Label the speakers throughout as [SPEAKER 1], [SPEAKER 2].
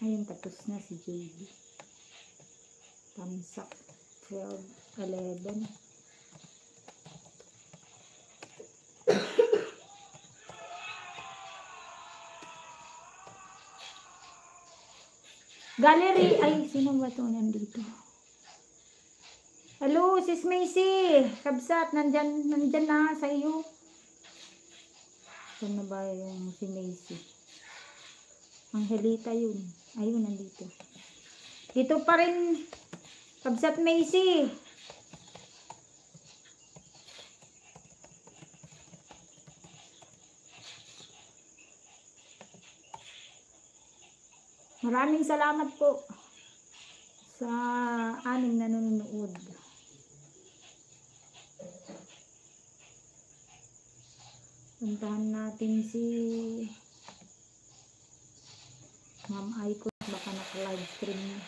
[SPEAKER 1] Ayun, tapos na si JB. Thumbs up. 12, 11. Gallery. Ay, sino ba ito nandito? Hello, sis Macy. Kabsat, nandyan na sa iyo. Saan na ba yung si Macy? Angelita yun. Ayun, nandito. Dito pa rin. Kabsat Macy. Maraming salamat po sa 6 na nanonood. Puntahan natin si Ma'am Aiko, baka naka-live stream niya.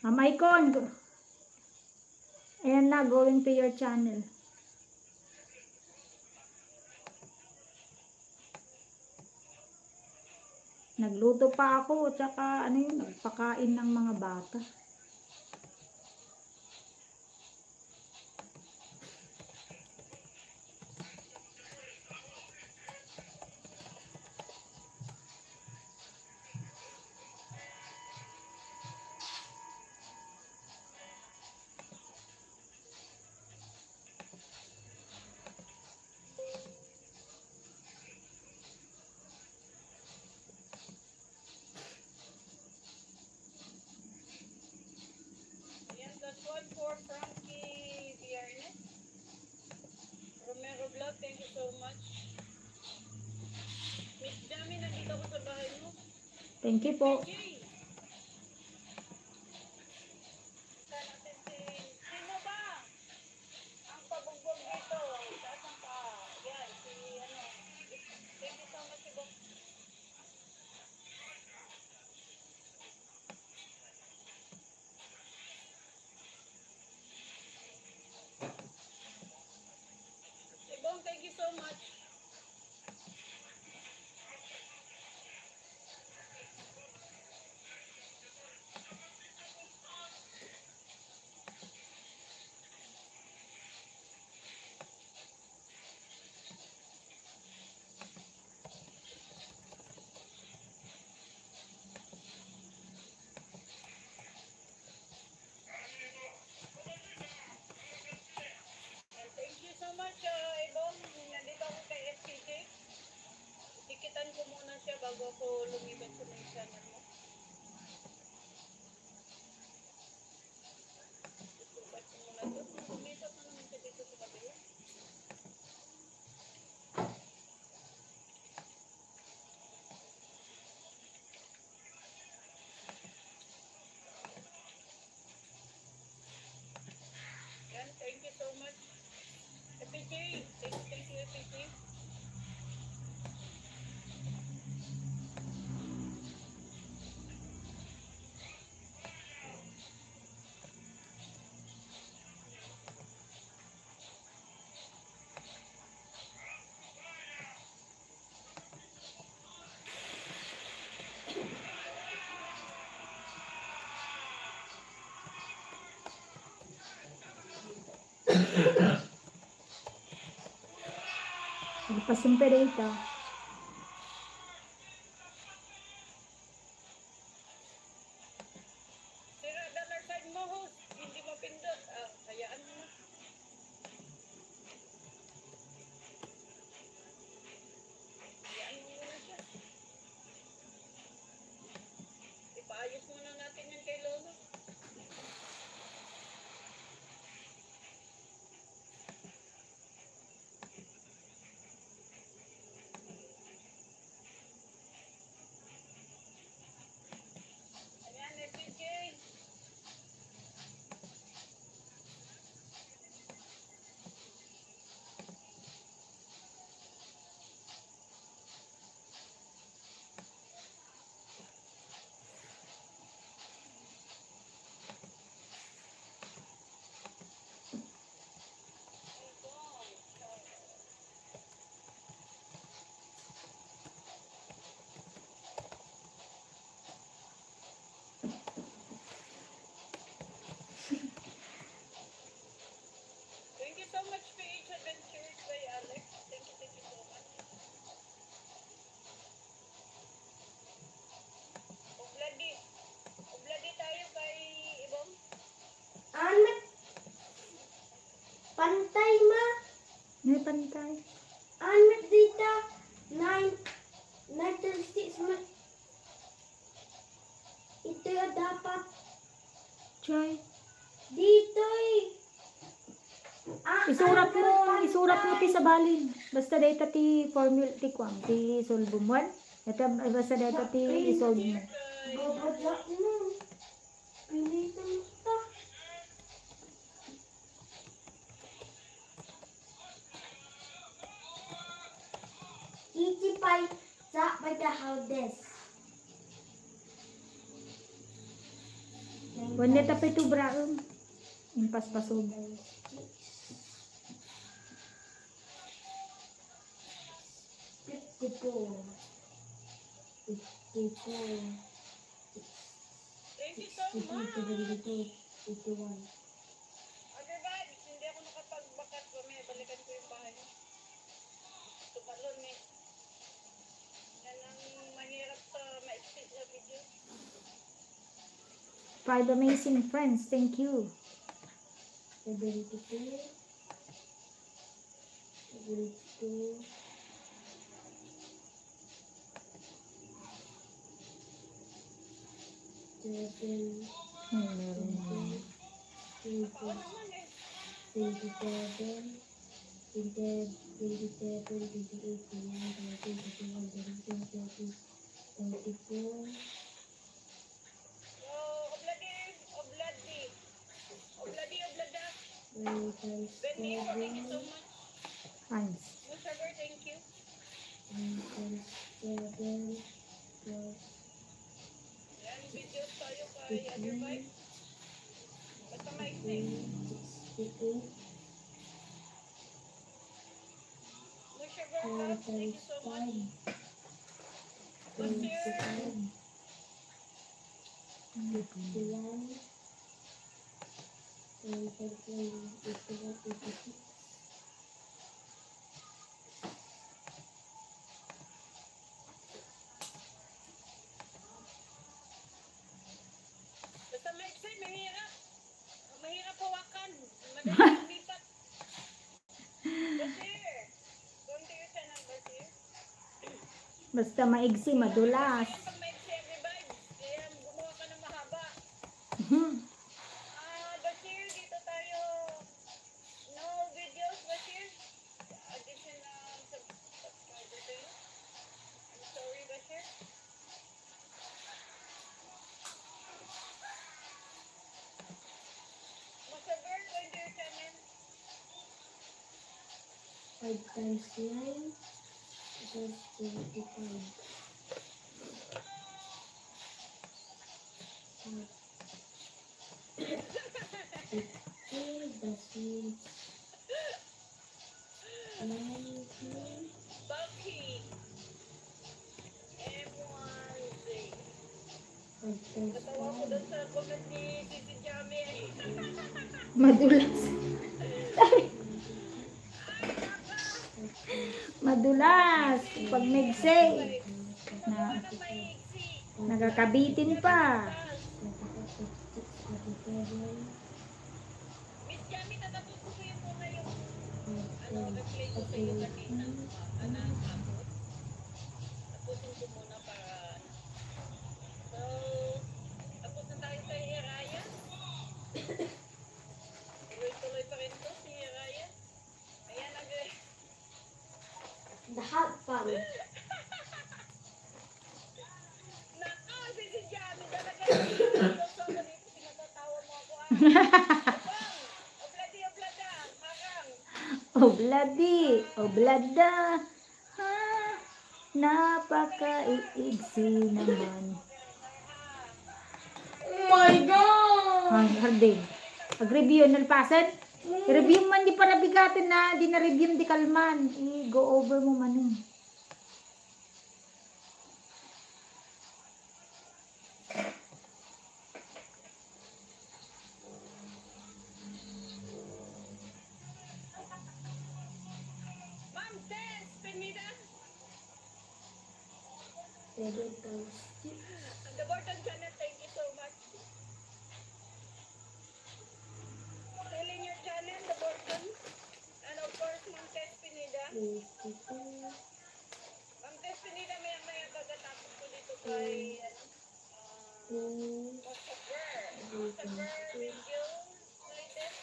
[SPEAKER 1] Ma'am Icon, ayan na, going to your channel. Nagluto pa ako, tsaka ano yun, nagpakain ng mga bata.
[SPEAKER 2] For Frankie Viernes. Romero Vlog, thank you so much. Miss Jami, nandito ako sa bahay mo.
[SPEAKER 1] Thank you po.
[SPEAKER 2] Sino ba? Ang pabugbog dito. Saan ka? Yan, si ano. Thank you so much, Ibo. Ibong, thank you so much. Thank you so much, Ibong. Nandito ako kay FPJ. Tikitan ko muna siya bago ako lumibat sa mga channel mo. Lumibat ko muna doon. Lumibat na naman siya dito sa kabila. Yan, thank you so much. FPJ, thank you, FPJ.
[SPEAKER 1] Pasumpirita.
[SPEAKER 2] Sira dollar sign mo, host. Hindi mo pindot. Hayaan mo na.
[SPEAKER 1] tayo.
[SPEAKER 3] Ano dito? 9:36 mo. Ito yung dapat.
[SPEAKER 1] Chay.
[SPEAKER 3] Dito eh.
[SPEAKER 1] Isurat mo ti sa balin. Basta data ti formula ti kwang, ti solve mo. Ito, basta data ti isolve mo.
[SPEAKER 3] Babadyak mo. Pilitan mo ta. Itipay sa pagkahawdes.
[SPEAKER 1] Wala tapay to braom. Impas pasod.
[SPEAKER 3] 54. 54.
[SPEAKER 2] Thank you so
[SPEAKER 3] 52,
[SPEAKER 2] much.
[SPEAKER 3] 72, 81.
[SPEAKER 2] Okay, vibes. Hindi ako nakapagbakat ko. May balikan ko yung bahay. Tumalon eh. Yan ang mahirap sa ma-exit na video.
[SPEAKER 1] 5 amazing friends. Thank you.
[SPEAKER 3] 72. 72. 7.
[SPEAKER 1] Meron na.
[SPEAKER 3] 20.
[SPEAKER 2] Oo naman eh.
[SPEAKER 3] 27, 27, 28, 29, 30, 31, 32, 34,
[SPEAKER 2] Oh, obladi. Oblada.
[SPEAKER 3] 9 times
[SPEAKER 2] Benny, thank you so
[SPEAKER 3] 7,
[SPEAKER 2] much.
[SPEAKER 1] Hans.
[SPEAKER 2] Musaber, thank you.
[SPEAKER 3] 9 times 7, plus
[SPEAKER 2] Yan, videos tayo kay Other Vibes. Basta maiksi.
[SPEAKER 3] 68,
[SPEAKER 2] Musaber,
[SPEAKER 3] 9
[SPEAKER 2] thank you
[SPEAKER 3] times
[SPEAKER 2] so
[SPEAKER 3] 5,
[SPEAKER 2] much.
[SPEAKER 3] 25, 51, 9 times 9, 81, 86.
[SPEAKER 2] Basta maiksi, mahirap. Mahirap hawakan. Madaling lumipat. Basir. Don't do your channel, Basir.
[SPEAKER 1] Basta maigsi, madulas.
[SPEAKER 2] Yan pag maiksi, Other Vibes. Kaya gumawa ka ng mahaba. Basir, dito tayo. No videos, Basir. Additional subscriber to you. I'm sorry, Basir. Musaber, going to your channel.
[SPEAKER 3] 5 times 9 equals 25. 50, that means 90.
[SPEAKER 2] Bucky. M1Z.
[SPEAKER 3] 5 times
[SPEAKER 2] Natawa ko
[SPEAKER 3] 5,
[SPEAKER 2] doon sa comment ni Titi Jami.
[SPEAKER 1] Madulas. Madulas. Pag maigsi. Na,
[SPEAKER 2] Ano maiksi?
[SPEAKER 1] nagakabitin pa.
[SPEAKER 3] 26,
[SPEAKER 2] Miss Jami, tatapusin ko yung muna yung
[SPEAKER 3] 27,
[SPEAKER 2] replay ko sa iyo kanina. Tapos, tapusin ko muna para so, tapos na tayo kay Heraya. Tuloy-tuloy pa rin to si Heraya. Ayan,
[SPEAKER 3] the hot fun.
[SPEAKER 2] Nako, si Jami talaga. So, dito pinatatawa mo ako. Bang! Oblada, harang.
[SPEAKER 1] Obladi. Oblada. Ha? Napaka-iigsi naman.
[SPEAKER 3] Oh my God!
[SPEAKER 1] Ay, harding. Pag-review, nalpasan. I-review man, di pa nabigatin na. Di na-review, di kalman. I-go over mo man yun.
[SPEAKER 2] Ma'am Tess, Penida.
[SPEAKER 3] 7 times 6,
[SPEAKER 2] The Borton channel, thank you so much. Still in your channel, The Borton. And of course, Ma'am Tess Pineda.
[SPEAKER 3] 52.
[SPEAKER 2] Ang Destiny na maya kagatapos ko dito kay Christopher video latest.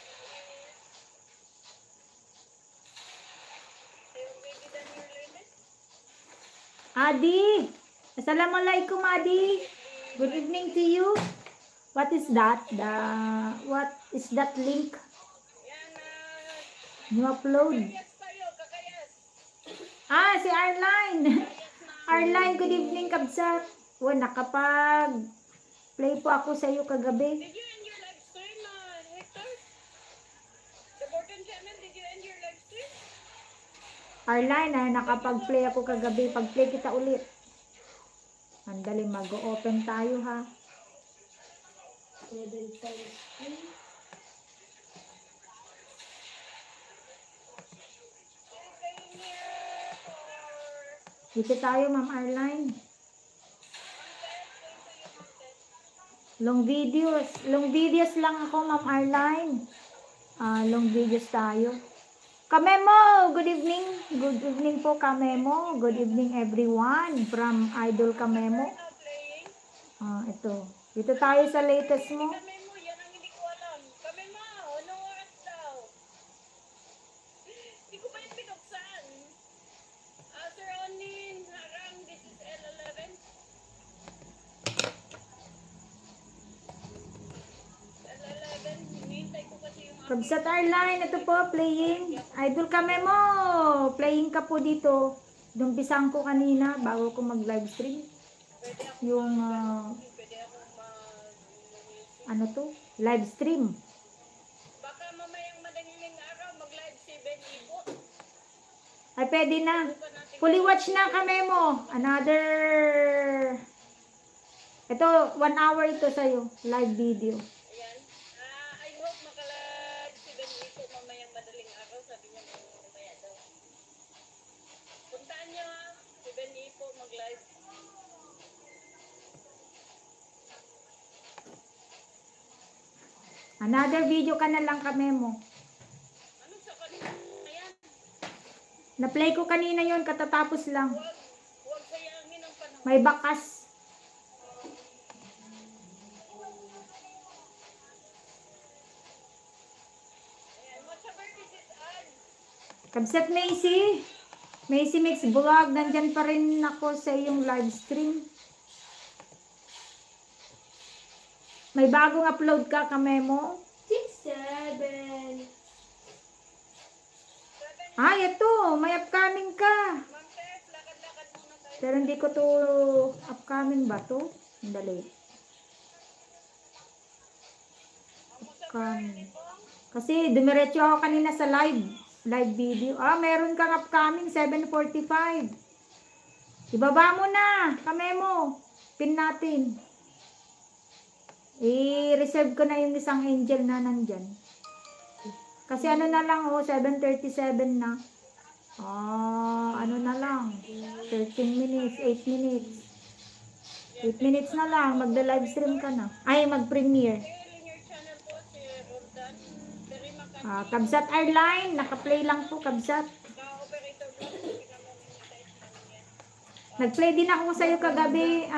[SPEAKER 2] Have you already done your latest?
[SPEAKER 1] Adi! Assalamualaikum, Adi. Good evening to you. What is that? What is that link?
[SPEAKER 2] Yan,
[SPEAKER 1] You upload.
[SPEAKER 2] kakayas tayo, kakayas.
[SPEAKER 1] Ah, si Arline. Arline, good evening, kabsat. Nakapag-play po ako sa iyo kagabi.
[SPEAKER 2] Did you end your live stream, Hector? The Borton channel, did you end your live stream?
[SPEAKER 1] Arline, nakapag-play ako kagabi. Pag-play kita ulit. Andali, mag-open tayo ha.
[SPEAKER 3] 7 times 3.
[SPEAKER 1] Dito tayo, Ma'am Arline. Long videos lang ako, Ma'am Arline. Long videos tayo. Kamemo, good evening. Good evening po, Kamemo. Good evening, everyone. From Idol Kamemo. Ito. Dito tayo sa latest mo.
[SPEAKER 2] Kami mo, yan ang hindi ko alam. Kami mo, anong oras daw? Hindi ko pa yung pinuksan. Sir Onin, harang, this is L11. L11, hinihintay ko kasi yung
[SPEAKER 1] Kabsat Arline, ito po, playing. Idol Kamemo, playing ka po dito. Dumpisang ko kanina bago ko mag-live stream.
[SPEAKER 2] pwede ako
[SPEAKER 1] Yung,
[SPEAKER 2] pwede ako
[SPEAKER 1] ano to? Live stream.
[SPEAKER 2] baka mamayang madaling araw mag-live si Ben Ibo.
[SPEAKER 1] Ay, pwede na.
[SPEAKER 2] Pa natin
[SPEAKER 1] Fully watch na Kamemo. Another... Ito, 1 hour ito sa'yo. Live video.
[SPEAKER 2] ayan. I hope makalag si Ben Ibo mamayang madaling araw. Sabi niya mamaya daw. Puntaan niyo ha. Si Ben Ibo mag-live.
[SPEAKER 1] Another video ka na lang Kamemo.
[SPEAKER 2] Ano sa kanila? Ayan.
[SPEAKER 1] Na-play ko kanina yon katatapos lang.
[SPEAKER 2] Huwag sayangin ang panahon.
[SPEAKER 1] May bakas.
[SPEAKER 2] Ayan. Whatever this is ad.
[SPEAKER 1] Kabsat Macy. Macy Mix Vlog. Nandyan pa rin ako sa iyong live stream. May bagong upload ka Kamemo.
[SPEAKER 3] 6, 7.
[SPEAKER 1] Ay, ito. May upcoming ka.
[SPEAKER 2] Ma'am Tess, lakad-lakad muna tayo.
[SPEAKER 1] Pero hindi ko to upcoming ba to? Dali. Upcoming. Kasi dumiretso ako kanina sa live video. Meron kang upcoming 7:45. Ibaba mo na, Kamemo. Pin natin. I-reserve ko na yung isang angel na nandyan. Kasi ano na lang 7:37 na. Ano na lang. 13 minutes, 8 minutes. 8 minutes na lang, magda-live stream ka na. Ay, mag-premiere.
[SPEAKER 2] In your channel po si Roldan. Very makasih.
[SPEAKER 1] Kabsat Airline, naka-play lang po, Kabsat.
[SPEAKER 2] Ka-operator vlog. Pinamamimitize namin yan.
[SPEAKER 1] Nag-play din ako sa iyo kagabi,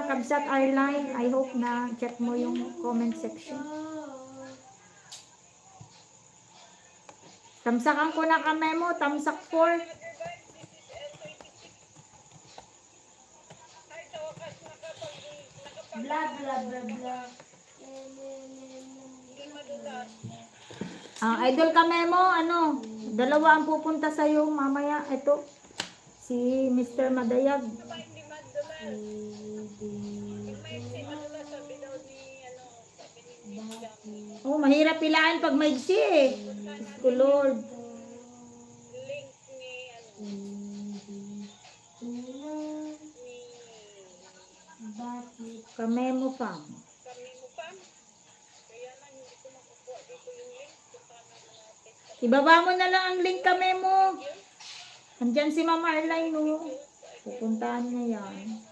[SPEAKER 1] Kabsat Airline. I hope na check mo yung comment section. Tamsakan ko na Kamemo, tamsak 4.
[SPEAKER 2] This is L26. Ay, sa wakas nakapag
[SPEAKER 3] Blah, blah, blah, blah.
[SPEAKER 2] hindi madulas.
[SPEAKER 1] Idol Kamemo, dalawa ang pupunta sa iyo mamaya. Ito, si Mr. Madayag.
[SPEAKER 2] Ba hindi madulas? Yung maiksi madulas, sabi daw ni, sabi ni Jackie.
[SPEAKER 1] Mahirap pilaan pag maigsi eh. Ko Lord.
[SPEAKER 2] Link ni,
[SPEAKER 3] Bakit?
[SPEAKER 1] Kamemo fam.
[SPEAKER 2] kami mo pa. Kaya lang, hindi ko makukuha dito yung link. Punta na natin.
[SPEAKER 1] Ibaba mo na lang ang link Kamemo. Andyan si Mama Arline mo. Pupuntahan niya yan.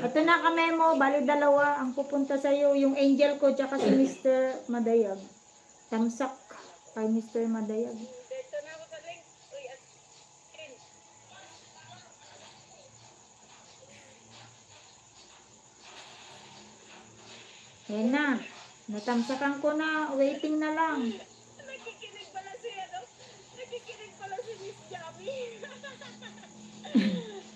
[SPEAKER 1] Ito na Kamemo, bali dalawa ang pupunta sa iyo, yung angel ko tsaka si Mr. Madayag. Tamsak kay Mr. Madayag.
[SPEAKER 2] Dito na ako
[SPEAKER 1] Yan na. Natamsakan ko na. Waiting na lang.
[SPEAKER 2] Nakikinig pala si ano? Nakikinig pala si Miss Yami.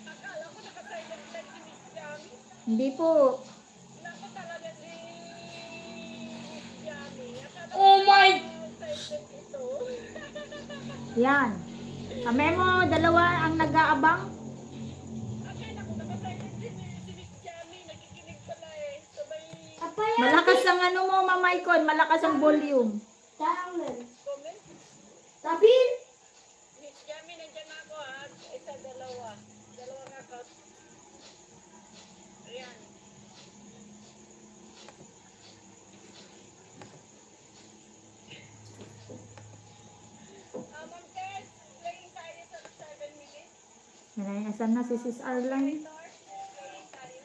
[SPEAKER 2] Akala ko naka-silent lang si Miss Yami.
[SPEAKER 1] Hindi po.
[SPEAKER 2] Naku talaga si Miss Yami. Akala ko
[SPEAKER 3] Oh my!
[SPEAKER 2] silent ito.
[SPEAKER 1] Yan. Memo, dalawa ang nag-aabang.
[SPEAKER 2] Akala ko naka-silent si Miss Yami. Nakikinig pala eh. Sabay
[SPEAKER 3] Apaya.
[SPEAKER 1] Malakas ang ano mo, Mamaykon. Malakas ang volume.
[SPEAKER 3] Tangan.
[SPEAKER 2] comment.
[SPEAKER 3] Tapin.
[SPEAKER 2] Miss Yami, nandiyan na ako ha. Isa, dalawa. Dalawang account. Ayan. Ma'am Tess, playing tayo sa 7 minutes.
[SPEAKER 1] Yan, asan na si Sis Arline?
[SPEAKER 2] Tor, playing tayo.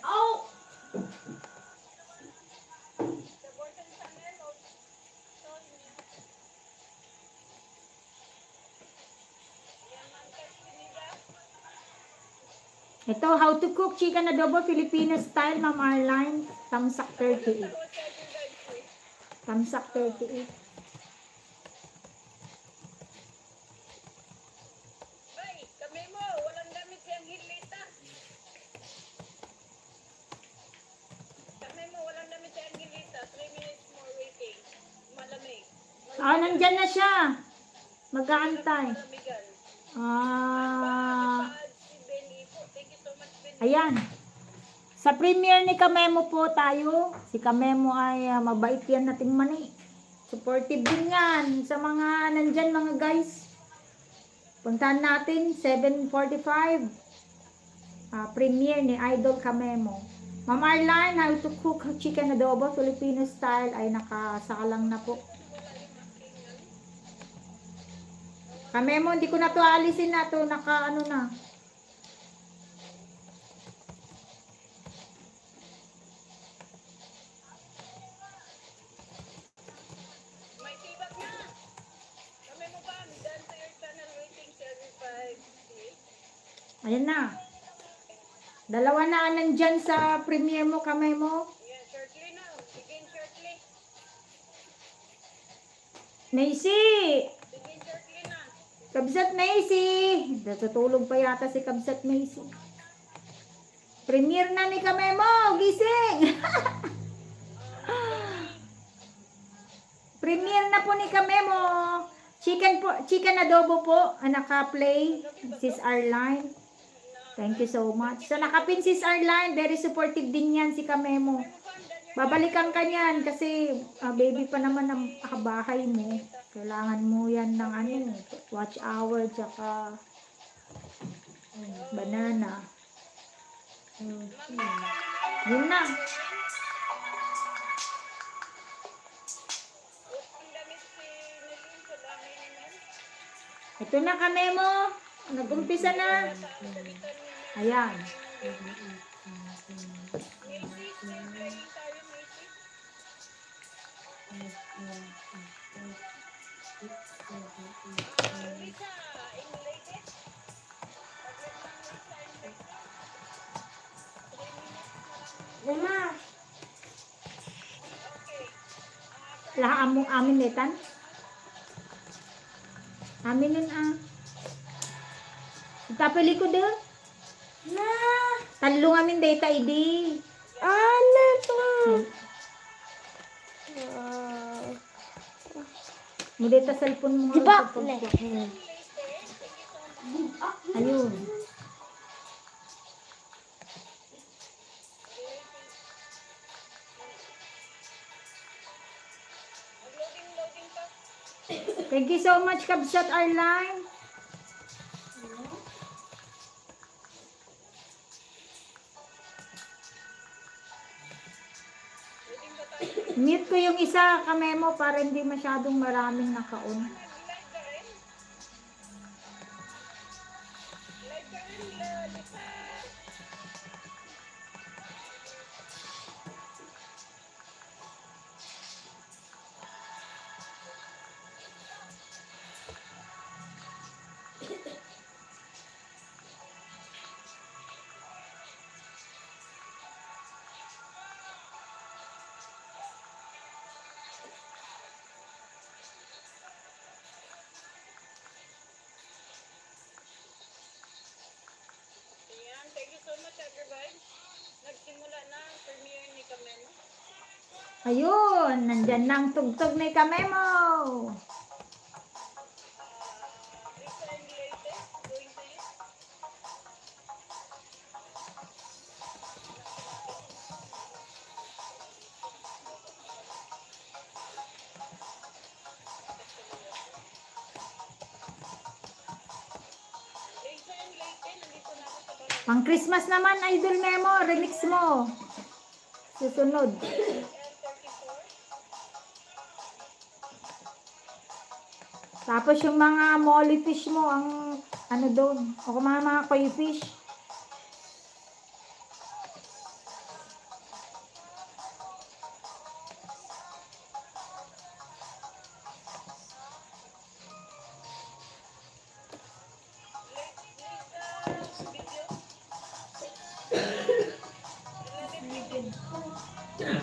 [SPEAKER 3] Oh!
[SPEAKER 2] The Borton Channel of Sonia. Ayan, Ma'am Tess, Pinida.
[SPEAKER 1] Ito, how to cook chicken adobo Filipino style, Ma'am Arline. Tamsak 38.
[SPEAKER 2] Ako sa ating guys eh.
[SPEAKER 1] Tamsak 38.
[SPEAKER 2] Ay, kami mo, walang damit yung hilita. Kami mo, walang damit yung hilita. 3 minutes more waiting. Malamig.
[SPEAKER 1] Ah, nandyan na siya. Mag-aantay.
[SPEAKER 2] Malamigan.
[SPEAKER 1] Ah,
[SPEAKER 2] Si Benny po. Thank you so much, Benny.
[SPEAKER 1] ayan. Sa premiere ni Kamemo po tayo. Si Kamemo ay mabait yan nating mani. Supportive din yan sa mga nandyan mga guys. Puntahan natin, 7:45. Premiere ni Idol Kamemo. Ma'am Arline, how to cook chicken adobo Filipino style ay nakasakalang na po. Kamemo, hindi ko na to alisin na to. Naka ano na.
[SPEAKER 2] May tibag na. Kami mo ba? Done to your channel waiting 758.
[SPEAKER 1] Ayan na. Dalawa na nandyan sa premiere mo, Kamemo.
[SPEAKER 2] Yeah, shortly now. Begin shortly.
[SPEAKER 1] Macy!
[SPEAKER 2] Begin shortly na.
[SPEAKER 1] Kabsat Macy! Natutulog pa yata si Kabsat Macy. Premiere na ni Kamemo! Gising! Premiere na po ni Kamemo. Chicken adobo po. Naka-play. Sis Arline. Thank you so much. So nakapin Sis Arline. Very supportive din yan si Kamemo. Babalikan ka niyan kasi baby pa naman ang bahay mo. Kailangan mo yan ng ano, watch hour tsaka banana. Yun na.
[SPEAKER 2] Ang damit si Nelin sa dami naman.
[SPEAKER 1] Ito na Kamemo. Nag-umpisa na. Ayan.
[SPEAKER 2] Macy, playing tayo, Macy. Lisa, in latest. Pagkat lang Lisa, in latest. 3 minutes na lang.
[SPEAKER 3] Mama.
[SPEAKER 2] Okay.
[SPEAKER 1] Lahat among amin netan. Aminin Tapili ko de.
[SPEAKER 3] Na.
[SPEAKER 1] Talong amin data idi.
[SPEAKER 3] Ano to?
[SPEAKER 1] Mo data cellphone mo.
[SPEAKER 3] Di ba?
[SPEAKER 1] Ayun.
[SPEAKER 2] Loading pa.
[SPEAKER 1] Thank you so much Kabsat Arline.
[SPEAKER 2] Loading pa tayo.
[SPEAKER 1] Mute ko yung isa Kamemo para hindi masyadong maraming naka-on.
[SPEAKER 2] Live ka rin? Live ka rin, Lisa. Sugar Vibes. Nagsimula na ang premiere ni Kameno.
[SPEAKER 1] Ayun, nandyan na ang tugtog ni Kamemo.
[SPEAKER 2] Lisa and Leyte, going to you. Lisa and Leyte, nandito na ako sa barangay.
[SPEAKER 1] Pang Christmas naman, Idol Memo, remix mo. Susunod.
[SPEAKER 2] L34.
[SPEAKER 1] Tapos yung mga molly fish mo, ang ano doon, o kung mga koi fish.
[SPEAKER 2] Lisa video.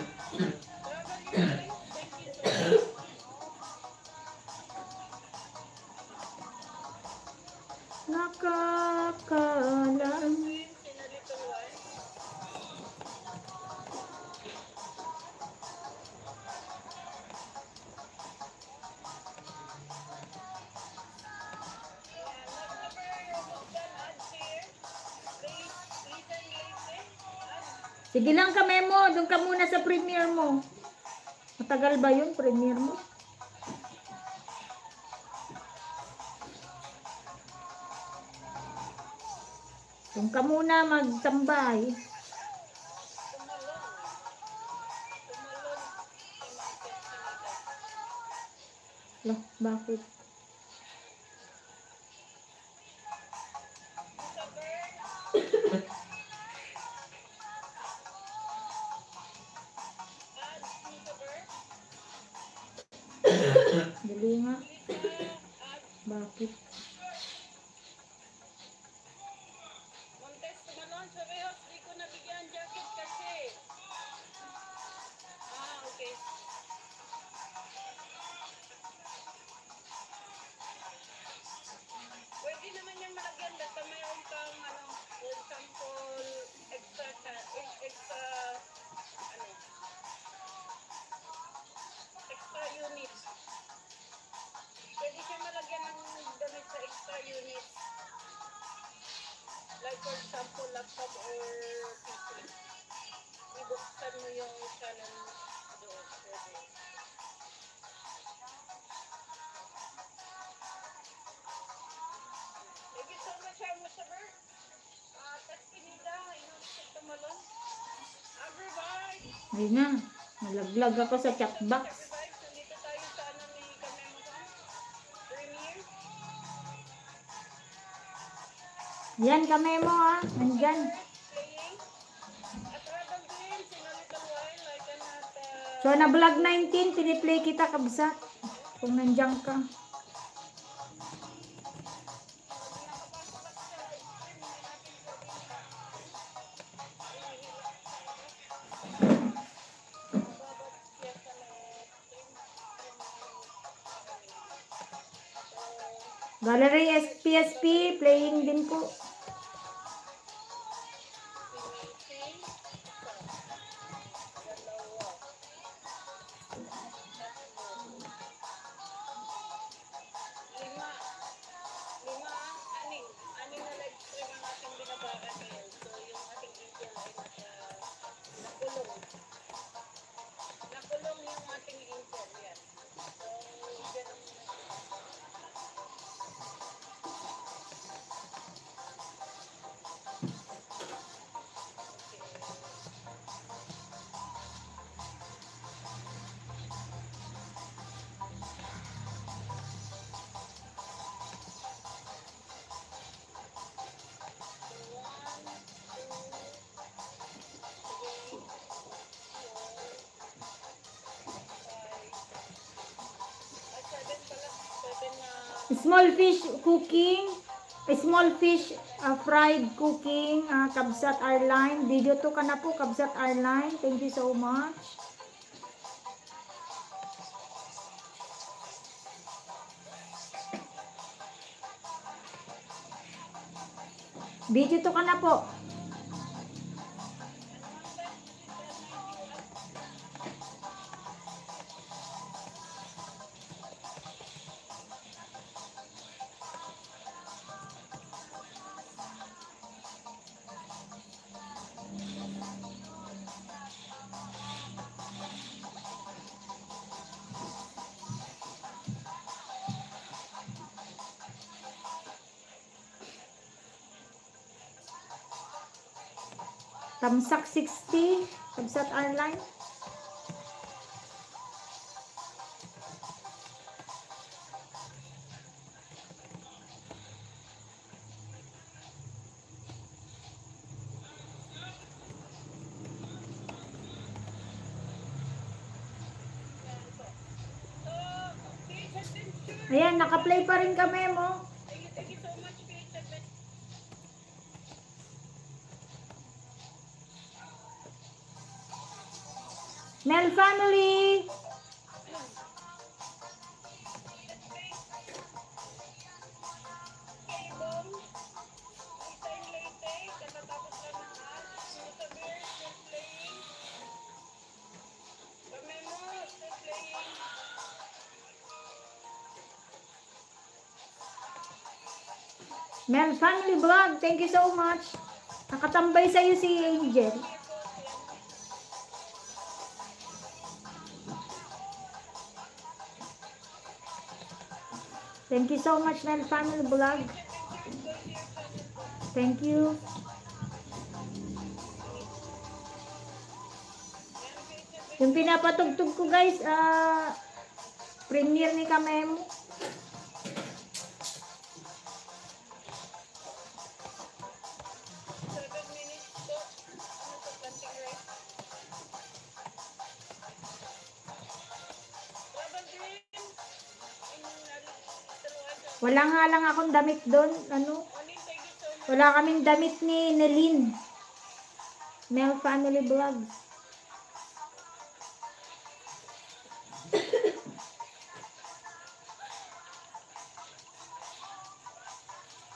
[SPEAKER 2] Travel your way. Thank you so much.
[SPEAKER 1] Nakakalam.
[SPEAKER 2] Queen, sina Little One.
[SPEAKER 1] Sige lang Kamemo, doon ka muna sa premiere mo. Matagal ba yun, premiere mo? Doon ka muna magtambay. Lah, bakit? Dali nga. Bakit?
[SPEAKER 2] Montes tumalon sa Rehos, di ko nabigyan jacket kasi. Okay. Pwede naman yung malagyan basta mayroon kang for example, extra, extra units. Pwede siya malagyan ng damit sa extra units. Like for example, laptop or PC. Ibuksan mo yung channel doon. Pwede. Thank you so much, Musaber. Taskinida, inulit tumalon. Everybody,
[SPEAKER 1] Ayun na. Nalaglag ako sa chat box.
[SPEAKER 2] nandito tayo sa ni Kamemo premiere.
[SPEAKER 1] Yan Kamemo ah. Nandyan.
[SPEAKER 2] Playing. At Radang Dreams in a little while, I cannot,
[SPEAKER 1] So na vlog 19, piniplay kita kabsat. Kung nandyan ka. Gallery SPSP, playing din po.
[SPEAKER 2] Aning na live stream ang ating binabaran ngayon. So, yung ating angel ay nakulong. Nakulong yung ating angel. Yan. So, ganun.
[SPEAKER 1] Small fish cooking, small fish fried cooking, Kabsat Arline. Video to ka na po, Kabsat Arline. Thank you so much. Video to ka na po. Tamsak 60. Kabsat Arline.
[SPEAKER 2] So, PH has been sure.
[SPEAKER 1] Ayan, naka-play pa rin kami mo.
[SPEAKER 2] Thank you so much, PH has been.
[SPEAKER 1] Mel family.
[SPEAKER 2] Kaibong, Isang Leyte, katatapos lang ng match. Susaber, still playing. Pamemo, still playing.
[SPEAKER 1] Mel family vlog. Thank you so much. Nakatambay sa'yo si Angel. Thank you so much, Mel family vlog. Thank you. Yung pinapatugtog ko guys, premiere ni Kamemo.
[SPEAKER 2] 7 minutes po. Ano sa planting rice? Travel dream.
[SPEAKER 1] Wala nga lang akong damit doon. Ano?
[SPEAKER 2] Onin, thank you so much.
[SPEAKER 1] Wala kaming damit ni Nelin. Mel family vlog.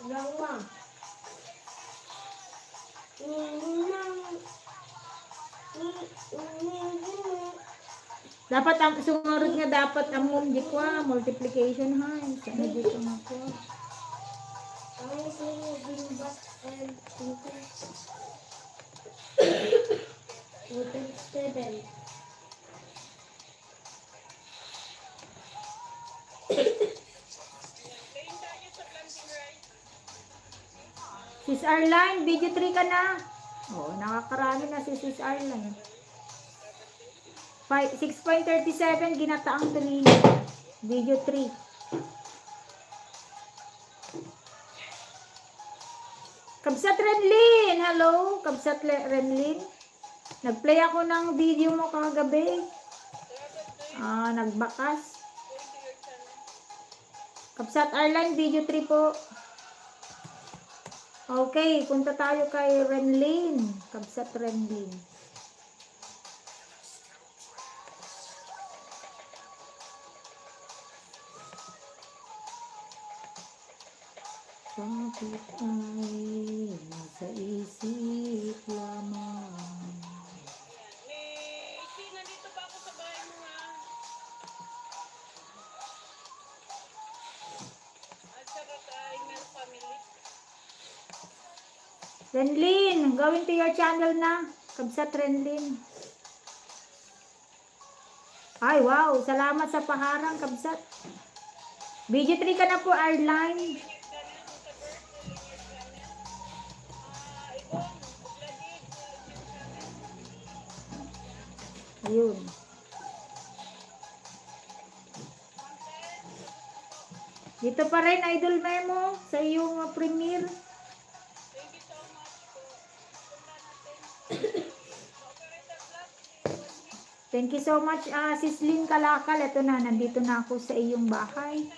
[SPEAKER 3] Lama.
[SPEAKER 1] Dapat ang sumunod nga dapat ang multiplication ha. Sana dito nga po.
[SPEAKER 2] Playing tayo sa planting rice.
[SPEAKER 1] Sis Arline, video 3 ka na. Oo, nakakarami na si Sis Arline. 6.37 ginataang tulino. Video 3. Kabsat Renlin! Hello, Kabsat Renlin. Nagplay ako ng video mo kagabi. Nagbakas. Kabsat Arline, video 3 po. Okay, punta tayo kay Renlin. Kabsat Renlin. Bakit ay nasa isip lamang?
[SPEAKER 2] Si, nandito pa ako sa bahay mo nga. At saka kay Mel family.
[SPEAKER 1] Renlin, going to your channel na. Kabsat Renlin. Ay, wow. Salamat sa paharang, Kabsat. Video 3 ka na po, Arline. Ayun. Dito pa rin, Idol Memo, sa iyong premiere.
[SPEAKER 2] Thank you so much po. Punta natin.
[SPEAKER 1] Thank you so much, Sis Lynn Kalakal. Ito na, nandito na ako sa iyong bahay.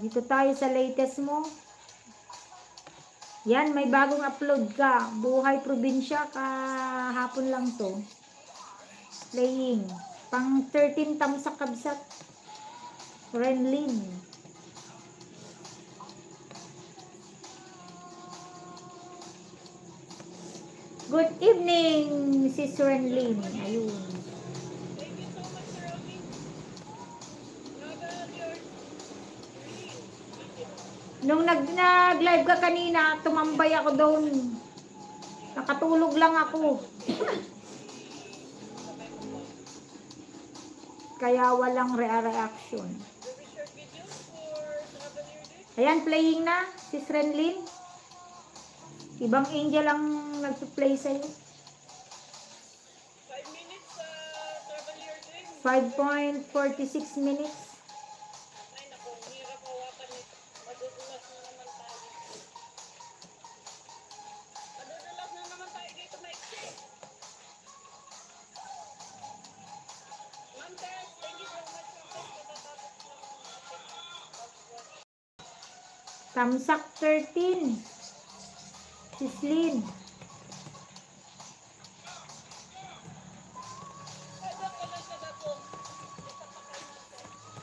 [SPEAKER 1] Dito tayo sa latest mo. Yan, may bagong upload ka. Buhay Probinsya, kahapon lang to. Playing. Pang 13 tamsak kabsat. Renlin. Good evening, Sis Renlin. Ayun.
[SPEAKER 2] Thank you so much, Sir Romy.
[SPEAKER 1] Nung nag-live ka kanina, tumambay ako doon. Nakatulog lang ako. Kaya walang reaction.
[SPEAKER 2] Very short video for Travel Your Day.
[SPEAKER 1] Ayan, playing na. Sis Renlin. Ibang angel ang nagpa-play sa'yo.
[SPEAKER 2] 5 minutes sa travel your dream.
[SPEAKER 1] 5.46 minutes.
[SPEAKER 2] Ay, naku, hirap hawakan nito. Madudulas na naman tayo. Madudulas na naman tayo dito, Maiksi. Ma'am Tess, thank you so much, Ma'am Tess. Katatapos lang ang ating pag-watch.
[SPEAKER 1] Tamsak 13. Sislin.
[SPEAKER 2] Ay, baka lang sa dako. Isa pa kay Ma'am Tess.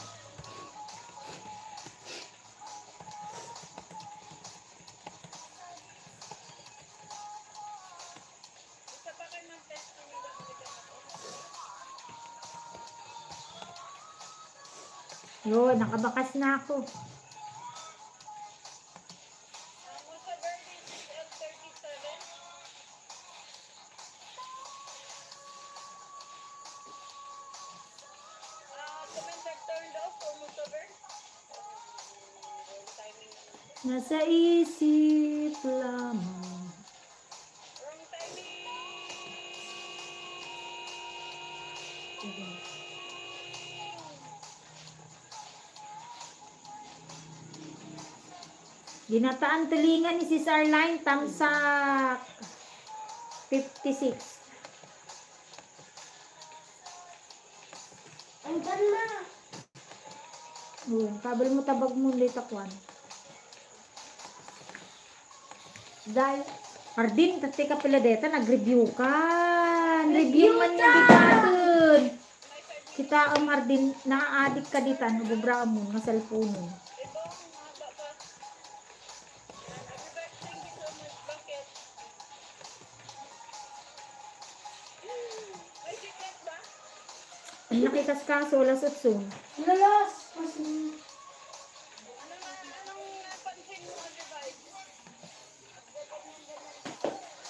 [SPEAKER 2] Isa pa kay Ma'am Tess. Tumila ko dyan ako.
[SPEAKER 1] Yun, nakabakas na ako.
[SPEAKER 2] Musa Verde is L37. Commenter turned off for Musa Verde. Wrong timing naman.
[SPEAKER 1] Nasa isip lamang.
[SPEAKER 2] Wrong timing.
[SPEAKER 1] Ginataan tulingan ni Sis Arline, tamsak 56.
[SPEAKER 3] Ang ganda.
[SPEAKER 1] Kabel mo tabag mo ulit akwan. Dahil, Ardin, tati ka pala deta, nag-review ka. Review man yung bigatun. Kita ang Ardin, na-addict ka dita, nabubra mo, ng cellphone mo.
[SPEAKER 2] Ito, mahaba pa. Everybody, thank you so much. Bakit? May secret ba?
[SPEAKER 1] Ang nakikaskaso, lasot soon.
[SPEAKER 3] Lalas.
[SPEAKER 2] Anong napansin mo, Everybody?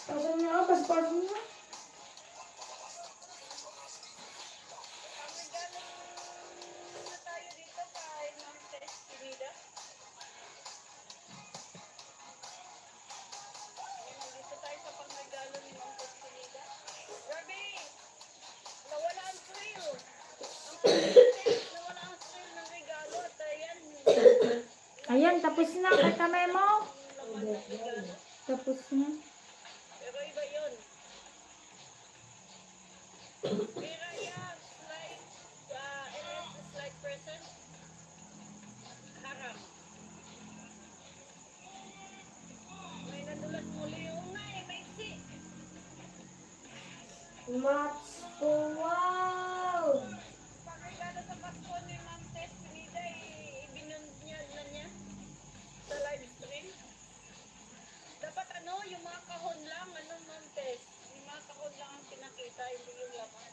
[SPEAKER 3] Kasi nga, passport mo.
[SPEAKER 2] Kami galing na tayo dito kay Ma'am Tess Pinida. Nandito tayo sa pangregalo ni Ma'am Tess Pinida. Grabe! Nawala ang thrill. Ang pagkakas, nawala ang thrill ng regalo. At ayan,
[SPEAKER 1] Ayan, tapos na, kata memo.
[SPEAKER 2] yung laman ng regalo.
[SPEAKER 1] Tapos na.
[SPEAKER 2] Pero iba yun. Miraya, slide, LS slide person. Harap. May nadulas muli yung nga eh, may si.
[SPEAKER 3] Maps po, wow.
[SPEAKER 2] Pagregalo sa Pasko ni Ma'am Tess Pinida, ibinunyad na niya sa live stream. Dapat ano, yung mga kahon lang, ano Ma'am Tess? Yung mga kahon lang ang pinakita, hindi yung laman.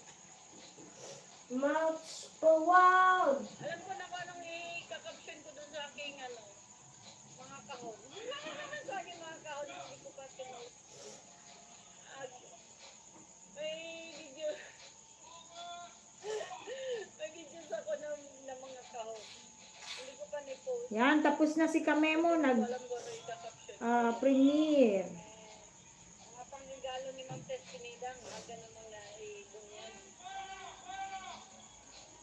[SPEAKER 3] Maps po, wow.
[SPEAKER 2] Alam ko na kung anong i-caption ko doon sa aking ano, mga kahon. Wala naman sa aking mga kahon, hindi ko pa pinost. May video. May videos ako ng mga kahon. Hindi ko pa ni-post.
[SPEAKER 1] Yan, tapos na si Kamemo,
[SPEAKER 2] Walang ko ano i-caption.
[SPEAKER 1] premiere.
[SPEAKER 2] Mga pangregalo ni Ma'am Tess Pinida, mga ganun ang naibunyag.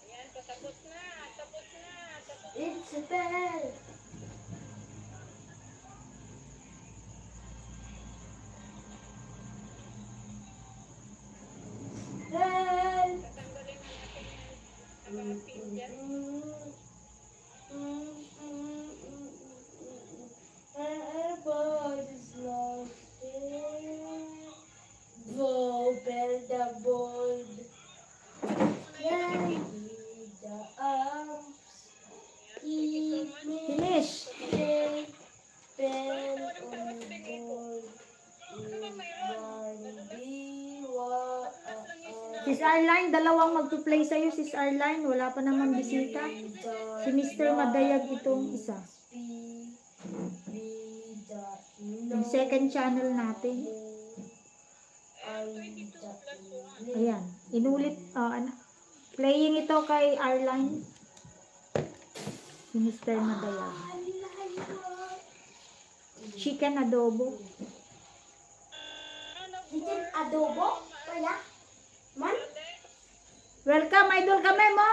[SPEAKER 2] Ayan, patapos na, tapos na, tapos na.
[SPEAKER 3] It's a bell. Bell.
[SPEAKER 2] Tatanggalin na natin yung mga pin dyan.
[SPEAKER 3] Everybody's lost it. Go, bell the bold. Lend me the arms. Keep me
[SPEAKER 1] Finish.
[SPEAKER 3] safe. Bell on board.
[SPEAKER 1] Sis Arline, dalawang magpa-play sa'yo, Sis Arline. Wala pa namang bisita. Si Mr. Madayag itong isa. Yung second channel natin. Ayan. Inulit. Ano? Playing ito kay Arline. Si Mr. Madayag. Chicken adobo.
[SPEAKER 3] Chicken adobo? Wala? Man?
[SPEAKER 1] Welcome, Idol Kamemo!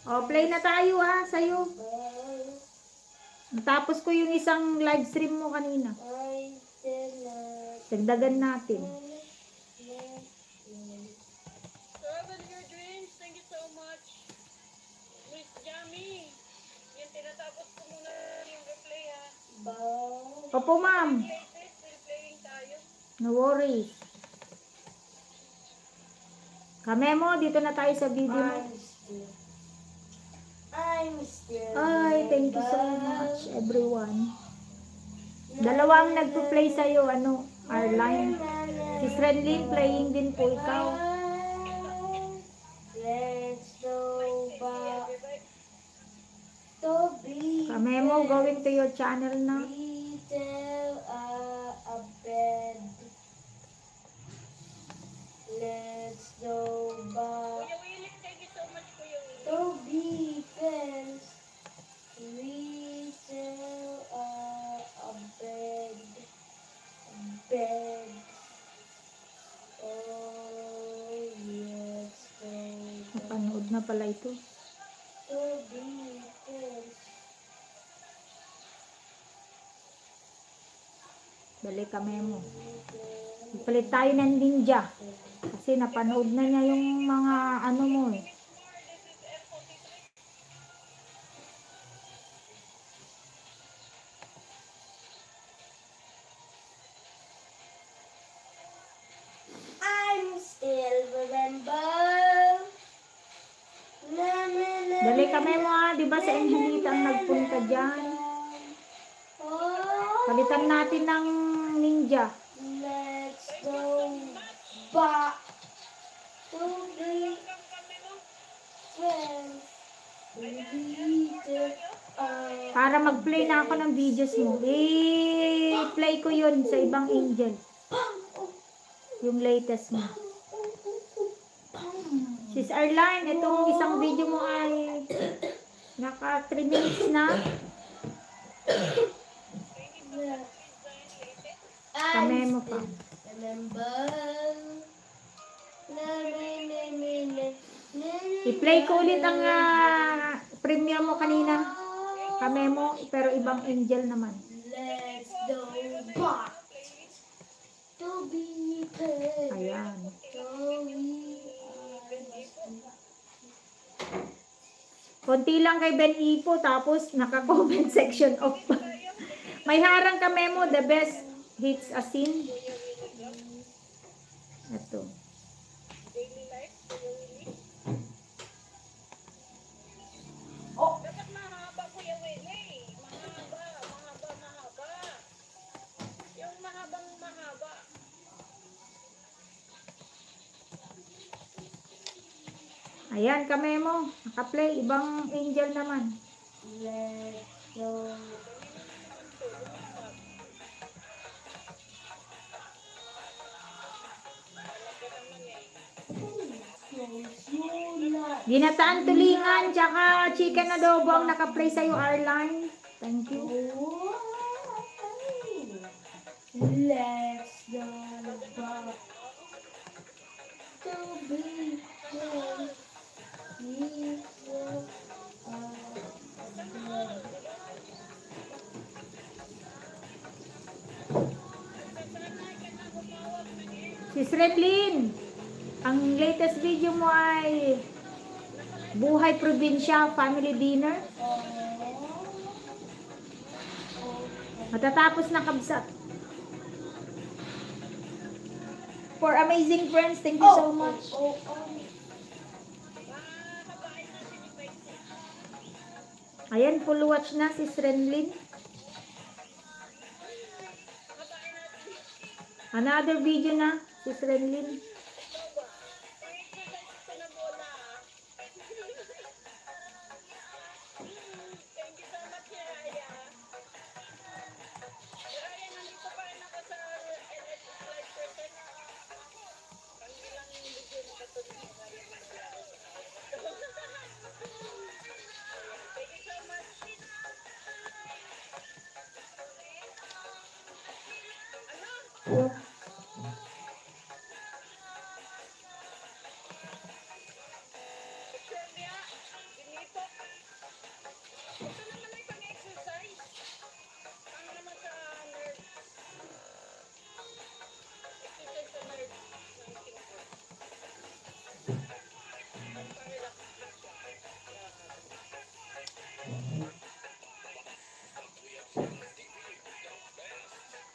[SPEAKER 1] O, play na tayo ha, sa'yo. Natapos ko yung isang live stream mo kanina. Dagdagan natin.
[SPEAKER 2] Travel your dreams. Thank you so much. Miss Jamie. Yan, tinatapos ko muna yung replay ha.
[SPEAKER 1] Opo, ma'am.
[SPEAKER 2] Latest, still playing tayo.
[SPEAKER 1] No worries. Kamemo, dito na tayo sa video mo.
[SPEAKER 3] I'm still.
[SPEAKER 1] Ay, thank you so much, everyone. Dalawang nagpo-play sa'yo, ano, Arline. Si Srenlin, playing din po ikaw.
[SPEAKER 3] Let's go back to be
[SPEAKER 1] Kamemo, going to your channel na.
[SPEAKER 3] little a bed. Let's go back
[SPEAKER 2] Kuya Willie, thank you so much, Kuya Willie.
[SPEAKER 3] to be friends. Little a bed. Bed. Oh, let's go back
[SPEAKER 1] Napanood na pala ito.
[SPEAKER 3] to be friends.
[SPEAKER 1] Dali, Kamemo. Ipalit tayo ng ninja. Kasi napanood na niya yung mga ano mo eh.
[SPEAKER 3] I'm still remember. Na, na, na,
[SPEAKER 1] Dali, Kamemo ha. Diba sa Angelita ang nagpunta dyan?
[SPEAKER 3] Oh,
[SPEAKER 1] Palitan natin ng ninja.
[SPEAKER 3] let's go back to be friends. Little,
[SPEAKER 1] Para mag-play na ako ng videos mo. I-play ko yun sa ibang angel. Yung latest mo. Sis Arline, itong isang video mo ay naka 3 minutes na. Kamemo pa.
[SPEAKER 3] Remember. Na, na, na, na, na, na,
[SPEAKER 1] I-play ko ulit ang premiere mo kanina. Kamemo, pero ibang angel naman.
[SPEAKER 3] let's go back to be friends.
[SPEAKER 1] Ayan. Konti lang kay Ben Ipo, tapos naka-comment section of may harang Kamemo, the best hits asin. Ito.
[SPEAKER 2] Daily life, Kuya Willie.
[SPEAKER 3] Oh.
[SPEAKER 2] Dapat mahaba, Kuya Willie. Mahaba. Yung mahaba.
[SPEAKER 1] Ayan, Kamemo. Naka-play. Ibang angel naman.
[SPEAKER 3] Let's go.
[SPEAKER 1] Ginataan tulingan, tsaka chicken adobo ang naka-play sa'yo, Arline. Thank you.
[SPEAKER 3] Let's go back to be friends. Little,
[SPEAKER 1] Si Sretlin, ang latest video mo ay Buhay Probinsya Family Dinner. Matatapos na kabsat. For amazing friends, thank you so much. Ayan, full watch na si Srenlin. Another video na si Srenlin.
[SPEAKER 2] Thank you so much, Raya. Raya, nandito pa rin ako sa NSS Live Person. Ang ilang video na katulad ni Raya Manglaro. Thank you so much. Ano?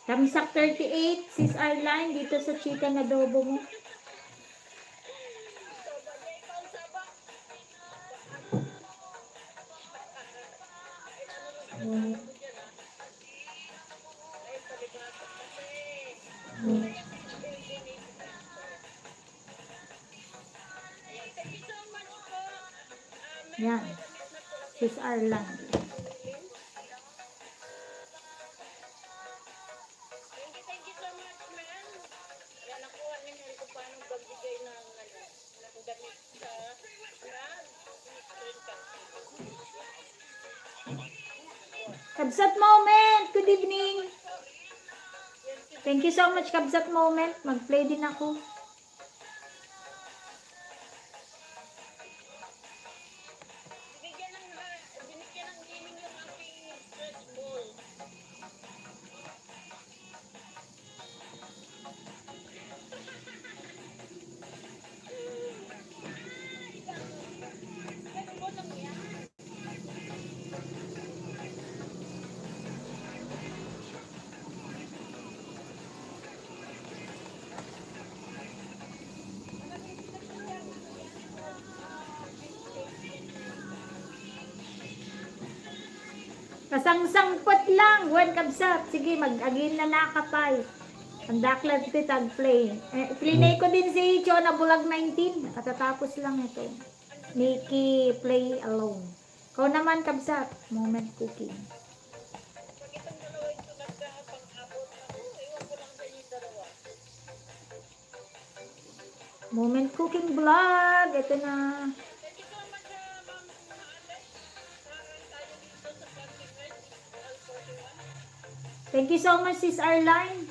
[SPEAKER 1] Tamsak 38, Sis Arline, dito sa chicken adobo mo.
[SPEAKER 2] Sabagay ikaw sabak.
[SPEAKER 3] Mm.
[SPEAKER 2] Ay, palibatok kasi. Ayan, thank you so much po.
[SPEAKER 1] Yan, Sis Arline.
[SPEAKER 2] Thank you so much, ma'am. Yan, nakuha ni Mel kung paano magbigay ng, ng damit sa screen caption.
[SPEAKER 1] Kabsat Moment, good evening. Thank you so much, Kabsat Moment. Mag-play din ako.
[SPEAKER 2] Binigyan ng gaming yung aking stretch ball. Stretch ball lang yan.
[SPEAKER 1] Kasangsangpot lang, wen Kabsat. Sige, mag-agin na nakapay. Ang daklat ito tag-play. Plinay ko din si Chona Bulag 19. Katatapos lang ito. Nikki Play Alone. Kau naman, Kabsat. Moment cooking.
[SPEAKER 2] Pag itong dalawa ito nagkapang-abot ako, iwan ko lang sa inyo dalawa.
[SPEAKER 1] Moment cooking vlog. Ito na.
[SPEAKER 2] Thank you so much, Ma'am Alex. Harang tayo dito sa Plastic Red, All 41.
[SPEAKER 1] Thank you so much, Sis Arline.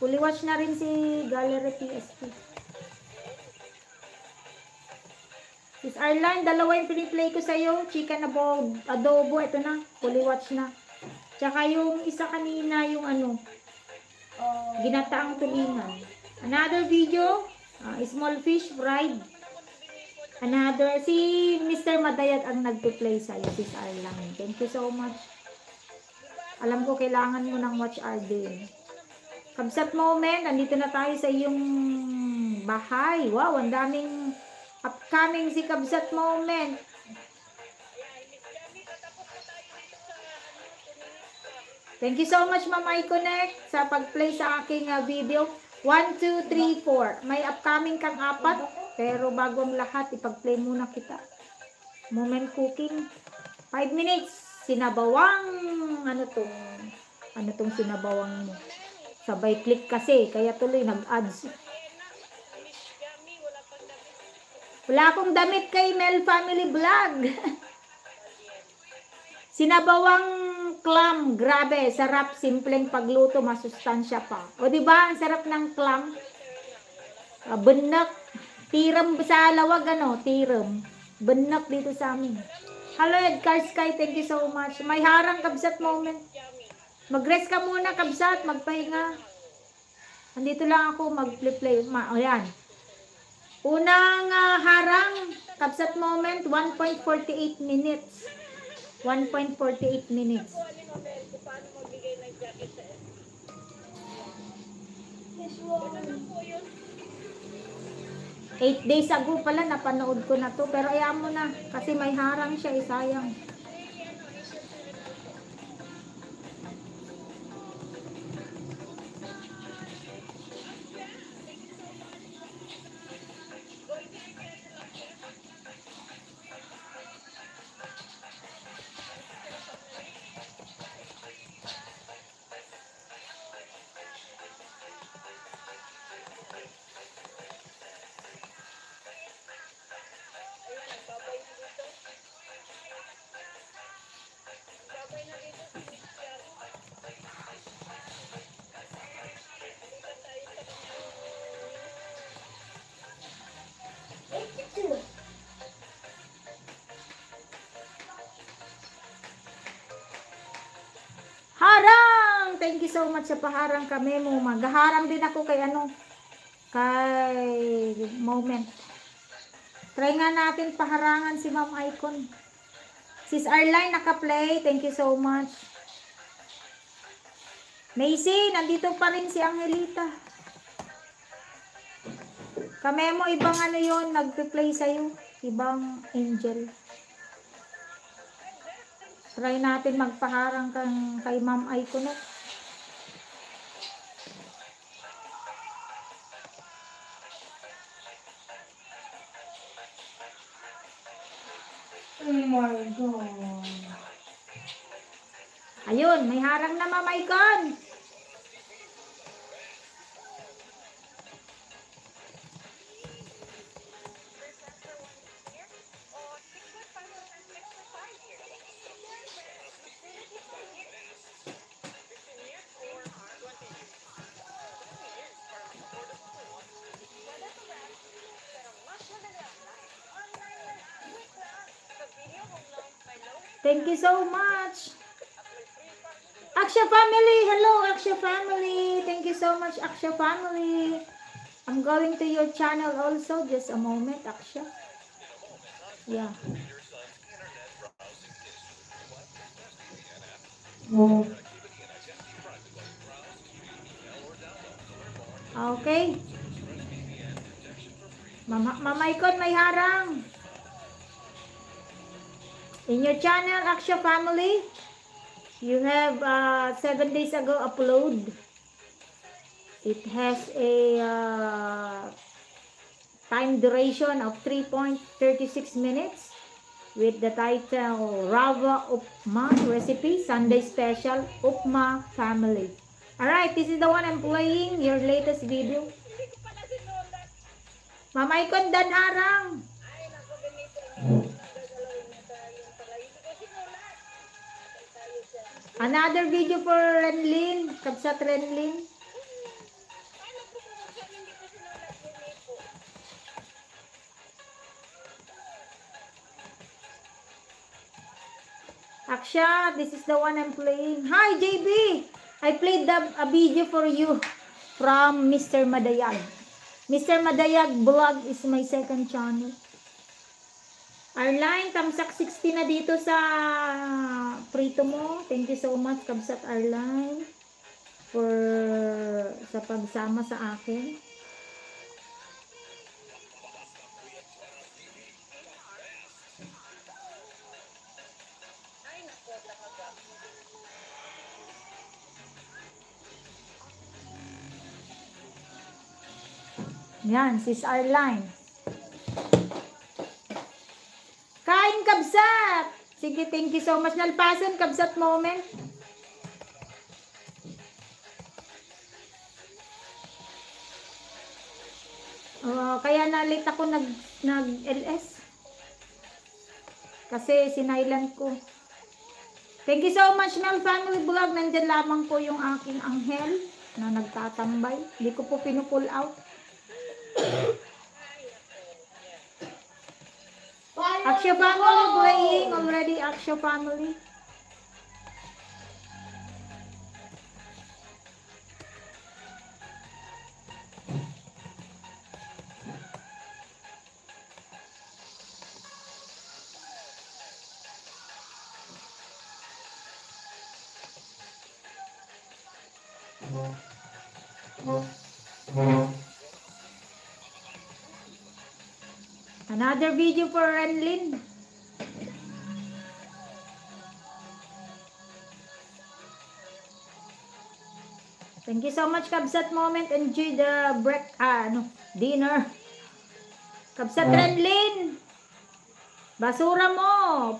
[SPEAKER 1] Fully watch na rin si Gallery PSP. Sis Arline, dalawa yung piniplay ko sa'yo. Chicken adobo. Ito na. Fully watch na. Tsaka yung isa kanina, yung ano, ginataang tulingan. Another video, small fish fried. Another, si Mr. Madayat ang nagpe-play sa'yo, Sis Arline. Thank you so much. Alam ko, kailangan mo ng watch hour din. Kabsat Moment, nandito na tayo sa iyong bahay. Wow, ang daming upcoming si Kabsat Moment.
[SPEAKER 2] Ayan, Miss Gami, tatapos na tayo dito sa 2 minutes pa.
[SPEAKER 1] Thank you so much, Ma'am iConnect, sa pag-play sa aking video. 1, 2, 3, 4. May upcoming kang 4, pero bago ang lahat, ipag-play muna kita. Moment cooking. 5 minutes. Sinabawang, ano tong sinabawang mo? Sabay click kasi, kaya tuloy nag-ads.
[SPEAKER 2] Miss Gami, wala pang damit.
[SPEAKER 1] Wala akong damit kay Mel Family Vlog. Sinabawang clam, grabe, sarap, simpleng pagluto, masustansya pa. O di ba, ang sarap ng clam. Benak, tiram sa lawag, tiram. Benak dito sa amin. Hello, Edgar Sky, thank you so much. May harang Kabsat Moment. Mag-rest ka muna, Kabsat, magpahinga. Andito lang ako, mag-play. Ayan. Unang harang, Kabsat Moment, 1.48 minutes. 1.48 minutes.
[SPEAKER 2] Kuha ni Mabel kung paano magbigay ng jacket sa S.
[SPEAKER 3] This one.
[SPEAKER 2] Ano po yun?
[SPEAKER 1] 8 days ago pala, napanood ko na to. Pero ayaw mo na, kasi may harang siya, sayang.
[SPEAKER 2] Ayan, nagbabay na dito. Nagbabay na dito si Miss Gami. Balikan tayo sa kanyang
[SPEAKER 3] 82.
[SPEAKER 1] Harang! Thank you so much sa paharang kami mo. Maghaharang din ako kay kay Moment. Try nga natin paharangan si Ma'am Icon. Sis Arline naka-play. Thank you so much. Macy, nandito pa rin si Angelita. Kamemo, ibang ano yun, nagpe-play sa'yo. Ibang angel. Try natin magpaharang kay Ma'am Aiko, no?
[SPEAKER 3] Oh my God.
[SPEAKER 1] Ayun, may harang na Ma'am Aikon. Thank you so much. Aksha family, hello Aksha family. Thank you so much Aksha family. I'm going to your channel also. Just a moment, Aksha. Yeah. Okay. Mama Icon, may harang. In your channel, Aksha family, you have 7 days ago upload. It has a time duration of 3.36 minutes with the title Rava Upma Recipe Sunday Special Upma Family. Alright, this is the one I'm playing, your latest video.
[SPEAKER 2] Hindi ko pala sinulat.
[SPEAKER 1] Mama Icon, dan harang.
[SPEAKER 2] Ay, naku, ganito. Hindi ko gagalawin na tayo pala. Hindi ko sinulat. Patay tayo dyan.
[SPEAKER 1] Another video for Renlin, Kabsat Renlin.
[SPEAKER 2] Ay, naku, dyan. Hindi ko sinulat. Ganito.
[SPEAKER 1] Aksha, this is the one I'm playing. Hi, JB! I played a video for you from Mr. Madayag. Mr. Madayag Vlog is my second channel. Arline, Kamsak 60 na dito sa prito mo. Thank you so much, Kamsat Arline, for sa pagsama sa akin.
[SPEAKER 2] Ay, naku, talaga.
[SPEAKER 1] Yan, sis Arline. Kain, Kabsat! Sige, thank you so much. Nalpasan, Kabsat moment. Kaya na-late ako nag-LS. Kasi sinailan ko. Thank you so much, Mel Family Vlog. Nandyan lamang po yung aking anghel na nagtatambay. Hindi ko po pinupull out. Aksha Family playing already. Aksha Family. Another video for Renlin. Thank you so much, Kabsat moment. Enjoy the dinner. Kabsat Renlin. Basura mo.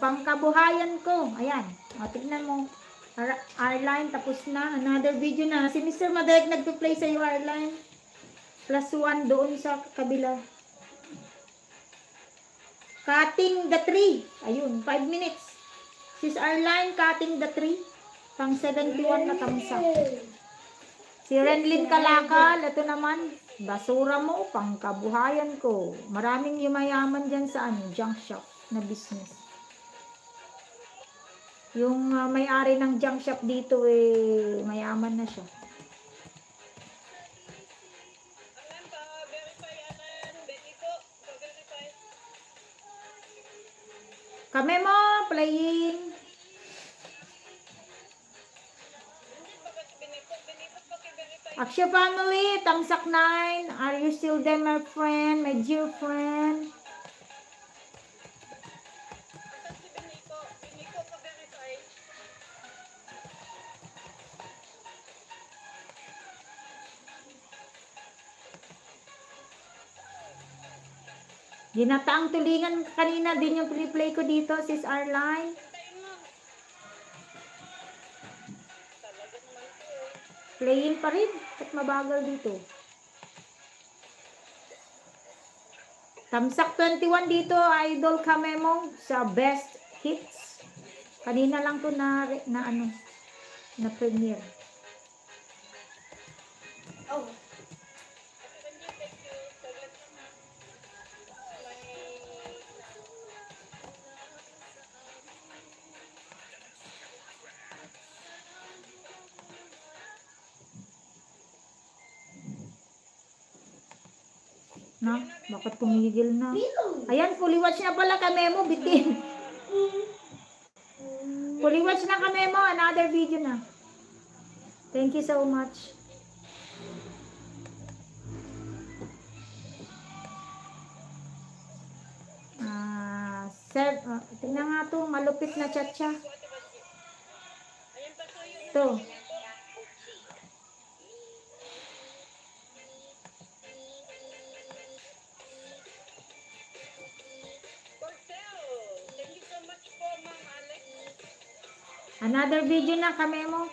[SPEAKER 1] Pangkabuhayan ko. Ayan. O, tignan mo. Arline, tapos na. Another video na. Si Mr. Madayag nagpa-play sa'yo, Arline. +1 doon sa kabila. Cutting the tree. Ayun, 5 minutes. Sis Arline, cutting the tree. Pang 71 na tamsa. Si Renlin Kalakal, ito naman. Basura mo, pangkabuhayan ko. Maraming yumayaman dyan sa junk shop na business. Yung may-ari ng junk shop dito, mayaman na siya.
[SPEAKER 2] Alam ka, verify anan. Benny po. Verify.
[SPEAKER 1] Kami mo, playing.
[SPEAKER 2] Nandun ba ba si Benny po?
[SPEAKER 1] Aksha family, Tamsak 9. Are you still there, my friend? My dear friend?
[SPEAKER 2] Asan si Benito? Benito pa-verify.
[SPEAKER 1] Ginataang tulingan kanina din yung play ko dito, sis Arline.
[SPEAKER 2] Hintayin mo. Talaga naman to eh.
[SPEAKER 1] Playing pa rin. At mabagal dito. Tamsak 21 dito, Idol Kamemo sa best hits. Kanina lang to na premiere.
[SPEAKER 3] Oh,
[SPEAKER 2] Ate Randy, thank you. Saglit lang ha.
[SPEAKER 1] Na, bakit tumigil na?
[SPEAKER 3] Beetle.
[SPEAKER 1] Ayan, fully watch na pala Kamemo, bitin. Fully watch na Kamemo, another video na. Thank you so much. Tingnan nga to, malupit na chat-chat.
[SPEAKER 2] Ayan pa to yung
[SPEAKER 1] To.
[SPEAKER 2] Portel. Thank you so much po, Ma'am Alex.
[SPEAKER 1] Another video na Kamemo.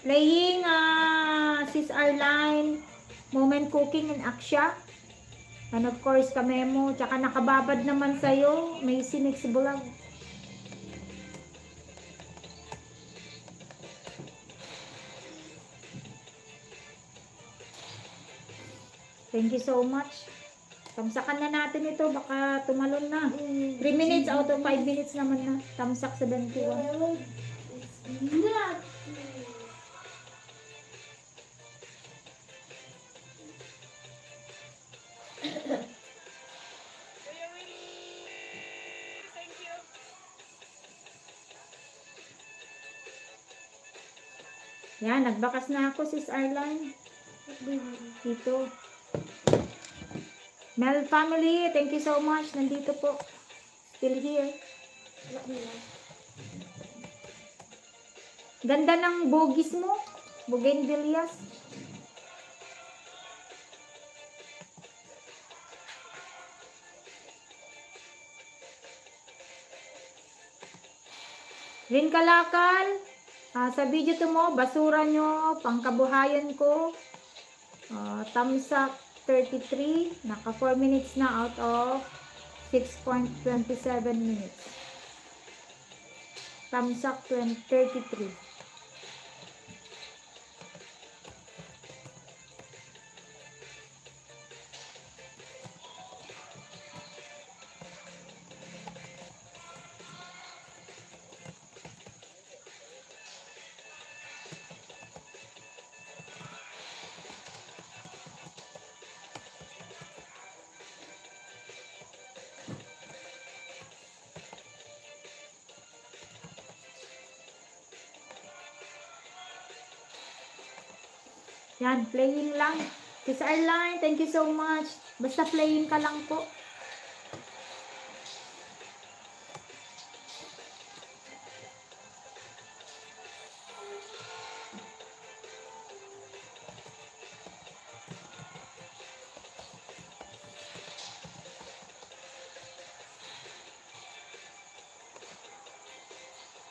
[SPEAKER 1] Playing Sis Arline, Moment Cooking and Aksha. And of course Kamemo, tsaka nakababad naman sa'yo, may Sinix Vlog. Thank you so much. Tamsakan na natin ito, baka tumalon na. 3 minutes out of 5 minutes naman na. Tamsak 71.
[SPEAKER 3] it's not.
[SPEAKER 2] Kuya Willie. Thank you.
[SPEAKER 1] Yan, nagbakas na ako, Sis Arline. Dito. Mel family, thank you so much. Nandito po. Still here. Ganda ng bogis mo. Bougainvilleas. Rin Kalakal. Sa video to mo, basura nyo, pangkabuhayan ko. Tamsak 33. Naka 4 minutes na out of 6.27 minutes. Tamsak 33. Yan, playing lang. Sis Arline, thank you so much. Basta playing ka lang po.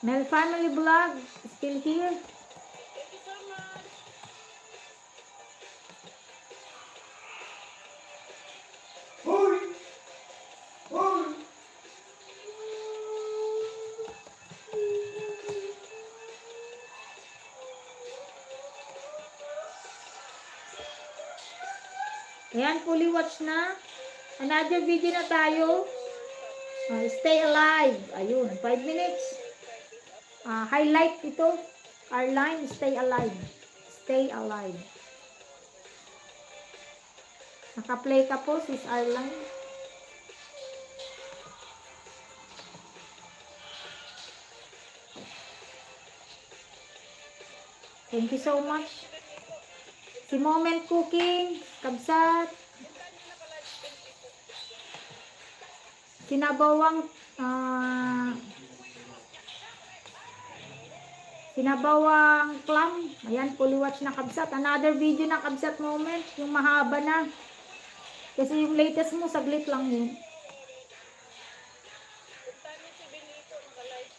[SPEAKER 1] Mel Family Vlog, still here.
[SPEAKER 2] Thank you so much.
[SPEAKER 1] Ayan, fully watch na. Another video na tayo. Stay alive. Ayun, 5 minutes. Highlight ito. Arline, stay alive. Stay alive. Naka-play ka po, Sis Arline. Thank you so much. Si Moment Cooking, Kabsat, Sinabawang, Sinabawang Clam. Ayan, fully watch na Kabsat. Another video na Kabsat Moment, yung mahaba na. Kasi yung latest mo, saglit lang yun.
[SPEAKER 2] Punta niyo si Benito, naka-live.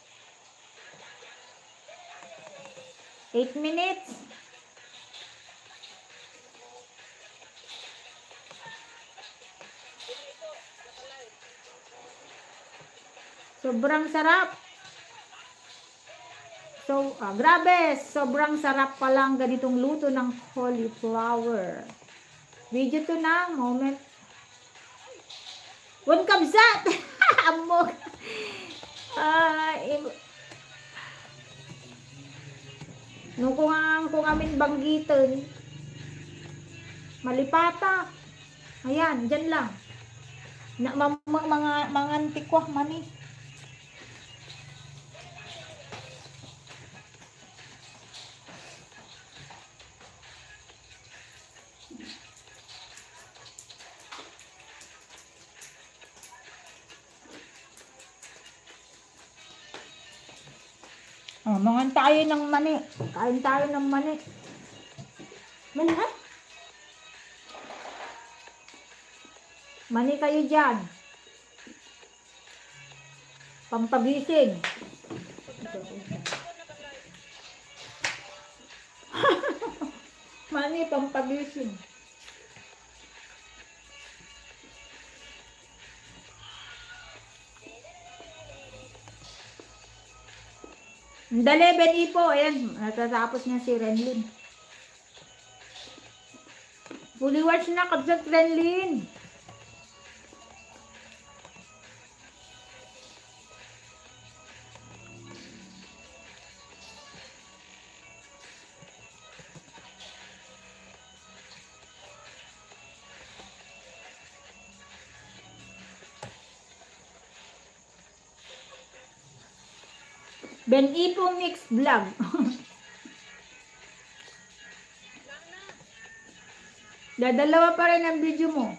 [SPEAKER 1] 8 minutes.
[SPEAKER 2] Benito, naka-live.
[SPEAKER 1] Sobrang sarap. So, grabe, sobrang sarap palang ganitong luto ng cauliflower. Video to na, Moment. One Kabsat! Amok. No, kung amin banggiton, malipata. Ayan, dyan lang. Mga antikwah mani. Oh, mangan tayo ng mani. Kain tayo ng mani. Mani ha? Mani kayo dyan. Pampagising. Mani, pampagising. Dali, Benipo. Ayan, natatapos niya si Renlin. Fully watch na, Kabsat Renlin. Benipo Mix Vlog. Dadalawa pa rin ang video mo.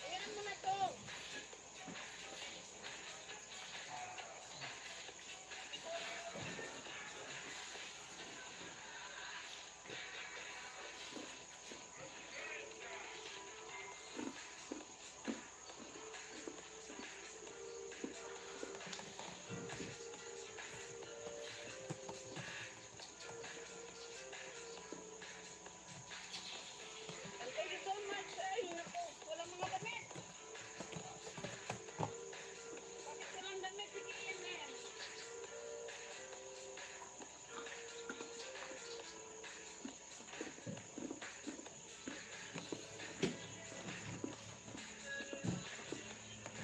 [SPEAKER 2] Ayan mo na to. Thank you so much. Ay, naku, walang mga damit. Bakit walang damit? Sige, yan.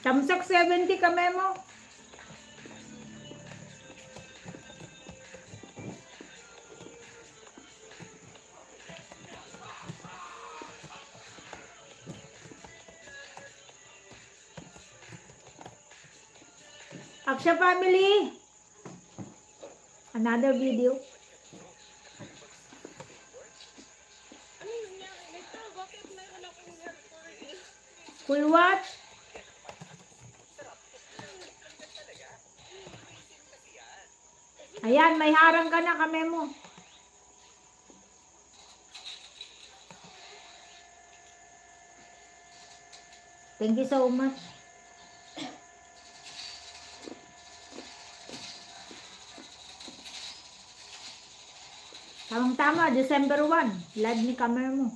[SPEAKER 1] Tamsak 70 ka, Memo. Aksha family. Another video.
[SPEAKER 2] Ano yung nangyari nito? Bakit mayroon akong hair for you?
[SPEAKER 1] Full watch. Ayan, may harang ka na, Memo. Thank you so much. Tamang-tama, December 1. Live ni Memo.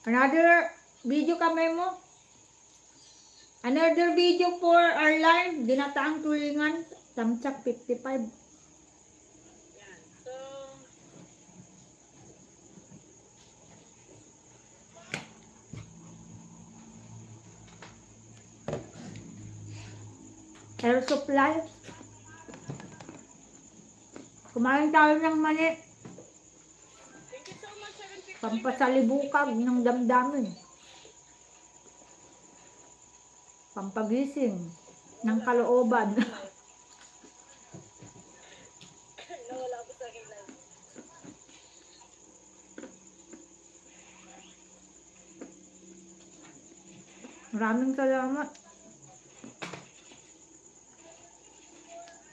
[SPEAKER 1] Another video, Memo. Another video for our live, Ginataang Tulingan, Tamtsak 55.
[SPEAKER 2] Yan. So,
[SPEAKER 1] Air supply. Kumain tayo ng mani.
[SPEAKER 2] thank you so much, 750.
[SPEAKER 1] Pampasalibukag ng damdamin. Pampagising ng kalooban.
[SPEAKER 2] Nawala ako sa aking live.
[SPEAKER 1] Maraming salamat.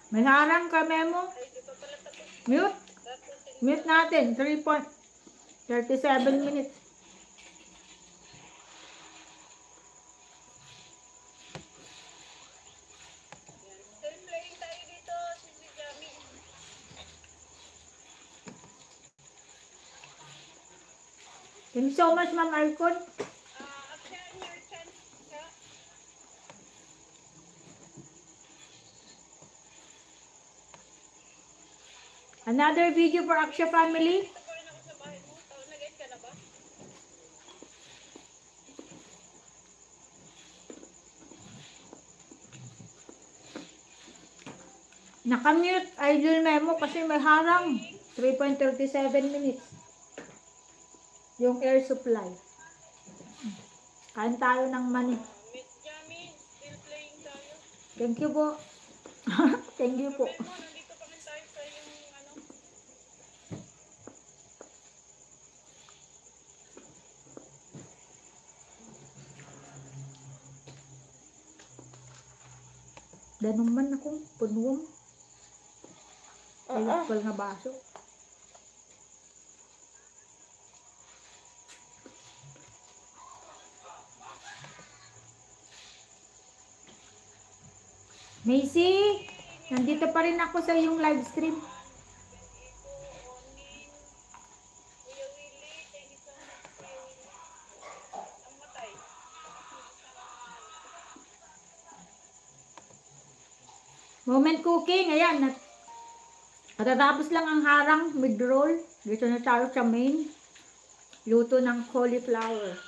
[SPEAKER 1] May harang ka, Memo.
[SPEAKER 2] Ay, di pa pala tapos.
[SPEAKER 1] Mute. Mute natin. 3.37 minutes.
[SPEAKER 2] Yan. Still playing tayo dito, si Jami.
[SPEAKER 1] Thank you so much, Ma'am Arcon.
[SPEAKER 2] Akshan, your chance ka.
[SPEAKER 1] Another video for Aksha family.
[SPEAKER 2] Dito pa rin ako sa bahay mo. Nag-end ka na ba?
[SPEAKER 1] Nakamute Idol Memo kasi may harang. 3.37 minutes. Yung air supply. Kain tayo ng mani.
[SPEAKER 2] Miss Jami, still playing tayo.
[SPEAKER 1] Thank you po. Thank you po.
[SPEAKER 2] Memo, nandito pa rin tayo sa yung ano.
[SPEAKER 1] Danong man akong punuwang. Ayokal nga baso. Macy, nandito pa rin ako sa iyong live stream.
[SPEAKER 2] Iko, Onin, Kuya Willie, thank you so much, Kuya Willie. Ang matay.
[SPEAKER 1] Moment cooking, ayan. Matatapos lang ang harang mid-roll. Dito na tayo sa main. Luto ng cauliflower.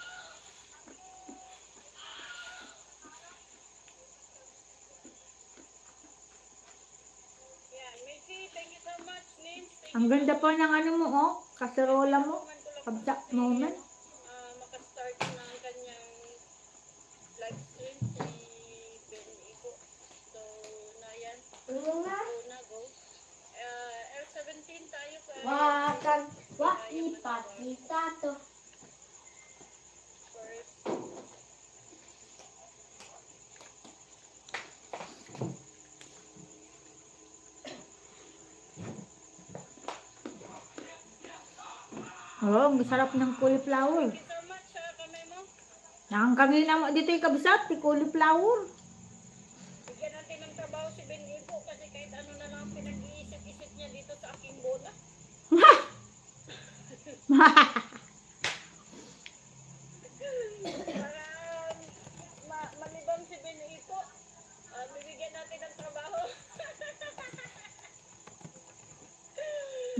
[SPEAKER 2] Yan, Missy, thank you so much, Nins. Thank
[SPEAKER 1] Ang
[SPEAKER 2] you
[SPEAKER 1] ganda
[SPEAKER 2] so
[SPEAKER 1] po ng ano mo, oh. Kaserola mo.
[SPEAKER 2] much.
[SPEAKER 1] Kabsak moment.
[SPEAKER 2] Makastart ng kanyang live stream si Ben Iko. So, na yan.
[SPEAKER 3] Ano nga?
[SPEAKER 2] Go na, go. L17 tayo kay
[SPEAKER 3] Wakan. Waki tato.
[SPEAKER 2] first.
[SPEAKER 1] Oh, ang sarap ng cauliflower.
[SPEAKER 2] Thank you so much sa kamay mo.
[SPEAKER 1] Nakangkangina mo dito yung kabsat, yung cauliflower.
[SPEAKER 2] Bigyan natin ng trabaho si Ben Iko kasi kahit ano na lang pinag-iisip-isip niya dito sa aking bola. Para malibang si Ben Iko, bibigyan natin ng trabaho.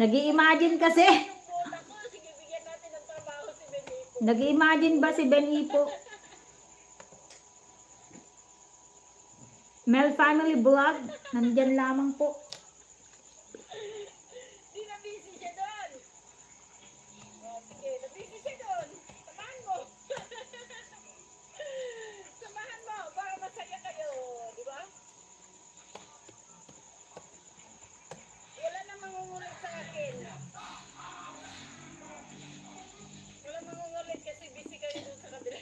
[SPEAKER 1] Nag-i-imagine kasi.
[SPEAKER 2] Yung bola ko, sige bigyan natin ng trabaho si Ben Iko.
[SPEAKER 1] Nag-i-imagine ba si Ben Ipo? Mel Family Vlog. Nandyan lamang po.
[SPEAKER 2] Di na busy siya doon. Sige, na busy siya doon. Samahan mo. Samahan mo para masaya kayo, di ba? Wala nang mangungulit sa akin. Wala mangungulit kasi busy kayo doon sa kabila.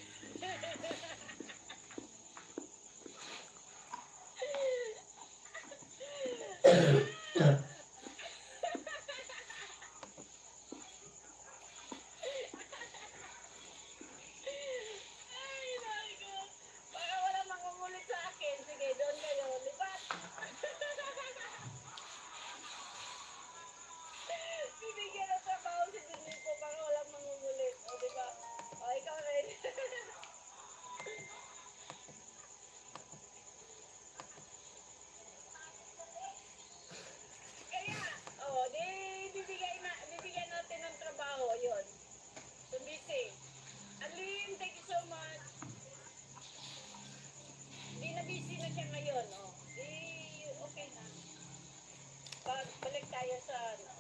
[SPEAKER 2] tayo sa, ano,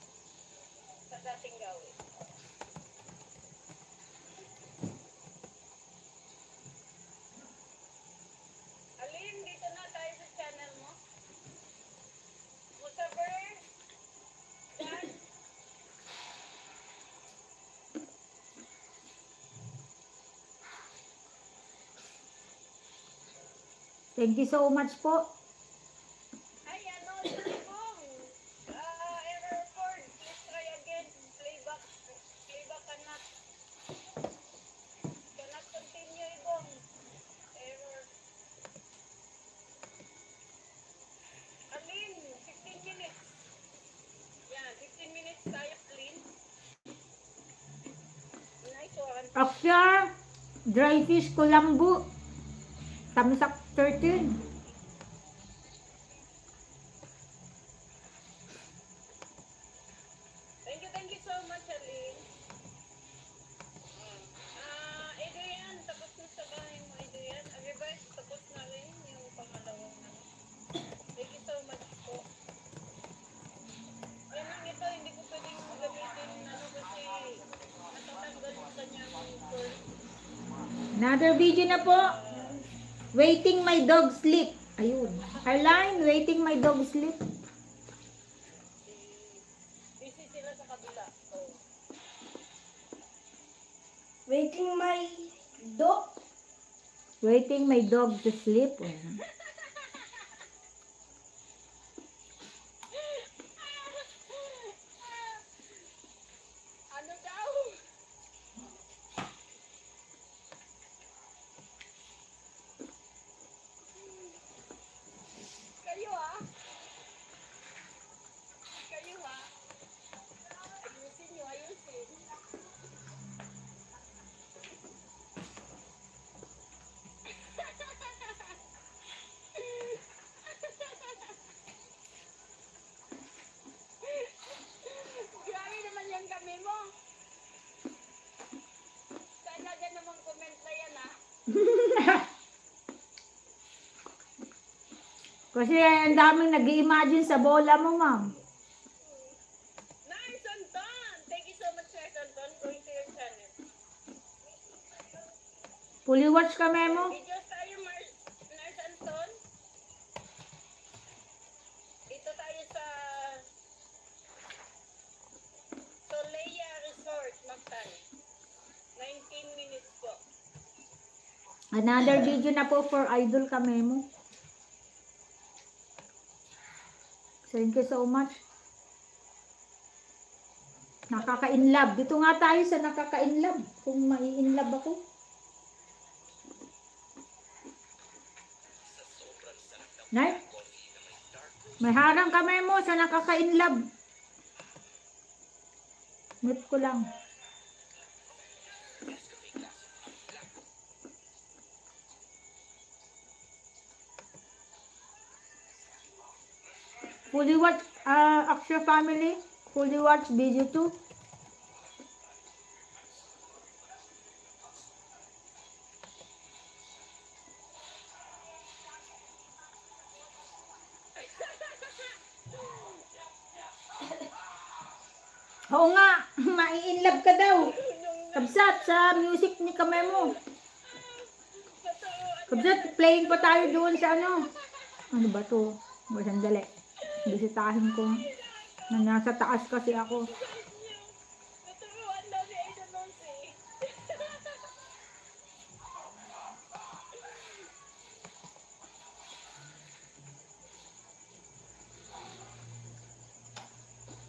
[SPEAKER 2] sa dating gawin. Alin, dito na tayo sa channel mo. Musaber, Dan,
[SPEAKER 1] Thank you so much po.
[SPEAKER 2] ay ano, Bong, error cord, please try again, playback cannot continue, Bong, error. Alin, 15 minutes. Yan, 15 minutes tayo, Alin. Nice one.
[SPEAKER 1] Aksya, dry fish kulambu. Tamsak 13.
[SPEAKER 2] Thank you so much, Alin. Adrian, tapos na sa bahay mo, Adrian. Everybody, tapos na rin yung pangalawang ano. Thank you so much po. Ay, nang ito, hindi ko pwedeng gamitin ano kasi natatanggal yung kanyang cord.
[SPEAKER 1] Another video na po. Waiting my dog sleep. Ayun. Arline, waiting my dog sleep.
[SPEAKER 2] Busy sila sa kabila. So,
[SPEAKER 3] Waiting my dog.
[SPEAKER 1] Waiting my dog to sleep. Ayan.
[SPEAKER 2] ano daw? Kayo ah. Kayo ah. Ayusin nyo, ayusin. Grabe naman yung kami mo. Sana dyan naman comment na yan ah.
[SPEAKER 1] Kasi ang daming nag-i-imagine sa bola mo, ma'am.
[SPEAKER 2] Nice, Anton! Thank you so much, Sir Anton, going to your channel.
[SPEAKER 1] Fully watch kami mo.
[SPEAKER 2] Videos tayo, Nurse Anton. Dito tayo sa Soleya Resort, Mactan. 19 minutes po.
[SPEAKER 1] Another video na po for Idol kami mo. Thank you so much. Nakaka-inlove. Dito nga tayo sa nakaka-inlove. Kung mai-inlove ako. Nay? May harang kami mo sa nakaka-inlove. Mute ko lang. Fully watch Aksha family. Fully watch video 2. Oo nga, mai-inlove ka daw. Kabsat sa music ni Kamemo. Kabsat, playing pa tayo doon sa ano. Ano ba to? O, sandali. Bisitahin ko. Na nasa taas kasi ako.
[SPEAKER 2] Tuturuan daw si Aida Lucy.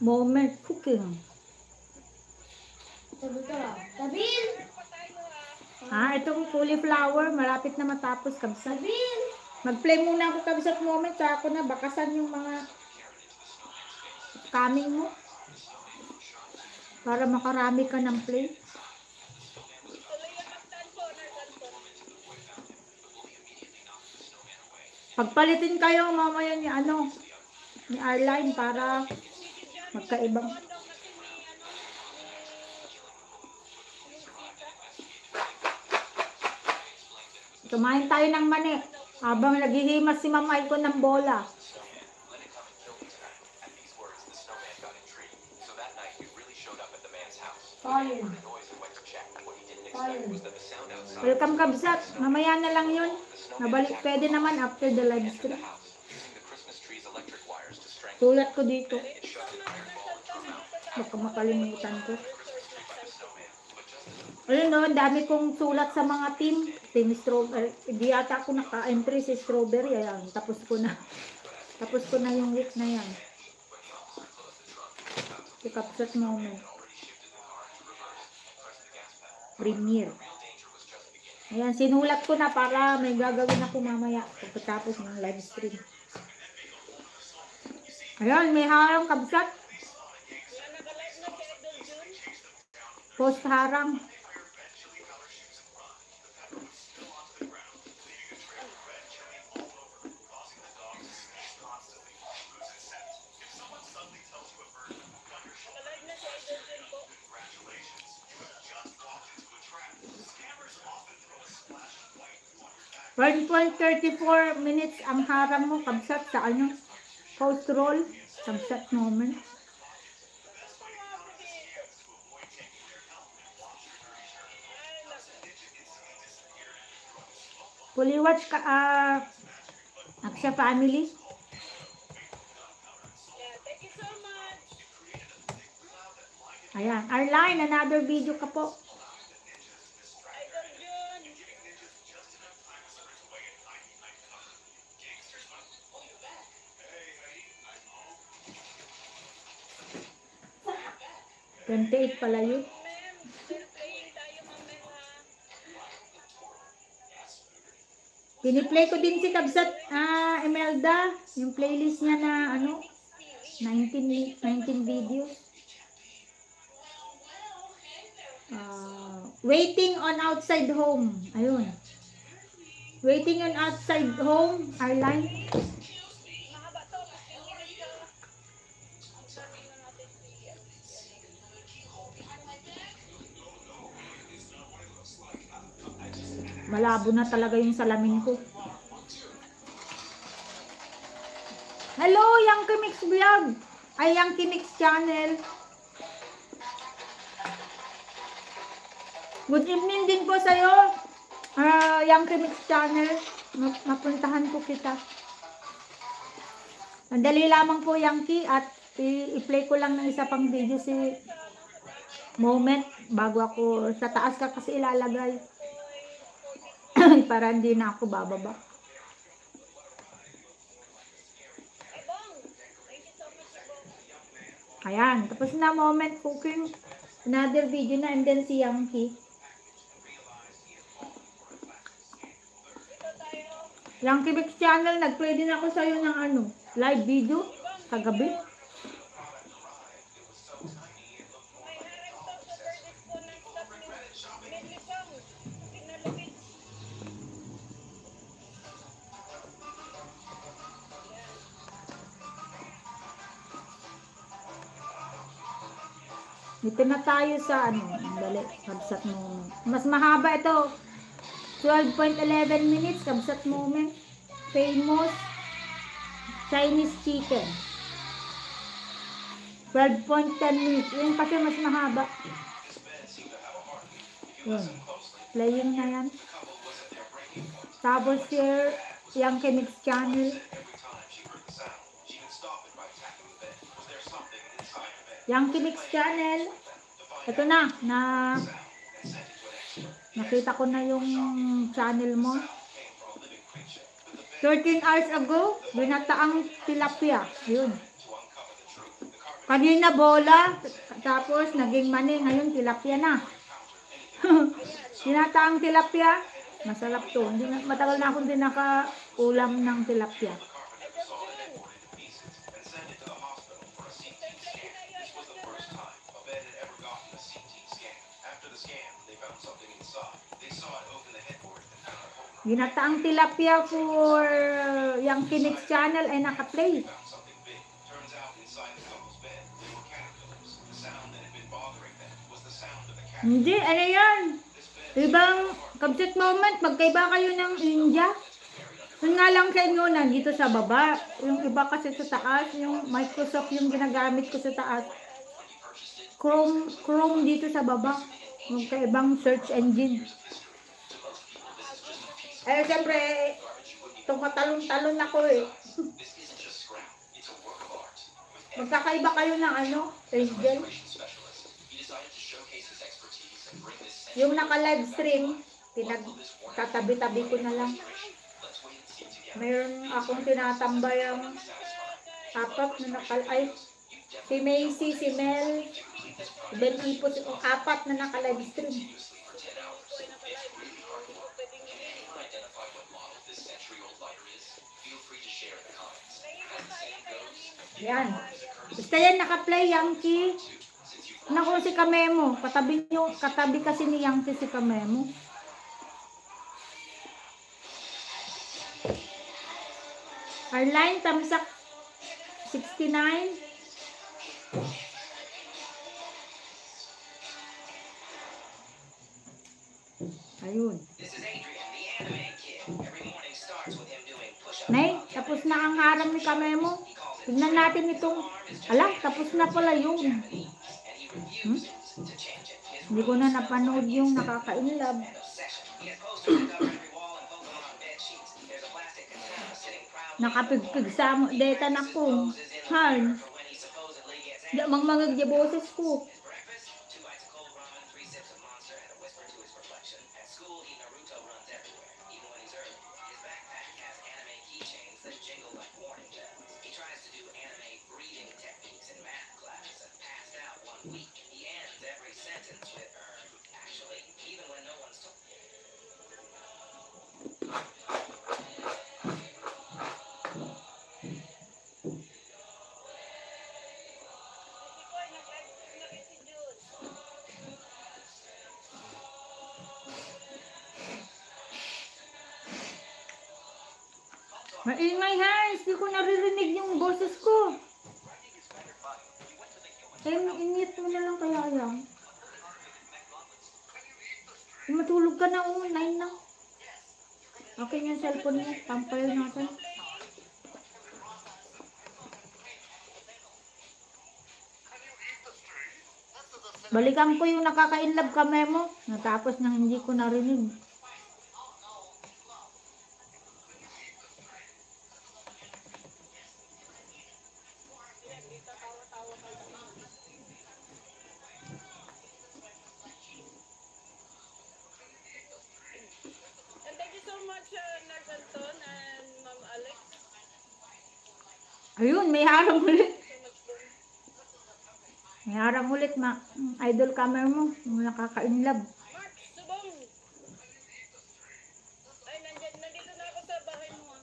[SPEAKER 1] Moment cooking.
[SPEAKER 3] Sabi ka. Tabil!
[SPEAKER 2] Pa tayo ah.
[SPEAKER 1] Itong cauliflower, malapit na matapos, kabsat.
[SPEAKER 3] Tabil!
[SPEAKER 1] Mag-play muna ako kabsat moment, sa ako na bakasan yung mga coming mo. Para makarami ka ng play.
[SPEAKER 2] Soleya Mactan po, Nurse Anton.
[SPEAKER 1] Pagpalitin kayo mamaya ni ano, ni Arline para magkaibang.
[SPEAKER 2] Ano kasi ni ano,
[SPEAKER 1] Kumain tayo ng mani habang naghihimas si Ma'am Aiko ng bola.
[SPEAKER 3] Silent. Silent.
[SPEAKER 1] Welcome Kabsat. Mamaya na lang yun. Nabalik. Pwede naman after the live stream. Sulat ko dito. Baka makalimutan ko. Ayun no, dami kong sulat sa mga team. Team Strawberry. Hindi yata ako naka-entry si Strawberry. Ayan, tapos ko na. Tapos ko na yung week na yan. Si Kapsat moment. Premiere. Ayan, sinulat ko na para may gagawin ako mamaya pagkatapos ng live stream. Ayan, may harang Kabsat. Post harang. Right, 34 minutes ang harang mo, Kabsat, sa ano? Post roll, Kabsat moment. Fully watch ka, Aksha family.
[SPEAKER 2] Thank you so much.
[SPEAKER 1] Ayan, Arline, another video ka po.
[SPEAKER 2] Idol Jun.
[SPEAKER 1] 28 pala yun.
[SPEAKER 2] Playing tayo mamaya.
[SPEAKER 1] Piniplay ko din si Kabsat Imelda, yung playlist niya na ano, 19 videos. Waiting on outside home. Ayun. Waiting on outside home, Arline.
[SPEAKER 2] Mahaba to. Pakikinig ka. Ang sabi na natin siya.
[SPEAKER 1] Malabo na talaga yung salamin ko. Hello, Yang Mix Vlog. Ay, Yang Mix Channel. Good evening din po sa'yo. Yang Mix Channel. Mapuntahan po kita. Mandali lamang po, Yankee. At i-play ko lang ng isa pang video si Moment. Bago ako sa taas ka kasi ilalagay. Para hindi na ako bababa.
[SPEAKER 2] Ebong. Thank you so much, Ebong.
[SPEAKER 1] Ayan, tapos na Moment cooking. Another video na and then si Yankee.
[SPEAKER 2] Dito tayo.
[SPEAKER 1] Yankee Mix Channel, nag-play din ako sa'yo ng ano, live video kagabi.
[SPEAKER 2] May harang to. Super disco ng stop ni Medlipong. Pinalupit.
[SPEAKER 1] Dito na tayo sa ano, dali, Kabsat Moment. Mas mahaba ito. 12.11 minutes, Kabsat Moment. Famous Chinese chicken. 12.10 minutes. Yun kasi mas mahaba. Yun. Playing na yan. Tapos share yung Mix Channel. Yankee Mix Channel. Ito na nakita ko na yung channel mo. 13 hours ago, binataang tilapia. Yun. Kanina bola, tapos naging mani, ngayon tilapia na. Binataang tilapia, masarap to. Matagal na akong din nakaulam ng tilapia. Ginataang tilapia for yung Mix Channel ay naka-play. Hindi, ano yan? Ibang Kabsat Moment, magkaiba kayo ng India. Yun nga lang sa inyo, nandito sa baba. Yung iba kasi sa taas, yung Microsoft yung ginagamit ko sa taas. Chrome dito sa baba. Magkaibang search engine. Eh, siyempre, tumatalon-talon ako eh. Magkakaiba kayo ng ano, Angel. Yung naka-live stream, pinagtatabi-tabi ko na lang. Mayroon akong tinatambay ang apat na si Macy, si Mel, Ben Ipos, apat na naka-live stream. Yan. Basta yan naka-play, Yankee. Naku, si Kamemo. Katabi kasi ni Yankee si Kamemo. Arline, tamsak 69. Ayun. Nay, tapos na ang harang ni Kamemo. Tignan natin itong, tapos na pala yun. Hindi ko na napanood yung nakaka-inlove. Nakapigpig sa data na ko. Han. Di magmangag di boses ko. Maingay ha, hindi ko naririnig yung boses ko. Init mo na lang kaya yan. Matulog ka na, 9 na. Okay yung cellphone mo, tampay natin. Balikan ko yung nakaka-inlove Kamemo. Natapos nang hindi ko narinig. Ayun, may harang ulit. May harang ulit, idol camera mo. Nakaka-inlove.
[SPEAKER 2] Mark, subong! Ay, nandito na ako sa bahay mo.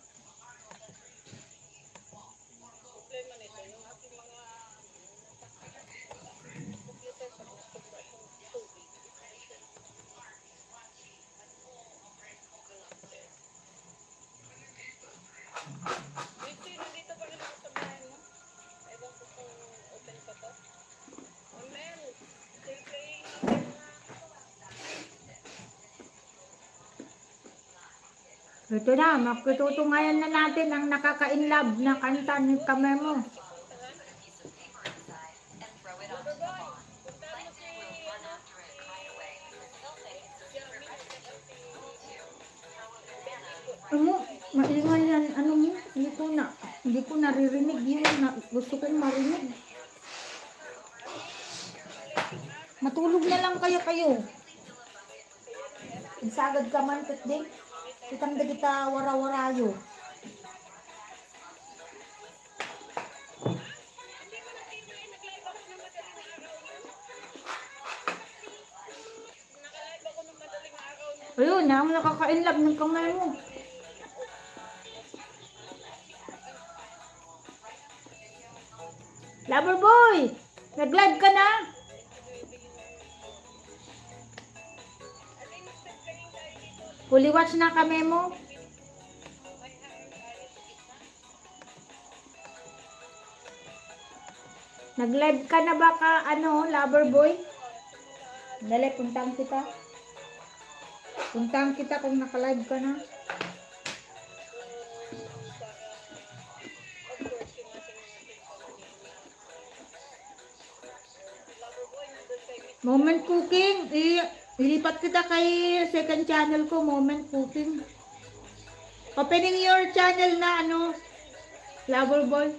[SPEAKER 2] Problema nito, yung aking mga computer sa gusto ko ay tubig. Dito, nandito pa rin ako sa bahay mo. Ewan ko kung open pa to. Amen. Still playing.
[SPEAKER 1] Ito na, makitutungayan na natin ang nakaka-inlove na kanta ni Kamemo. Maingay yan, hindi ko naririnig yun, gusto kong marinig. Matulog na lang kayo. Isagad ka man, din. Kitang kita wara-warayo. Ayun, ang nakaka-inlove ng kamay mo. Lover boy! Nag-live ka na? Fully watch na kami mo. Nag-live ka na ba lover boy? Dali, puntahan kita. Puntahan kita kung naka-live ka na. Moment Cooking. Ilipat kita kay second channel ko, Moment Cooking. Opening your channel na ano, Lover Boy.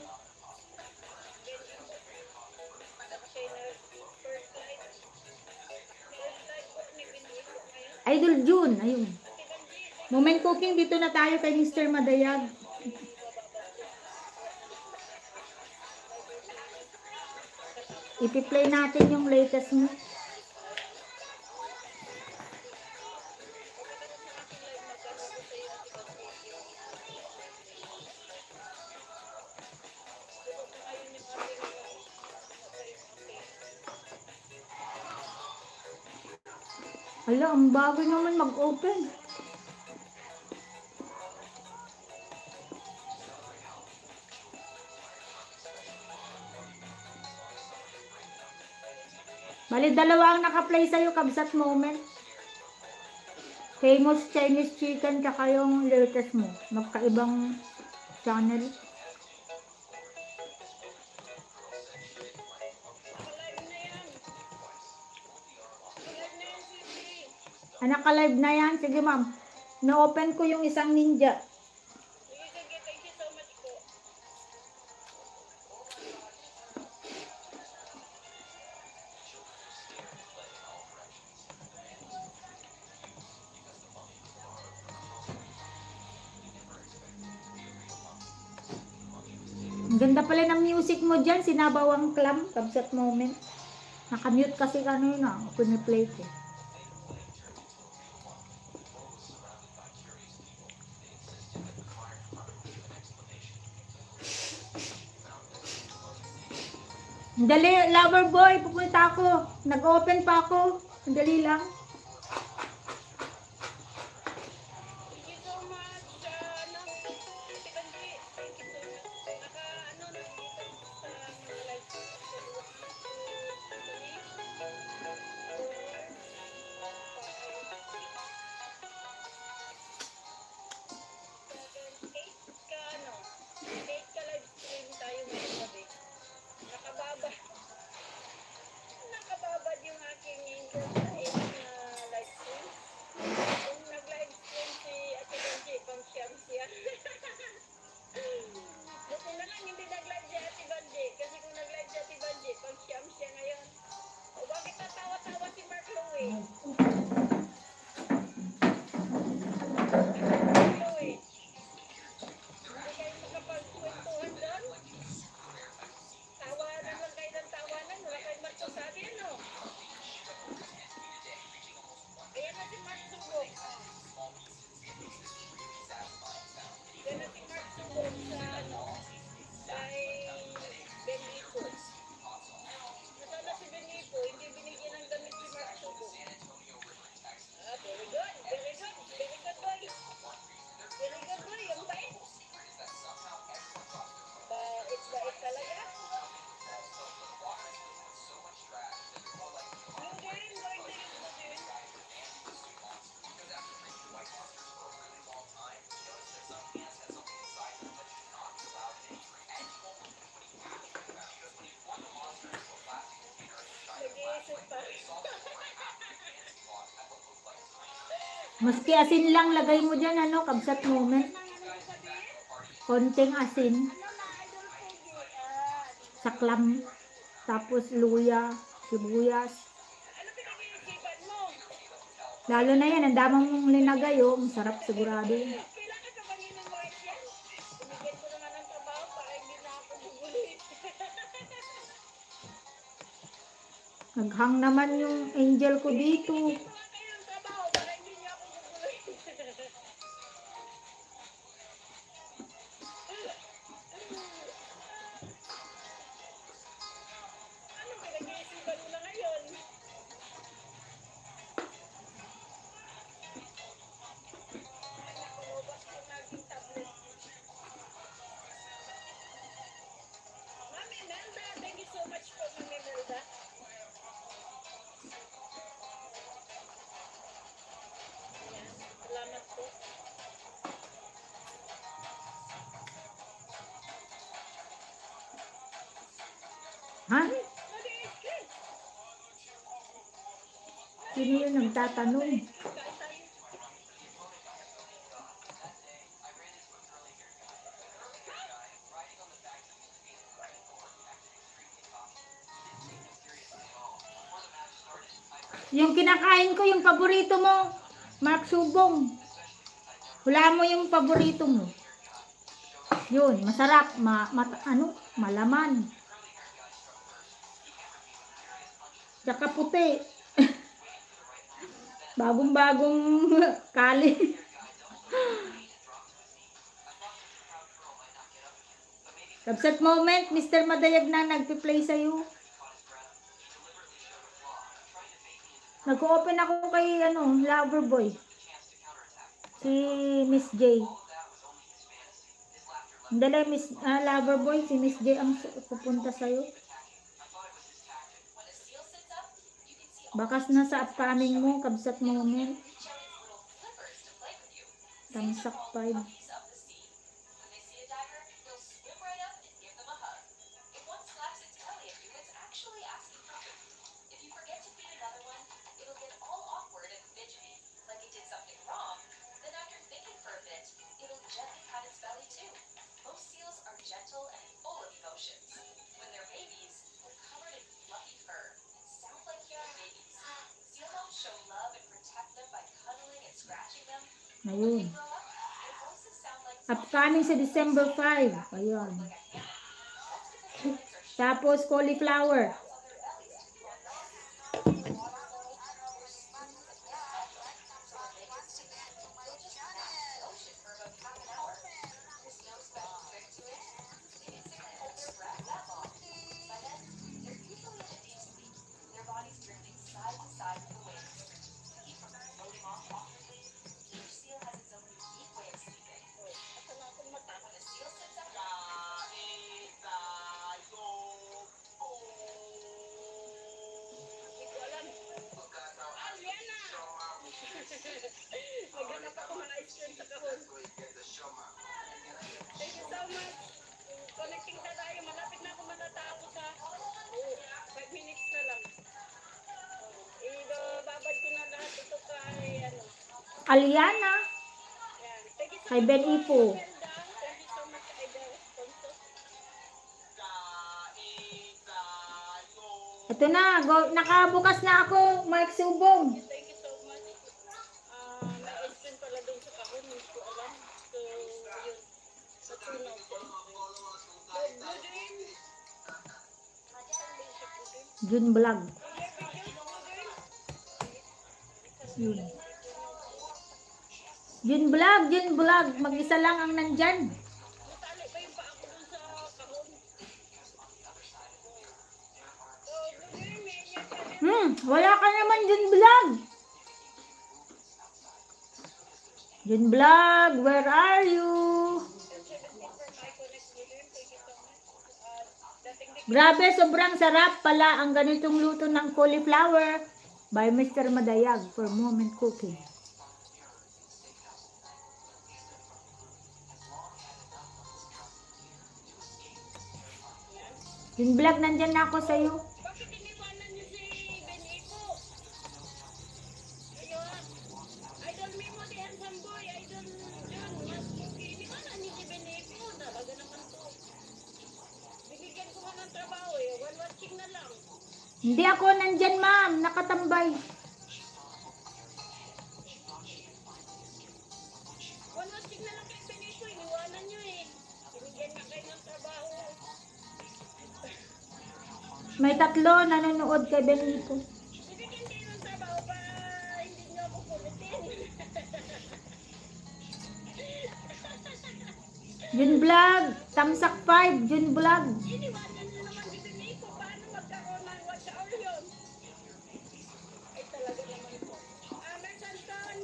[SPEAKER 1] Idol June, ayun. Moment Cooking, dito na tayo kay Mr. Madayag. Ipi-play natin yung latest mo. Hala, ang bago naman mag-open. Bali, dalawa ang naka-play sa'yo, Kabsat Moment. Famous Chinese Chicken, tsaka yung latest mo. Magkaibang channel. Naka-live na yan. Sige, ma'am. Na-open ko yung isang ninja.
[SPEAKER 2] Thank you so much po.
[SPEAKER 1] Ang ganda pala ng music mo dyan. Sinabawang Clam, Kabsat Moment. Nakamute kasi kanina. Piniplay ko. Dali, Lover Boy, pupunta ako. Nag-open pa ako. Dali lang.
[SPEAKER 2] Thank you so much. Tikandi. Thank you so much. Naka-ano na dito sa mga live. Eight ka live stream tayo ngayong gabi. Nakababad yung aking angel sa 8 na live stream. Kung nag-live stream si Ate Banji, pang siyam siya. Buti na lang hindi nag-live si Ate Banji. Kasi kung nag-live si Ate Banji, pang siyam siya ngayon. O bakit natawa-tawa si Mark Louie? Louie, hindi kayo makapagkwentuhan doon? Tawanan lang kayo ng tawanan. Wala kayo magsasabi, ano? Ayan na si Mark Subok. Ayan na si Mark Subok sa, ano, kay Benito. Nasaan na si Benito? Hindi binigyan ng damit si Mark Subok. Very good. Very good. Very good, boy. Very good, boy. Ang bait. Bait talaga. Yung din, boy, din. Nag-iisip pa.
[SPEAKER 1] Maski asin lang lagay mo dyan, ano, Kabsat Moment. Konting asin. Sa clam. Tapos luya, sibuyas.
[SPEAKER 2] Ano pinag-iisipan mo?
[SPEAKER 1] Lalo na yan, ang damang mong linagay, oh. Masarap sigurado yun.
[SPEAKER 2] Kailangan ka bang ng white yan? Binigyan ko naman ng trabaho para hindi na ako gugulit.
[SPEAKER 1] Naghang naman yung angel ko dito.
[SPEAKER 2] Bigyan ko nga kayo ng trabaho para hindi niyo ako gugulit. Anong pinag-iisipan mo na ngayon? Nakulubas ko naging tablet. Mami Melda, thank you so much po, Mami Melda. Ayan, salamat po.
[SPEAKER 1] Ha?
[SPEAKER 2] Nag-iisip.
[SPEAKER 1] Sino yun nagtatanong?
[SPEAKER 2] Kain tayo.
[SPEAKER 1] Yung kinakain ko, yung paborito mo, Mark Subong. Wala mo yung paborito mo. Yun, masarap, malaman. Tsaka puti. Bagong-bagong kali. Upset moment, Mr. Madayag na nagpi-play sa'yo. Nag-open ako kay Loverboy. Si Miss J. Dala Miss Loverboy, si Miss J ang pupunta sa'yo. Bakas na sa upcoming mo, kabsat moment. Tamsak 5. Ayun. Upcoming sa December 5. Ayun. Tapos cauliflower.
[SPEAKER 2] Maghanap ako ng ice cream sa kahon. Thank you so much. Connecting na tayo. Malapit na ako matatapos ha. 5 minutes na lang. Ibababad ko na lahat ito kay
[SPEAKER 1] Aliana.
[SPEAKER 2] Yan. Thank you so
[SPEAKER 1] Kay
[SPEAKER 2] much.
[SPEAKER 1] Ben Ipo.
[SPEAKER 2] Thank you so much kay the sponsor.
[SPEAKER 1] Ito na, nakabukas na ako, Mark Subong.
[SPEAKER 2] Thank you so much. May ice cream pala doon sa kahon. Hindi ko alam. So, yun. Natunaw ko.
[SPEAKER 1] June Vlog. Yun. June Vlog. Mag-isa lang ang nandyan.
[SPEAKER 2] Matali pa yung paa ko doon sa kahon.
[SPEAKER 1] Wala ka naman June Vlog. June Vlog, where are you? Grabe, sobrang sarap pala ang ganitong luto ng cauliflower by Mr. Madayag for Moment Cooking. Yung vlog, nandyan na ako sa'yo.
[SPEAKER 2] Bakit iniwanan niyo si Benico? Ayun. Idol Mimo, si Handsome Boy. Idol John, mas cookie. Iniwanan niyo si Benico. Talaga naman to. Binigyan ko nga ng trabaho eh. One watching na lang.
[SPEAKER 1] Hindi ako nandyan, ma'am. Nakatambay.
[SPEAKER 2] One watching na lang kay Benico. Iniwanan niyo eh. Binigyan niya kayo ng trabaho.
[SPEAKER 1] May 3 nanonood kay Benito.
[SPEAKER 2] Binigyan kayo ng trabaho pa hindi niyo ako kulitin.
[SPEAKER 1] June Vlog. Tamsak 5. June Vlog.
[SPEAKER 2] Iniwanan niyo naman si Benico. Paano magkaroon ng watch hour yun? Ay talaga naman po. Mersanton.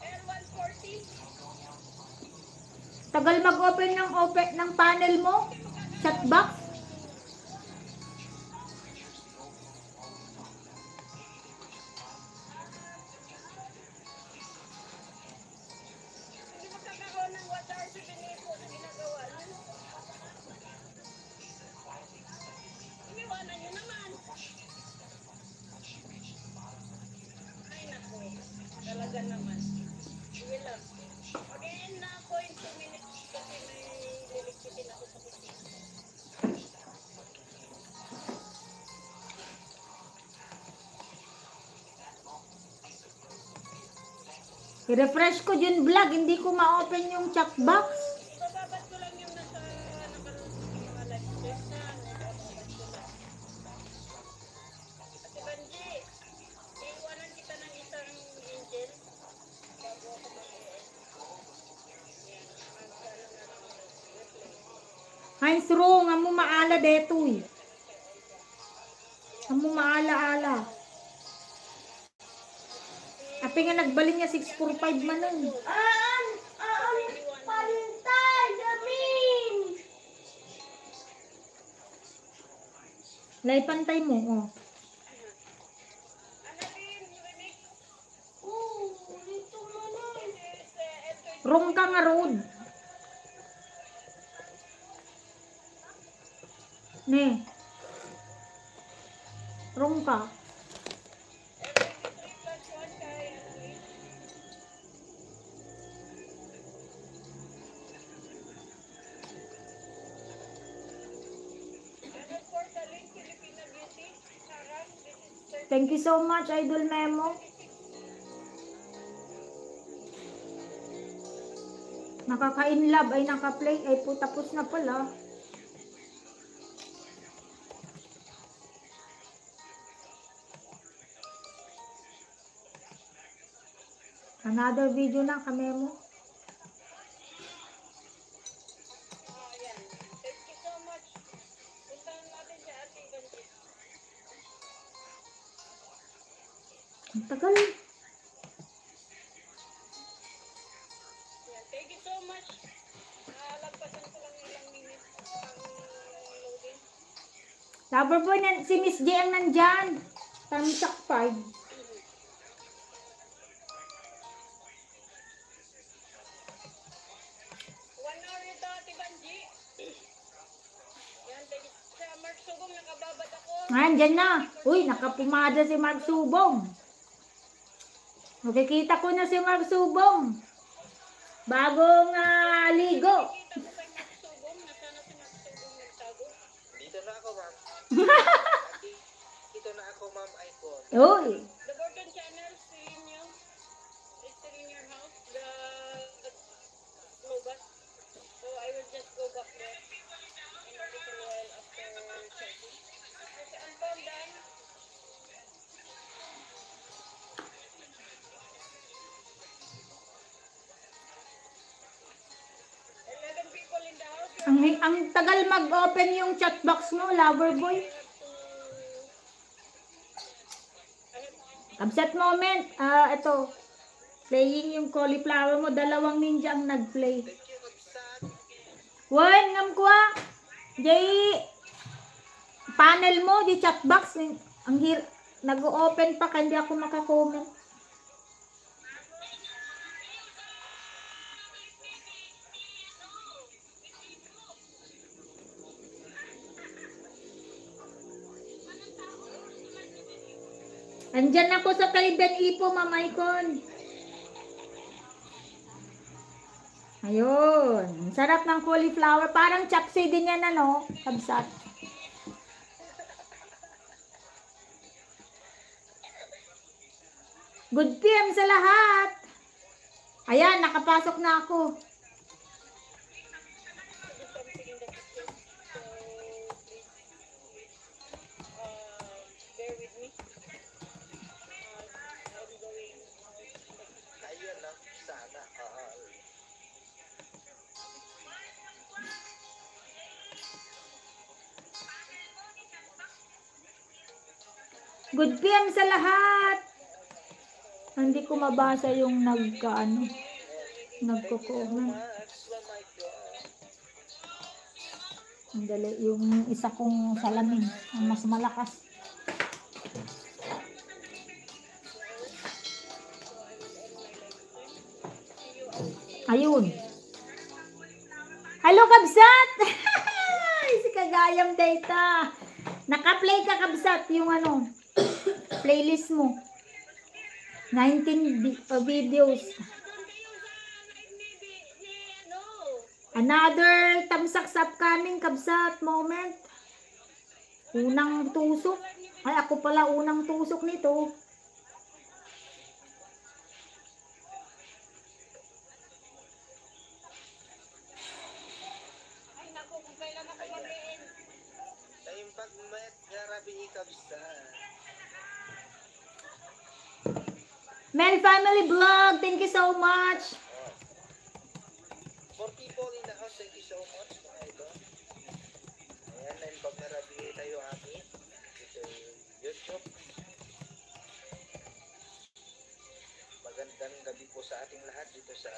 [SPEAKER 2] L140.
[SPEAKER 1] Tagal mag-open ng panel mo. Chatbox.
[SPEAKER 2] Hindi magkakaroon ng watch hour si Benico sa ginagawa niyo. Iniwanan niyo naman.
[SPEAKER 1] I-refresh ko yung vlog, hindi ko ma-open yung chat box.
[SPEAKER 2] Bababad ko lang yung nasa mga live stream na. Bababad ko lang. Ate Banji, iiwanan kita ng isang angel bago ako mag-e-end. Yan. Ano na lang replay.
[SPEAKER 1] Heinz Rong, amo maala deto eh. Amo maala-ala. Api nga nagbalin niya 645 man nun.
[SPEAKER 3] Pantay, Damin!
[SPEAKER 1] Lay pantay mo, oh.
[SPEAKER 2] Annalyn, remix.
[SPEAKER 3] Dito mo na.
[SPEAKER 2] This is
[SPEAKER 1] Rong ka nga road. Ne. Rong ka. Thank you so much, Idol Memo. Nakaka-inlove ay naka-play. Ay po, tapos na pala. Another video na, Kamemo.
[SPEAKER 2] Ayan. Thank you so much. Puntahan natin si Ate Banji.
[SPEAKER 1] Ang tagal.
[SPEAKER 2] Ayan. Thank you so much. Lagpasan ko lang ilang minutes ang loading.
[SPEAKER 1] Loverboy, si Miss J ang nandyan. Tamsak 5.
[SPEAKER 2] 1 hour ito, Ate Banji. Yan, thank you. Sa Mark Subong, nakababad ako.
[SPEAKER 1] Nandyan na. Uy, nakapumada si Mark Subong. Makikita ko na si Mark Subong. Bagong ligo.
[SPEAKER 2] Kita ko kay Mark Subong. Nasaan na si Mark Subong nagtago?
[SPEAKER 4] Dito na ako, ma'am. Dito na ako, ma'am. iPhone.
[SPEAKER 1] Uy.
[SPEAKER 2] The Gordon Channel, still in you? Is still in your house? The Lobat? So I will just go back there in a little while after checking. Okay, I'm done. People in the house.
[SPEAKER 1] Ang tagal mag-open yung chat box mo, Loverboy. Upset moment. Ito. Playing yung cauliflower mo. Dalawang ninja ang nag-play.
[SPEAKER 4] Thank you, Kabsat.
[SPEAKER 1] Wen, ngam kwa. Jay, panel mo, di chat box. Ang nag-open pa, hindi ako makakomment. Andyan ako sa Kaiben Ipo, Ma'am Icon. Ayun. Ang sarap ng cauliflower. Parang chapsay din yan, ano? Kabsat. Good PM sa lahat. Ayan, nakapasok na ako.
[SPEAKER 2] Something in the kitchen. So please bear with me. I'm going out.
[SPEAKER 4] Ayun lang. Sana.
[SPEAKER 1] Good PM sa lahat. Hindi ko mabasa yung nagko-comment.
[SPEAKER 4] Max, oh my God.
[SPEAKER 1] Ang dali, yung isa kong salamin, ang mas malakas. Ayun. Hello, Kabsat! Si Kagayam Data. Naka-play ka, Kabsat, yung ano, playlist mo. 19 videos. Another tamsak sa upcoming, Kabsat, moment. Unang tusok. Ay, ako pala unang tusok nito.
[SPEAKER 4] sabi ni Kabsat.
[SPEAKER 1] Mel Family Vlog, thank you so much.
[SPEAKER 4] For people in the house, thank you so much, mga idol. Ayan, and pag narabi tayo amin, dito YouTube. Magandang gabi po sa ating lahat dito sa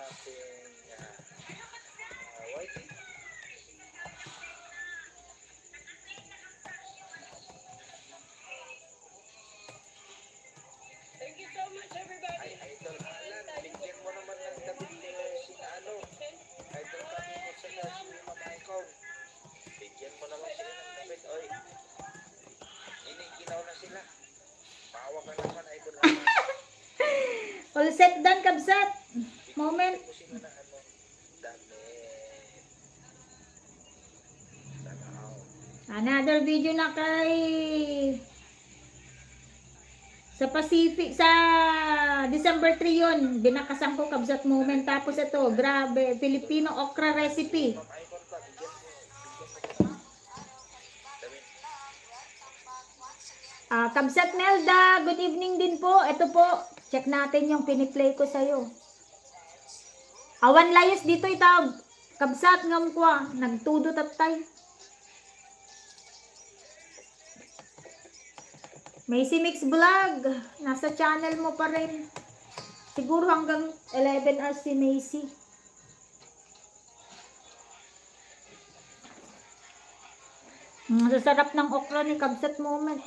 [SPEAKER 4] ating YT.
[SPEAKER 2] Thank you so much, everybody.
[SPEAKER 4] Ay, Idol Alan, bigyan mo naman ng gabi sina Idol kami mo sa lahat, si Mama Icon. Bigyan mo naman sila ng gabi. Oy, iniginaw na sila. Maawa ka naman, Idol Alan.
[SPEAKER 1] All set done, Kabsat. Moment.
[SPEAKER 4] Bigyan mo sila ng damit. Sana all.
[SPEAKER 1] Another video na kay sa Pacific sa December 3 yun. Binakasan ko Kabsat moment. Tapos ito, grabe, Filipino okra recipe.
[SPEAKER 4] Ma'am Icon pa, bigyan mo damit.
[SPEAKER 1] Kabsat Melda, good evening din po. Ito po, check natin yung piniplay ko sa'yo. Awan layos dito itab. Kabsat ngam kwa, nagtudo tatay. Macy Mix Vlog, nasa channel mo pa rin. Siguro hanggang 11 hours si Macy. Masasarap ng okra ni Kabsat moment.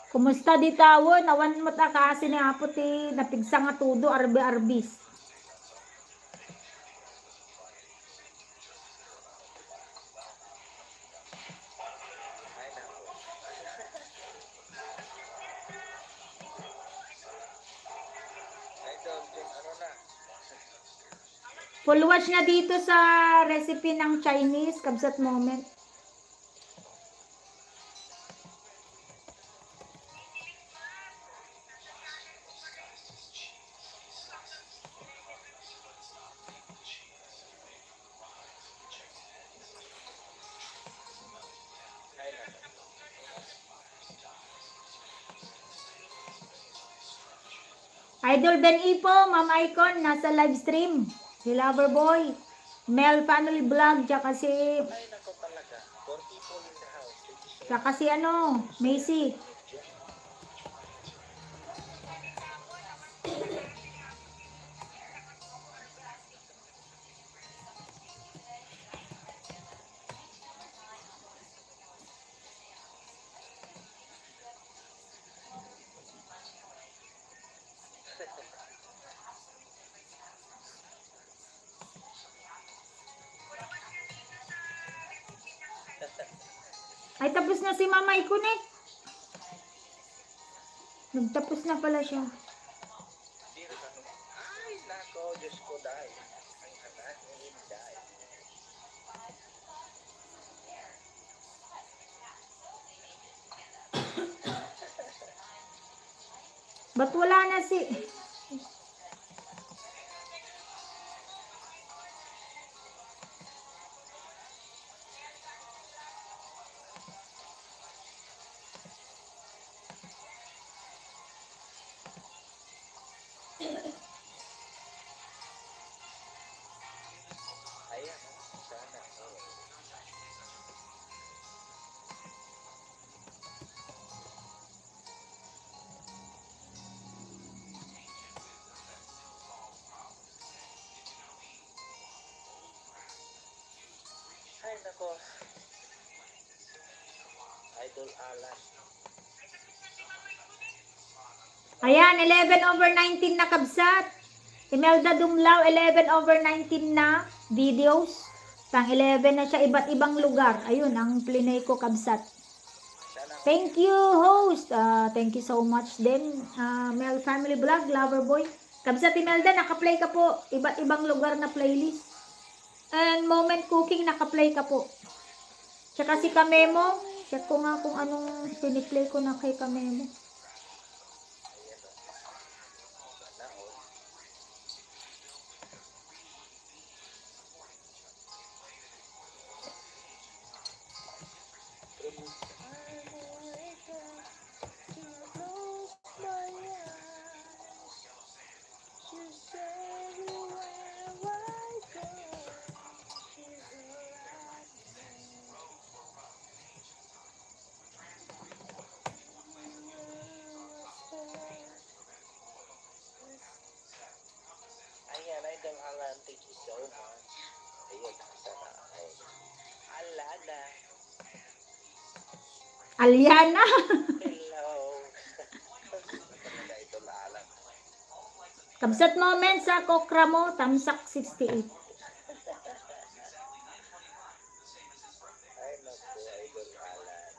[SPEAKER 1] Kumusta di tawon? Awan mo ta kasi ni apot napigsa nga tudo arbi-arbis.
[SPEAKER 4] Ay, naku. Idol, dyan, ano na?
[SPEAKER 1] Full watch na dito sa recipe ng Chinese, Kabsat moment.
[SPEAKER 4] Ay, naku.
[SPEAKER 1] Idol Ben Ipo, Ma'am Icon, nasa live stream. Si Loverboy, Mel Family Vlog, tsaka si,
[SPEAKER 4] Ay, naku talaga. For people in the house, thank you so much.
[SPEAKER 1] tsaka si ano, Macy. Ay, tapos na si Mama Icon eh. Nagtapos na pala siya.
[SPEAKER 4] Dear, ano? Ay, nako, Diyos ko, dahil. Ang anak ni Inday.
[SPEAKER 1] Ba't wala na si...
[SPEAKER 4] Ayan, sana. Oh. Ay, nako. Idol Alan.
[SPEAKER 1] Ayan, 11/19 na Kabsat. Imelda Dumlao, 11/19 na videos. Pang 11 na siya, iba't ibang lugar. Ayun, ang plinay ko Kabsat.
[SPEAKER 4] Sana.
[SPEAKER 1] Thank you, host. Thank you so much din. Mel Family Vlog, Loverboy. Kabsat Imelda, nakaplay ka po. Iba't ibang lugar na playlist. And Moment Cooking, nakaplay ka po. Tsaka si Kamemo. Check ko nga kung anong piniplay ko na kay Kamemo.
[SPEAKER 4] Ayan o. Sana all. Ayan, Idol Alan, thank you so much. Ayun, sana all. Alana.
[SPEAKER 1] Aliana.
[SPEAKER 4] Hello. Talaga Idol Alan.
[SPEAKER 1] Kabsat moment sa kokra mo. Tamsak 68.
[SPEAKER 4] Ay, naku, Idol Alan.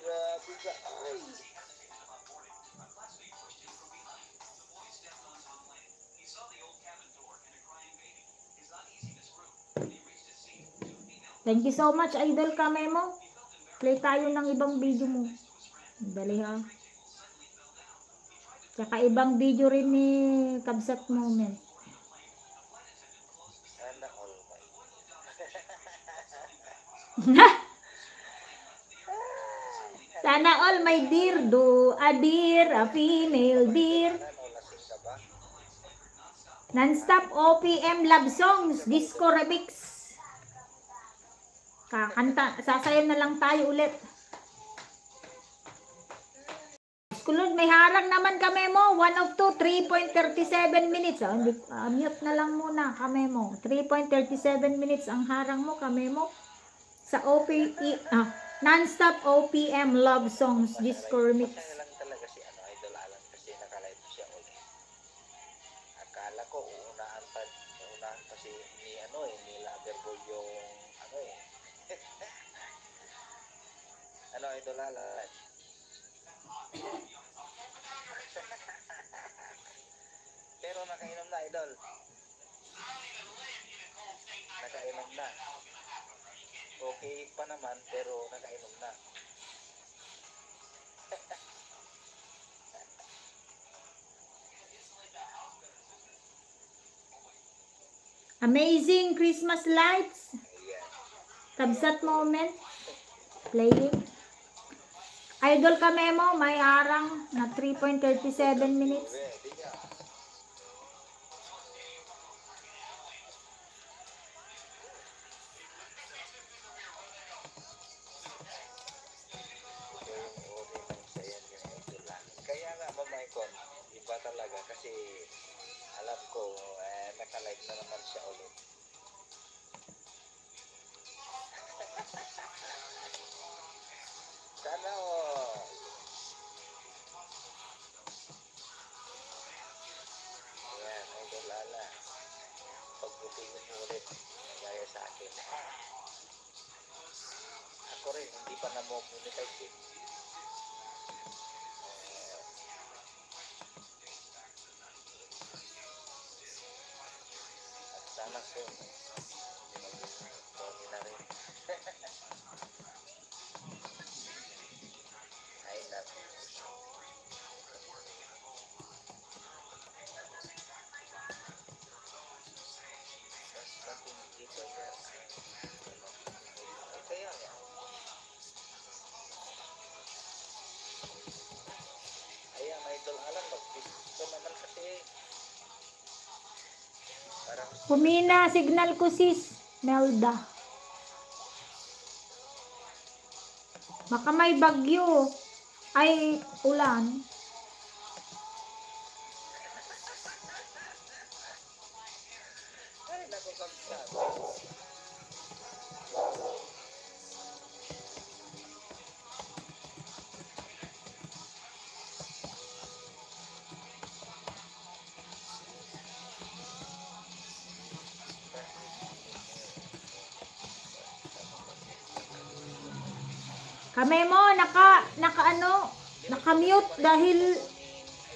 [SPEAKER 4] Grabe ka. Ay.
[SPEAKER 1] Thank you so much, Idol Kamemo. Play tayo ng ibang video mo. Dali ha. Tsaka ibang video rin ni Kabsat Moment.
[SPEAKER 4] Sana all my.
[SPEAKER 1] Sana all my dear do a deer, a female deer.
[SPEAKER 4] Sana all lasing ka ba?
[SPEAKER 1] Non-stop OPM love songs, disco remix. Kakanta, sasayaw na lang tayo ulit. Kulod, may harang naman kami mo. 1 of 2, 3.37 minutes. Mute na lang muna kami mo. 3.37 minutes ang harang mo kami mo. Sa non-stop OPM love songs, disco remix.
[SPEAKER 4] Masaya lang talaga si Idol Alan kasi nakalive siya ulit. Akala ko uunahan pa si ni Loverboy yung Idol Alan. Pero nakainom na, Idol. Nakainom na. Okay pa naman, pero nakainom na.
[SPEAKER 1] Amazing Christmas lights.
[SPEAKER 4] Ayan.
[SPEAKER 1] Kabsat moment. Playing. Idol Kamemo, may harang na 3.37 minutes.
[SPEAKER 4] Ready ka. Ito yung uri ng sayan yung Idol Alan. Kaya nga, Mamaikon, iba talaga kasi alam ko, naka-live na naman siya ulit. Sana all. Ayan, Idol Alan. Pagbutingin mo ulit, nagaya sa akin. Ako rin, hindi pa na-monetize eh. At sana soon, Tony na rin. Ay, naku. Mas matinggi pa yan. Ay, kaya nga. Ayan, Idol Alan, mag-pisto naman kasi. Parang
[SPEAKER 1] Humina signal ko sis, Melda. Baka may bagyo. Ay, ulan.
[SPEAKER 4] ay, naku, kamsat.
[SPEAKER 1] Kamemo, naka ano, Nakamute dahil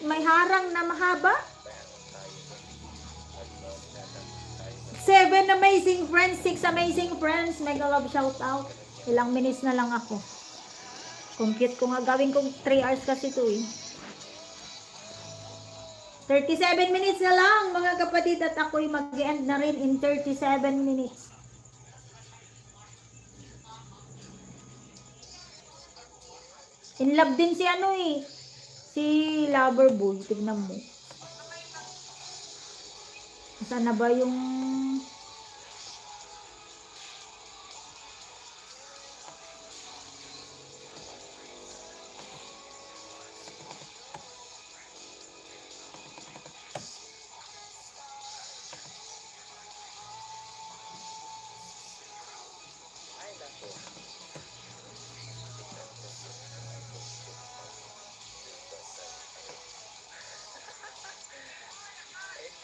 [SPEAKER 1] may harang na mahaba. 7 amazing friends, 6 amazing friends. Mega love shout out. Ilang minutes na lang ako. Compute ko nga, gawin kong 3 hours kasi ito eh. 37 minutes na lang mga kapatid at ako'y mag-end na rin in 37 minutes. In love din si ano eh. Si Loverboy. Tignan mo. Saan na ba yung...
[SPEAKER 4] Ay, nako.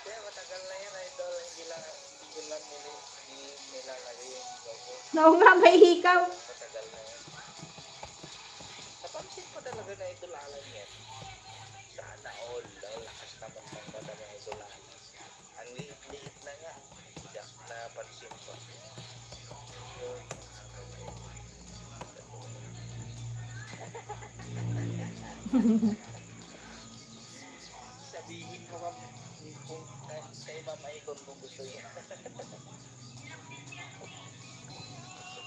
[SPEAKER 4] Hindi, matagal na yan, idol. Hindi ko lang nilalagay yung logo.
[SPEAKER 1] Oo nga, may hikaw.
[SPEAKER 4] Matagal na yan. Napansin ko talaga na idol Alan yan. Sana all. Dahil lakas naman ng bata ng idol Alan. Ang liit-liit na nga. Just napansin ko. Yun. Sabihin mo ma'am, kung kay Ma'am Icon kung gusto niya.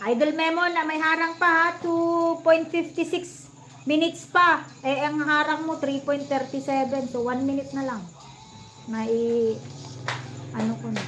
[SPEAKER 1] Idol Memo na may harang pa ha. 2.56 minutes pa. Eh, ang harang mo 3.37. So, 1 minute na lang. May... Ano ko na.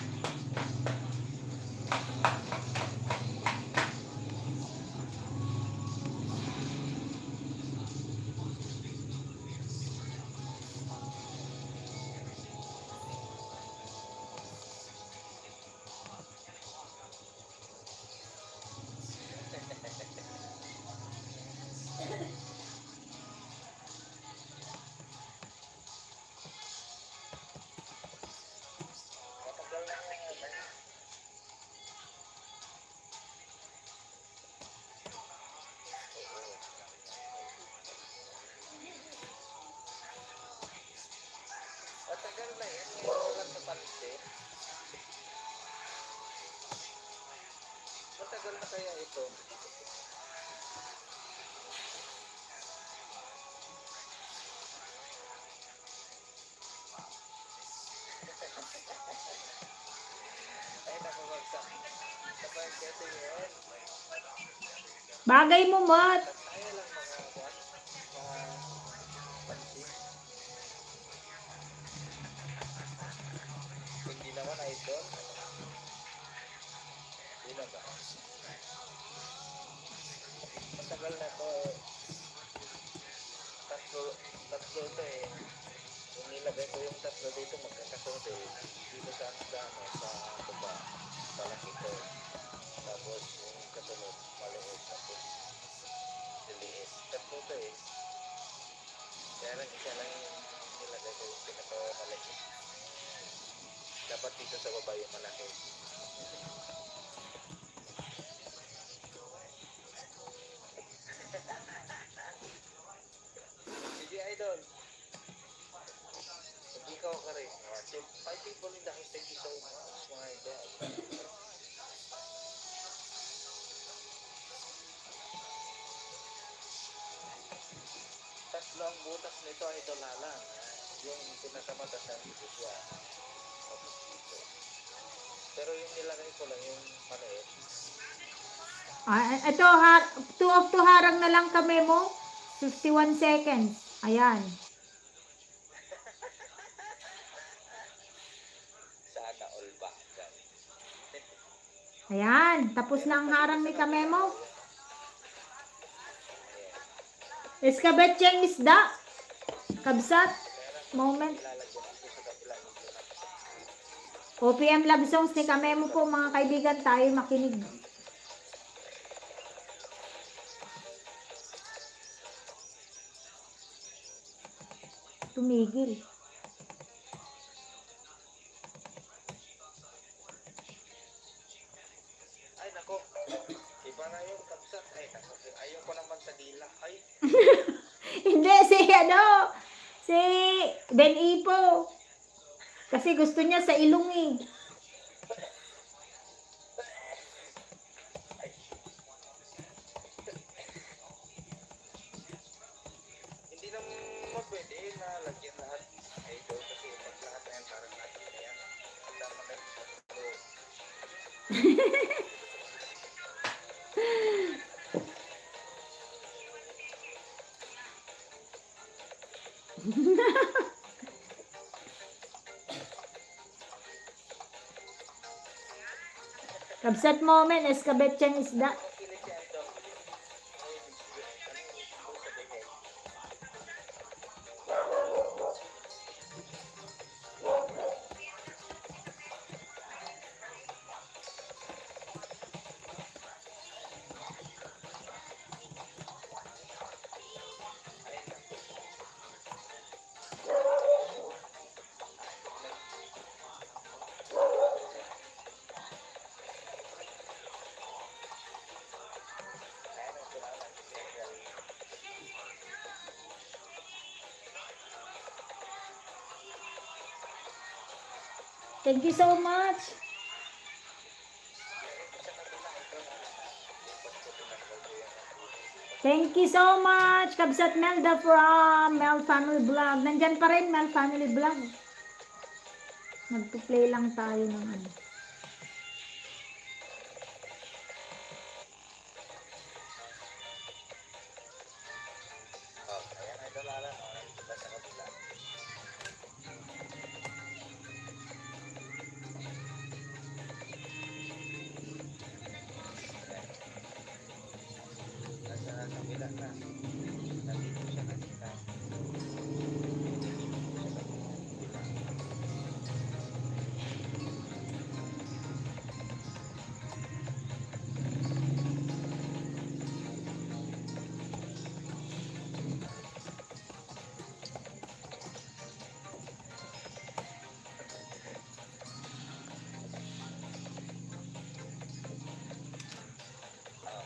[SPEAKER 4] Matagal na nga yan. Matagal na yan. Ngayon ko lang napansin. Matagal na kaya ito. Ay, naku, wagsak. Kapag kasi yan,
[SPEAKER 1] Bagay mo, Mat.
[SPEAKER 4] tayo lang mga buwan. Pansin. Hindi naman idol. Hindi na ba? Matagal na to. Tatlo ito eh. Kung nilagay ko yung tatlo dito, magkakasunod eh. Dito sa sa baba, malaki to. Tapos yung kasunod, maliit. Tapos liliit. Tatlo to eh. Kaya lang isa lang yung nilagay ko yung pinaka-malaki. Dapat dito sa baba yung malaki. Sige idol. Hindi ka ka rin. 5 people in the house. Thank you so much mga idol. Tatlo ang butas nito idol Alan. Yung pinakamatasan dito siya. Tapos dito. Pero yung nilagay ko lang yung maliit.
[SPEAKER 1] Ito, 2 of 2 harang na lang kami mo. 51 seconds. Ayan.
[SPEAKER 4] Sana all back.
[SPEAKER 1] Ayan. Tapos na ang harang ni Kamemo. Iskabetseng isda. Kabsat. Moment.
[SPEAKER 4] Lalagyan ko sa kabilang ito.
[SPEAKER 1] OPM Love Songs ni Kamemo po mga kaibigan. Tayo makinig. Tumigil.
[SPEAKER 4] Ay nako. Iba na yung kapsat. Ay nako. Ayaw ko naman sa dila. Ay.
[SPEAKER 1] Hindi, Si Ben Ipo. Kasi gusto niya sa ilong eh.
[SPEAKER 4] Hindi naman pwede na lagyan lahat idol kasi pag lahat na yan parang natin na yan. Wala man na yung photo.
[SPEAKER 1] Kabsat moment, eskabetsang isda.
[SPEAKER 4] Kilig si Ando. Ano yung sabihin?
[SPEAKER 1] Thank you so much. Thank you so much, Kabsat Melda from Mel Family Vlog. Nandyan pa rin, Mel Family Vlog. Magpo-play lang tayo ng ano.
[SPEAKER 4] Oh, ayan idol Alan. Oh, nandito sa kabila. Nasa kabila na. Nandito siya kanina.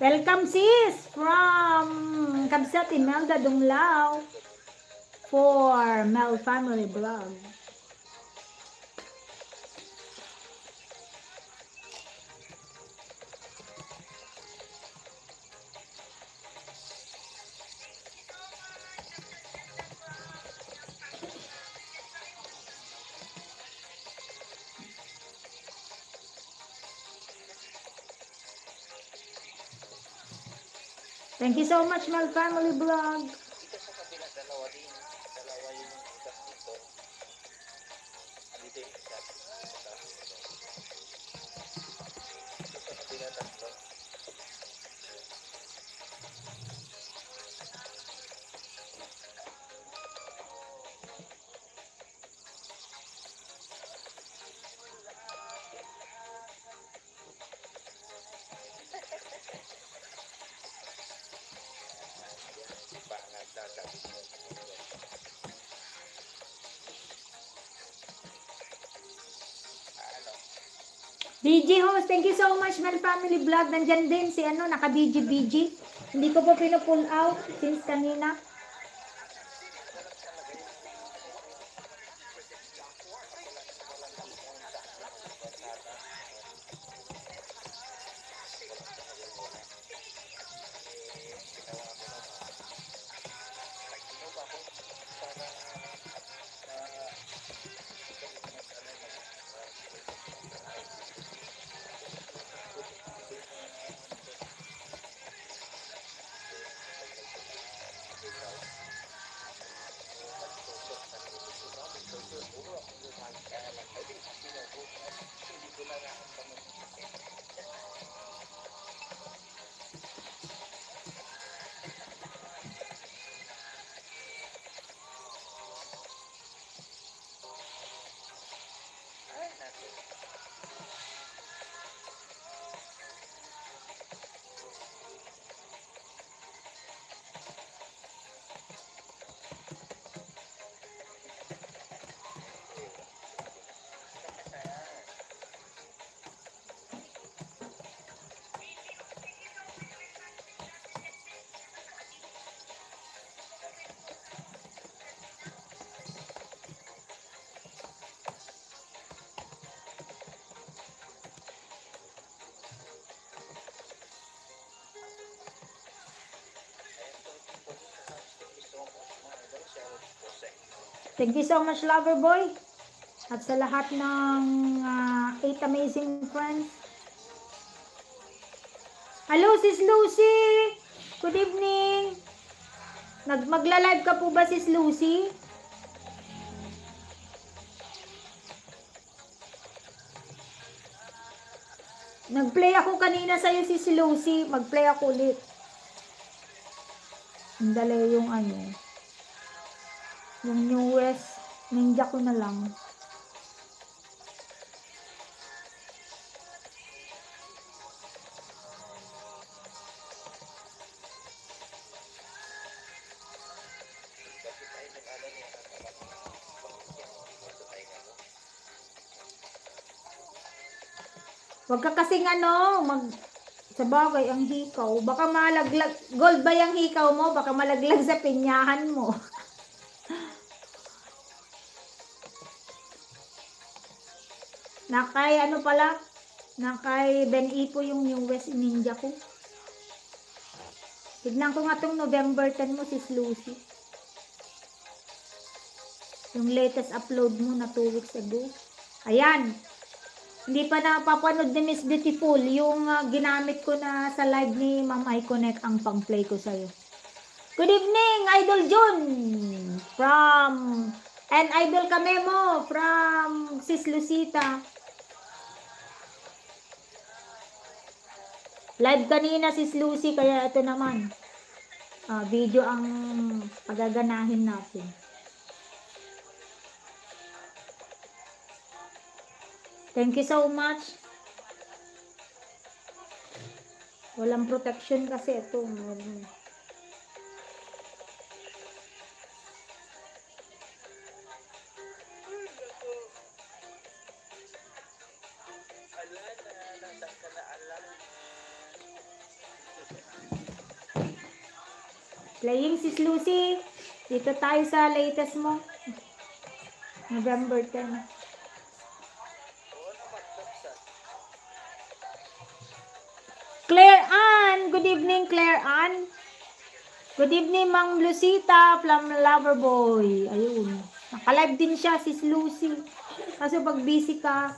[SPEAKER 1] Welcome sis from Kabsat Imelda Dunglao for Mel Family Vlog. Thank you so much, Mel Family Vlog.
[SPEAKER 4] Dito sa kabila, dalawa din. Dalawa yung isas dito. Dito yung isas. Dito sa kabila, tatlo. Bangat na sabi mo. Ano?
[SPEAKER 1] BG host, thank you so much, Mel Family Vlog. Nandyan din si ano, naka-BG. Hindi ko po pinu-pull out since kanina. Thank you so much, Loverboy. At sa lahat ng 8 amazing friends. Hello, Sis Lucy! Good evening! Magla-live ka po ba, Sis Lucy? Nag-play ako kanina sa'yo, Sis Lucy. Mag-play ako ulit. Dali yung yung newest. Ninja ko na lang. Huwag ka kasing sa bagay ang hikaw. Baka malaglag, gold ba yung hikaw mo? Baka malaglag sa pinyahan mo. Nakay Ben Ipo yung newest ninja ko. Tignan ko nga tong November 10 mo, Sis Lucy. Yung latest upload mo na 2 weeks ago. Ayan. Hindi pa napapanood ni Miss Beautiful yung ginamit ko na sa live ni Ma'am iConnect ang pang-play ko sa'yo. Good evening, Idol John! And Idol Kamemo from Sis Lucita. Live kanina Sis Lucy, kaya ito naman. Video ang pagaganahin natin. Thank you so much. Walang protection kasi ito. Playing Sis Lucy. Dito tayo sa latest mo. November 10. Claire Ann! Good evening, Claire Ann. Good evening, Mang Lucita from Loverboy. Ayun. Nakalive din siya, Sis Lucy. Kasi pag busy ka,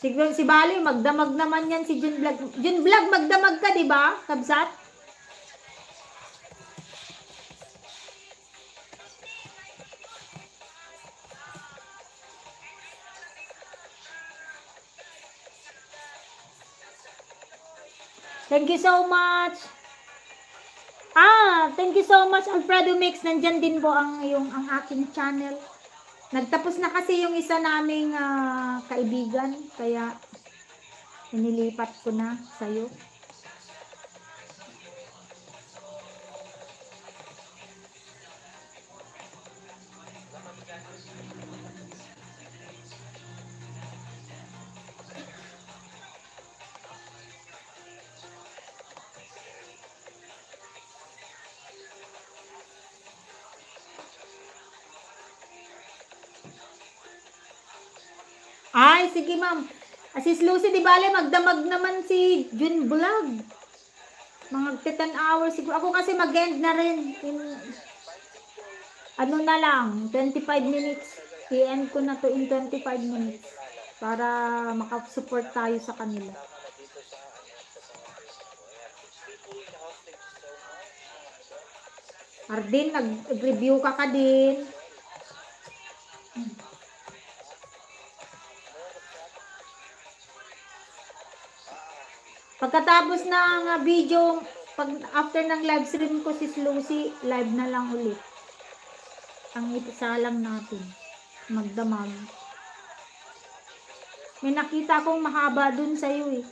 [SPEAKER 1] si Bali, magdamag naman yan si Jun Vlog. Jun Vlog, magdamag ka, di ba? Kabsat? Thank you so much. Thank you so much, Alfredo Mix. Nandyan din po ang aking channel. Nagtapos na kasi yung isa naming kaibigan, kaya inilipat ko na sa'yo. Ay, sige ma'am. Sis Lucy, di bale, magdamag naman si Jun Vlog. Mga 10 hours siguro. Ako kasi mag-end na rin. Ano na lang, 25 minutes. I-end ko na to in 25 minutes. Para makasupport tayo sa kanila. Ardin, nag-review ka din. Pagkatapos ng video, after ng live stream ko si Lucy, live na lang ulit. Ang isalang natin. Magdamag. May nakita akong mahaba dun sa'yo eh.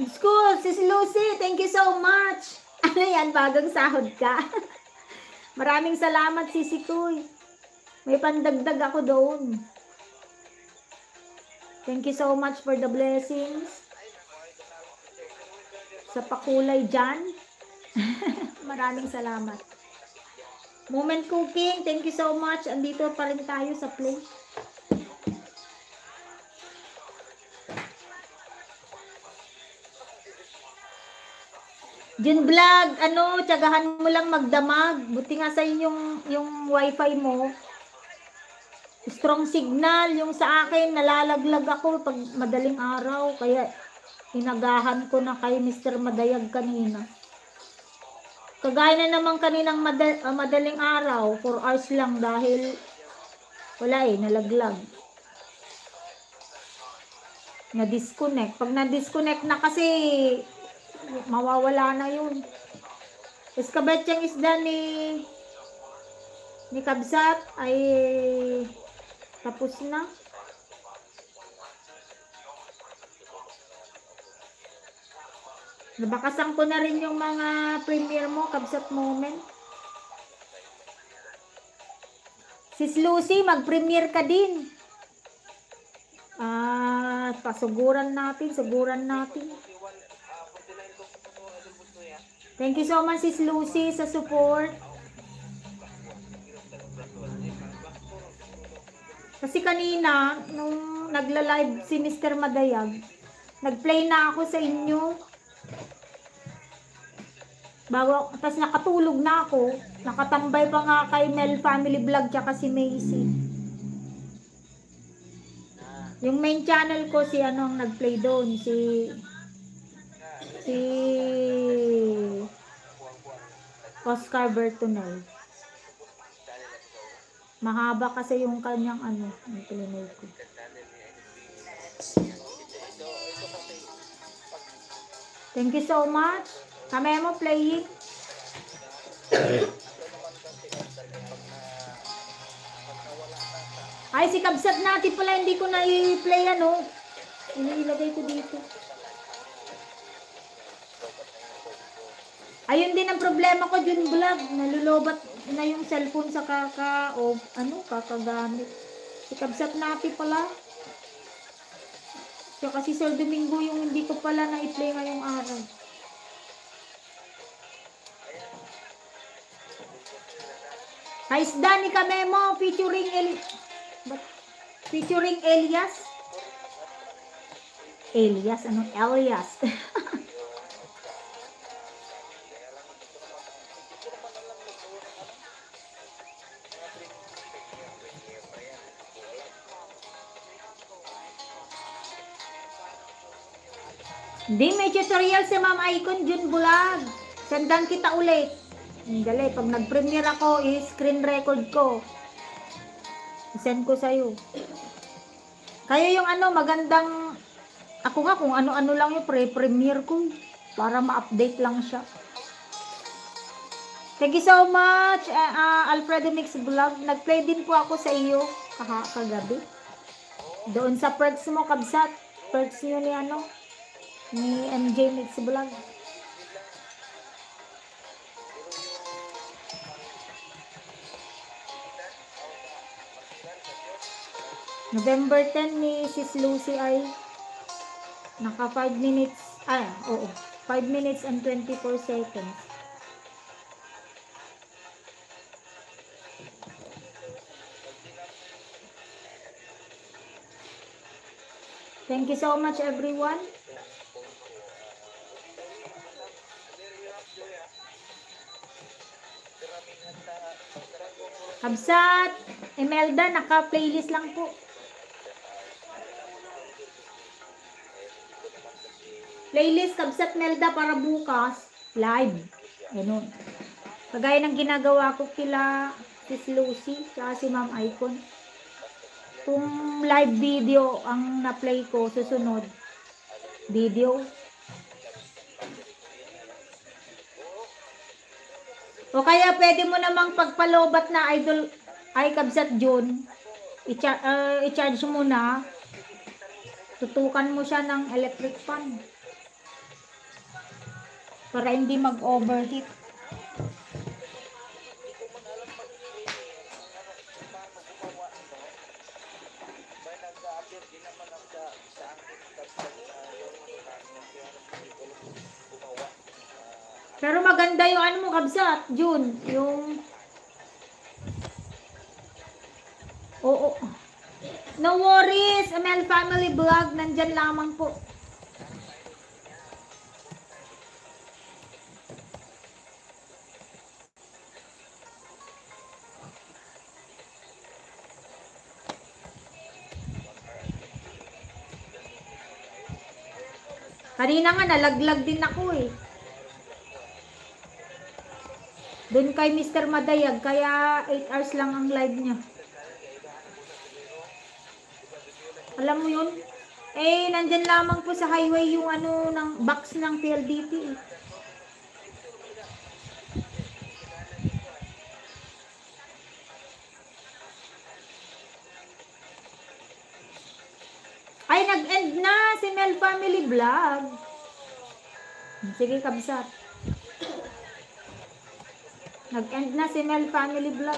[SPEAKER 1] School, sis Lucy, thank you so much. Ano yan, bagong sahod ka? Maraming salamat, Sisi Kuy. May pandagdag ako doon. Thank you so much for the blessings. Sa pakulay dyan. Maraming salamat. Moment Cooking, thank you so much. Andito pa rin tayo sa play. Jun Vlog, ano, tsagahan mo lang magdamag. Buti nga sa inyong yung wifi mo. Strong signal. Yung sa akin, nalalaglag ako pag madaling araw. Kaya inagahan ko na kay Mr. Madayag kanina. Kagaya na naman kaninang madaling araw, 4 hours lang dahil wala nalaglag. Na-disconnect. Pag na-disconnect na kasi, mawawala na yun. Iskabetsang isda ni Kabsat ay tapos na. Nabakasan ko na rin yung mga premiere mo, Kabsat Moment. Sis Lucy, mag-premiere ka din. Pasuguran natin. Thank you so much, Sis Lucy, sa support. Kasi kanina, nung nagla-live si Mr. Madayag, nag-play na ako sa inyo. Tapos nakatulog na ako. Nakatambay pa nga kay Mel Family Vlog tsaka si Macy. Yung main channel ko, si anong nag-play doon, si Oscar Bertonel. Mahaba kasi yung kanyang ano, yung pilinay ko. Thank you so much. Kami mo playing. Ay, si Kabsat natin pala, hindi ko na i-play ano. Ilagay ko dito. Ayun din ang problema ko, Jun Vlog. Nalulobat na yung cellphone sa kakagamit. Si Kabsat natin pala. Tsaka si Sir Domingo yung hindi ko pala na i-play ngayong araw. Isda ni Kamemo featuring Elias. Anong Elias? Hindi, may tutorial si Ma'am Icon Jun Vlog. Sendan kita ulit. Dali, pag nag-premiere ako, i-screen record ko. I-send ko sa'yo. Kaya yung ano, magandang, ako nga kung ano-ano lang yung pre-premiere ko. Para ma-update lang siya. Thank you so much, Alfredo Mix Vlog. Nag-play din po ako sa iyo kagabi. Doon sa perks mo, Kabsat. Perks nyo ni MJ Mix Vlog. November 10 ni Sis Lucy ay naka 5 minutes, 5 minutes and 24 seconds. Thank you so much everyone. Kabsat, Imelda, naka-playlist lang po. Playlist, Kabsat Melda, para bukas, live. Ganun. Kagaya ng ginagawa ko kila Sis Lucy, tsaka si Ma'am Icon. Kung live video ang na-play ko, susunod, video. O kaya pwede mo namang pagpalobat na idol, ay Kabsat Jun, i-charge mo na, tutukan mo siya ng electric fan. Para hindi mag-overheat. Pero maganda yung ano mo, Kabsat, Jun. Yung... Oo. No worries, ML Family Vlog. Nandyan lamang po. Kanina nga, nalaglag din ako eh. Doon kay Mr. Madayag, kaya 8 hours lang ang live niya. Alam mo yun? Eh, nandyan lamang po sa highway yung ano, ng box ng PLDT eh. Ay, nag-end na si Mel Family Vlog. Sige, kabsat. Nag-end na si Mel Family Vlog.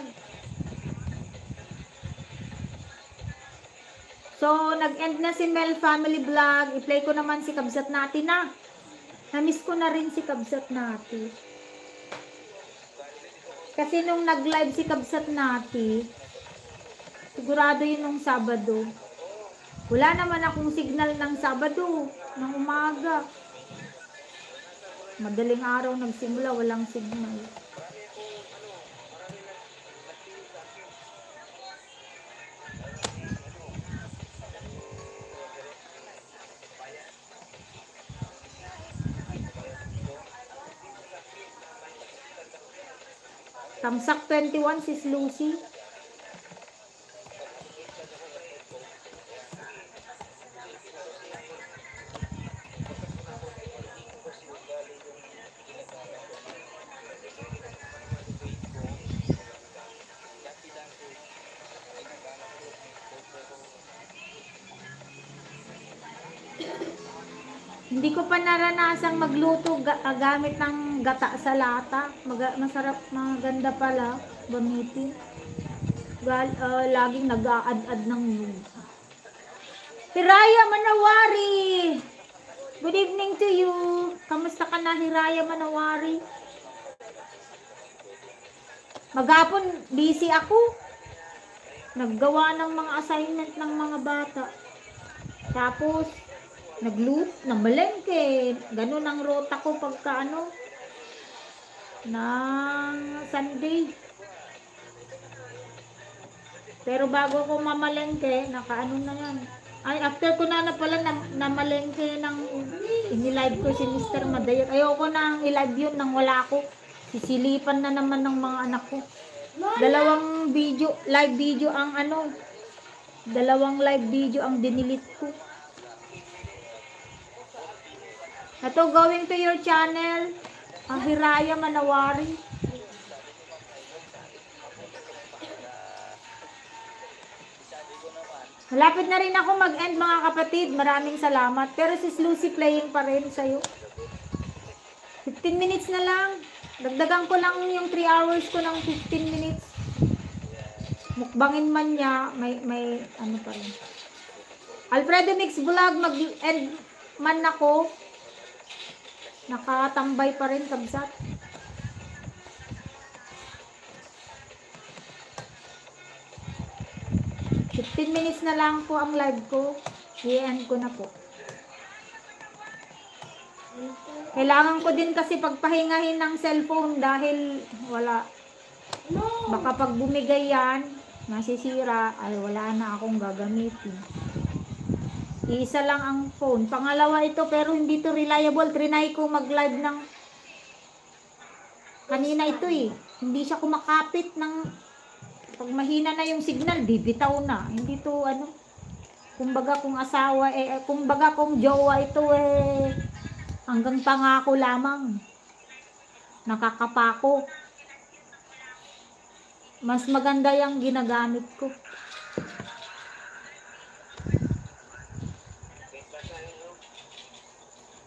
[SPEAKER 1] So, nag-end na si Mel Family Vlog. I-play ko naman si kabsat natin na. Na-miss ko na rin si kabsat natin. Kasi nung nag-live si kabsat natin, sigurado yun nung Sabado. Wala naman akong signal ng Sabado, ng umaga. Madaling araw nagsimula, walang signal. Tamsak 21, sis Lucy. Hindi ko pa naranasang magluto gamit ng gata sa lata. Masarap, maganda pala gamitin. Laging nag-aad-ad ng nyug. Hiraya Manawari! Good evening to you. Kamusta ka na, Hiraya Manawari? Maghapon, busy ako. Naggawa ng mga assignment ng mga bata. Tapos, nag-loop ng malengke. Ganun ang rota ko pagka ano, ng Sunday. Pero bago ko mamalengke, nakaano na yan. Ay, after ko na pala namalengke ng inilive ko si Mr. Madayag. Ayoko na i-live yun nang wala ako. Sisilipan na naman ng mga anak ko. Dalawang live video ang dinilit ko. Ito, going to your channel, ang Hiraya Manawari. Malapit na rin ako mag-end mga kapatid. Maraming salamat. Pero si Lucy playing pa rin sa'yo. 15 minutes na lang. Dagdagan ko lang yung 3 hours ko ng 15 minutes. Mukbangin man niya, may ano pa rin. Alfredo Mix Vlog, mag-end man ako. Nakatambay pa rin, kabsat. $15 minutes na lang po ang live ko. I-end ko na po. Kailangan ko din kasi pagpahingahin ng cellphone dahil wala. Baka pag bumigay yan, masisira, ay wala na akong gagamitin. Isa lang ang phone. Pangalawa ito pero hindi to reliable. Trinay ko mag-live ng kanina ito eh. Hindi siya kumakapit ng pag mahina na yung signal, bibitaw na. Hindi to ano. Kumbaga kung asawa kumbaga kung jowa ito hanggang pangako lamang. Nakakapako. Mas maganda yung ginagamit ko.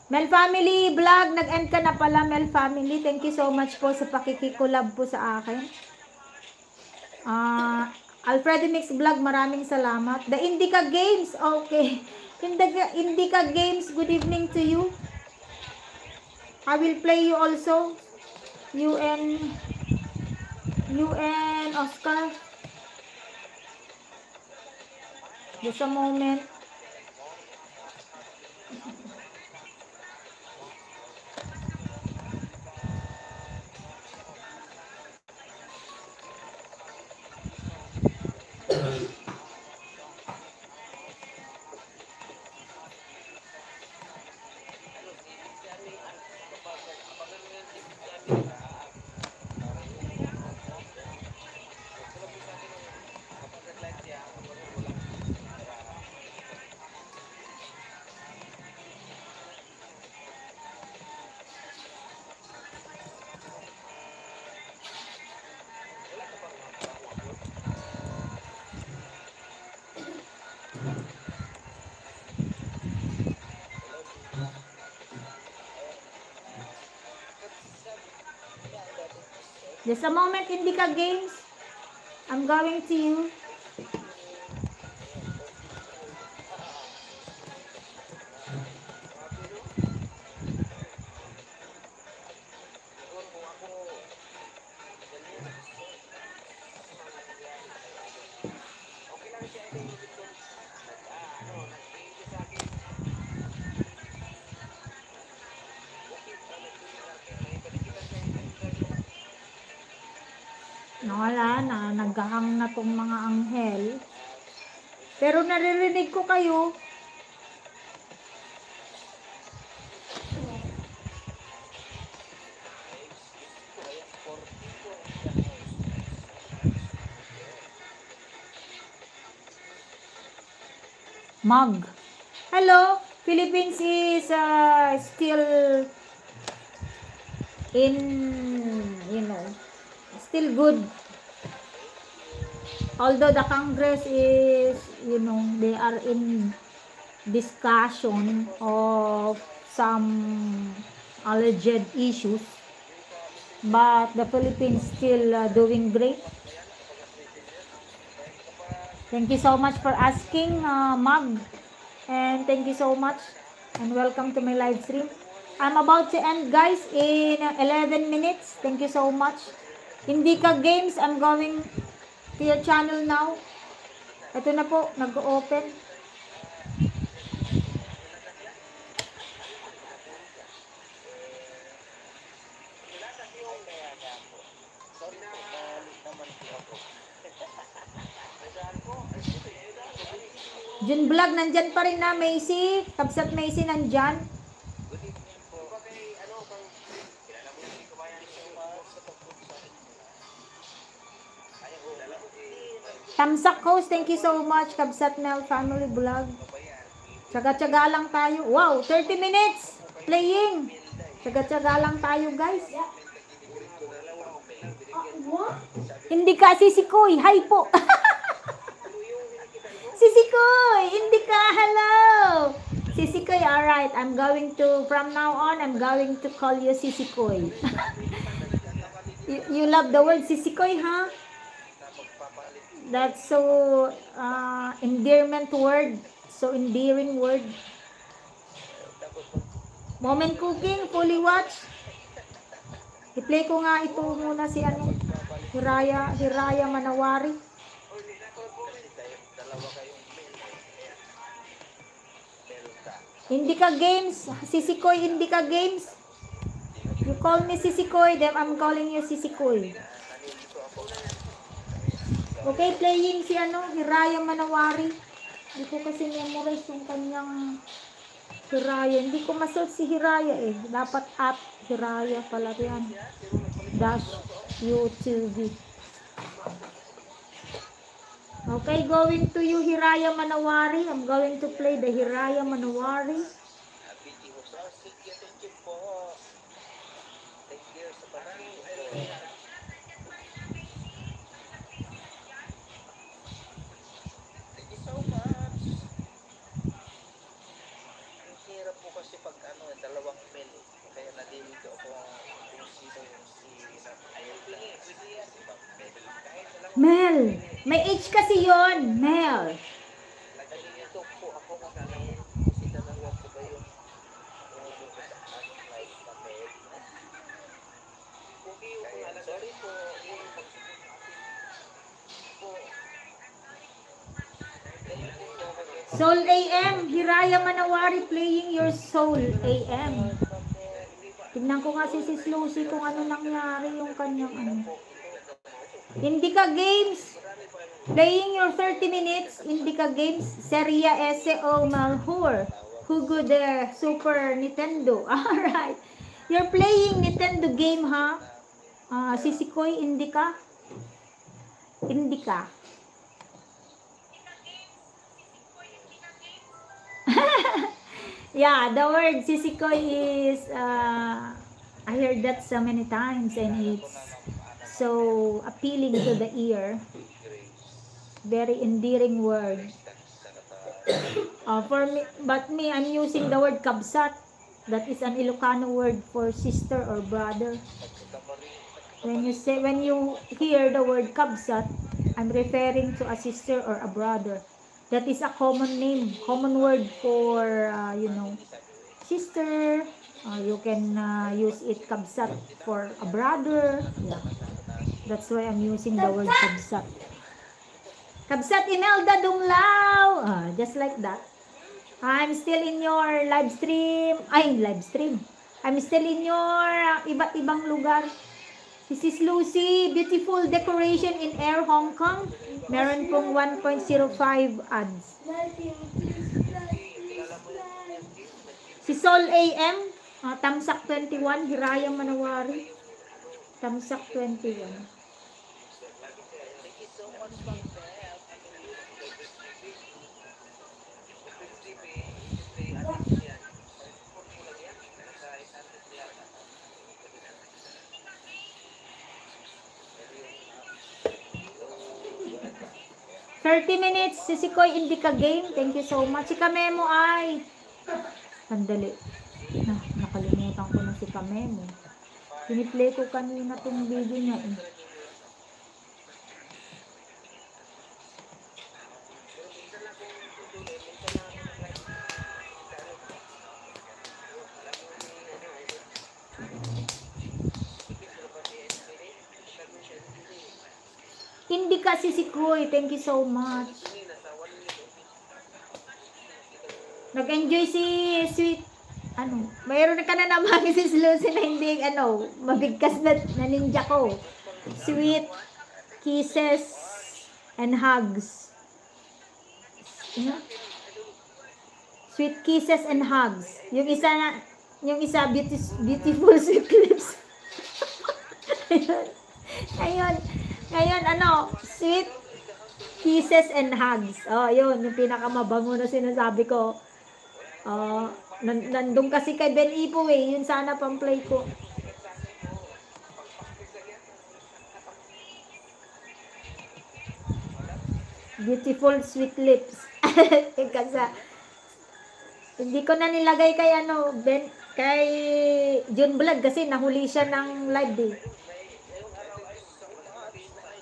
[SPEAKER 1] Mel Family Vlog, nag-end ka na pala, Mel Family. Thank you so much po sa pakikikulab po sa akin. Alfredo Mix Vlog, maraming salamat. The Indica Games, okay. Indica Games, good evening to you. I will play you also. UN Oscar. Just a moment. Just a moment, Indica Games. I'm going to you. Wala na, naghahang na tong mga anghel. Pero naririnig ko kayo. Mag. Hello, Philippines is still in, still good. Although the Congress is, they are in discussion of some alleged issues, but the Philippines still doing great. Thank you so much for asking, Mag, and thank you so much, and welcome to my live stream. I'm about to end, guys, in 11 minutes. Thank you so much. Indica Games, I'm going to your channel now. Ito na po, nag-open. Jun Vlog, nandyan pa rin na, Macy. Kabsat Macy, nandyan. Tamsak host, thank you so much. Kabsat Mel Family Vlog. Tsaga-tsaga lang tayo. Wow, 30 minutes playing. Tsaga-tsaga lang tayo, guys. Hindi ka, Sisikoy. Hi po. Sisikoy, hindi ka. Hello. Sisikoy, alright. I'm going to, from now on, I'm going to call you Sisikoy. You love the word Sisikoy, huh? That's so endearment word. So endearing word. Moment cooking, fully watch. I-play ko nga ito muna si Hiraya Manawari. Indica Games, Sisikoy Indica Games. You call me Sisikoy, then I'm calling you Sisikoy. Okay, playing si Hiraya Manawari. Hindi ko kasi memorize yung kanyang Hiraya. Hindi ko masuot si Hiraya eh. Dapat at Hiraya pala yan. Dash YouTube. Okay, going to you Hiraya Manawari. I'm going to play the Hiraya Manawari. Mel, may age kasi yon, Mel. Soul AM, Hiraya Manawari playing your Soul AM. Tignan ko nga si Sis Lucy kung ano nangyari yung kanyang Indica Games, playing your 30 minutes. Indica Games, Seria S.O. Malhur, Hugo de Super Nintendo. Alright, you're playing Nintendo game, ha? Sisikoy, Indica. Yeah, the word Sisikoy is, I heard that so many times and it's so appealing to the ear. Very endearing word. For me, but me, I'm using the word kabsat. That is an Ilocano word for sister or brother. When you hear the word kabsat, I'm referring to a sister or a brother. That is a common name, common word for sister. You can use it kabsat for a brother. Yeah. That's why I'm using the word kabsat. Kabsat Imelda Dumlao. Just like that. I'm still in your live stream. I'm still in your iba't ibang lugar. This is Lucy. Beautiful decoration in Air Hong Kong. Meron pong 1.05 ads. Si Sol AM. Tamsak 21. Hiraya Manawari. Tamsak 21. Minutes, si Sikoy Indica Game. Thank you so much. Si Kamemo ay sandali. Nakalimutan ko na si Kamemo. Piniplay ko kanina tong video niya eh. Hindi kasi si Kroy. Thank you so much. Nag-enjoy si Sweet. Mayroon ka na naman si Lucy na hindi, mabigkas na ninja ko. Sweet kisses and hugs. Sweet kisses and hugs. Yung isa beautiful sweet lips. Ngayon, sweet kisses and hugs. Yun, yung pinakamabango na sinasabi ko. Nandun kasi kay Ben Ipo eh. Yun sana pang play ko. Beautiful sweet lips. Kasi, hindi ko na nilagay kay kay June Vlog kasi nahuli siya ng live eh.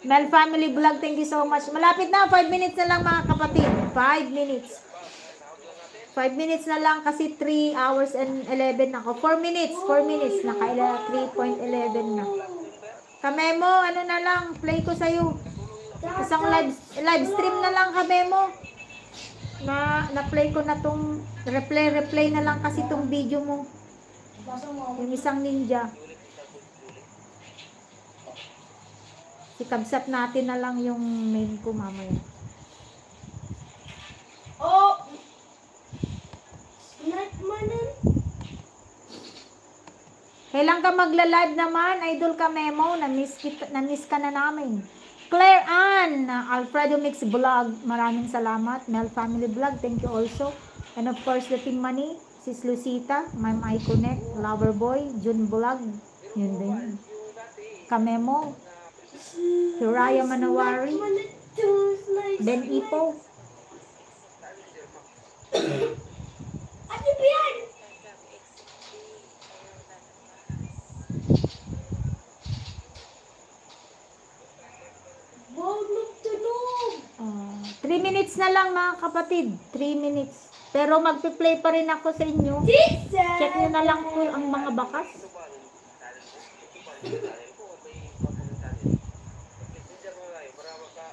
[SPEAKER 1] Mel Family Vlog, thank you so much. Malapit na, 5 minutes na lang mga kapatid. 5 minutes. 5 minutes na lang kasi 3 hours and 11 ako. 4 minutes. Nakaila 3.11 na. Kamemo, na lang, play ko sa'yo. Isang live stream na lang, Kamemo. Na-play ko na tong replay na lang kasi tong video mo. Yung isang ninja. Sikabsat natin na lang yung main ko mamaya. Kailan ka magla-live naman, Idol Kamemo? Na-miss ka na namin. Claire Ann, Alfredo Mix Vlog, maraming salamat. Mel Family Vlog, thank you also. And of course, the Team Money, Sis Lucita, Ma'am Iconet, Loverboy, June Vlog, yun din. Kamemo, Hiraya Manawari, Ben Ipo. Ano ba yan? Huwag magtunog. 3 minutes na lang mga kapatid. 3 minutes. Pero magpi-play pa rin ako sa inyo. Check nyo na lang po ang mga bakas.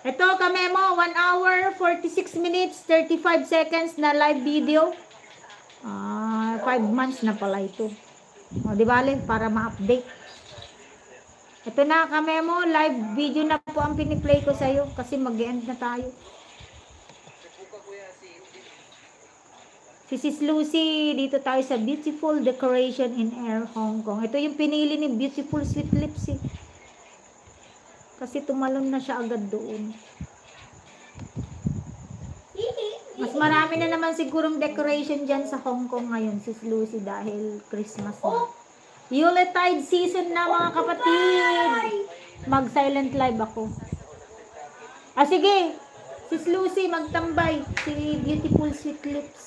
[SPEAKER 1] Ito, Kamemo, 1 hour, 46 minutes, 35 seconds na live video. 5 months na pala ito. Di bale, para ma-update. Ito na, Kamemo, live video na po ang piniplay ko sa'yo kasi mag-end na tayo. Si Sis Lucy, dito tayo sa Beautiful Decoration in Air Hong Kong. Ito yung pinili ni Beautiful Sweet Lips eh. Kasi tumalon na siya agad doon. Mas marami na naman sigurong decoration dyan sa Hong Kong ngayon, Sis Lucy, dahil Christmas na. Yuletide season na mga kapatid. Mag-silent live ako. Sige. Sis Lucy, magtambay. Si Beautiful Sweet Lips.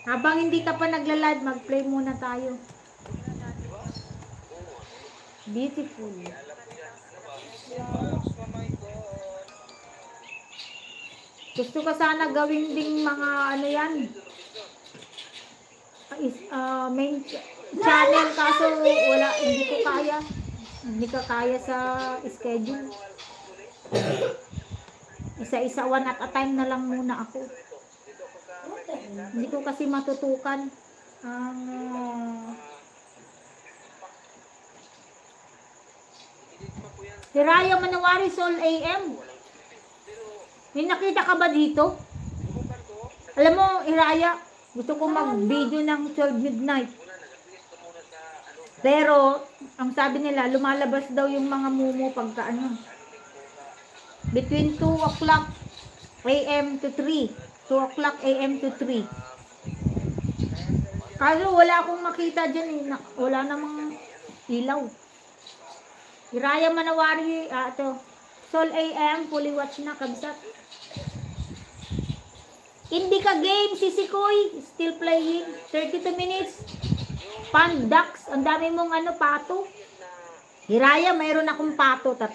[SPEAKER 1] Habang hindi ka pa nagla-live, mag-play muna tayo. Beautiful. Gusto ko sana gawin ding mga ano yan. Main channel kaso wala, hindi ko kaya. Hindi ka kaya sa schedule. Isa-isa, one at a time na lang muna ako. Hindi ko kasi matutukan ang Hiraya Manawari Sol AM. May nakita ka ba dito? Alam mo, Hiraya, gusto ko mag-video ng 12 midnight. Pero, ang sabi nila, lumalabas daw yung mga mumu pagka ano. Between 2 o'clock AM to 3. 2 o'clock AM to 3. Kaso wala akong makita dyan eh. Wala namang ilaw. Hiraya Manawari, ito. Sol AM, fully watch na, kabsat. Indica game, Sisikoy, still playing. 32 minutes. Pandax, ang dami mong ano, pato. Hiraya, mayroon akong pato, 3.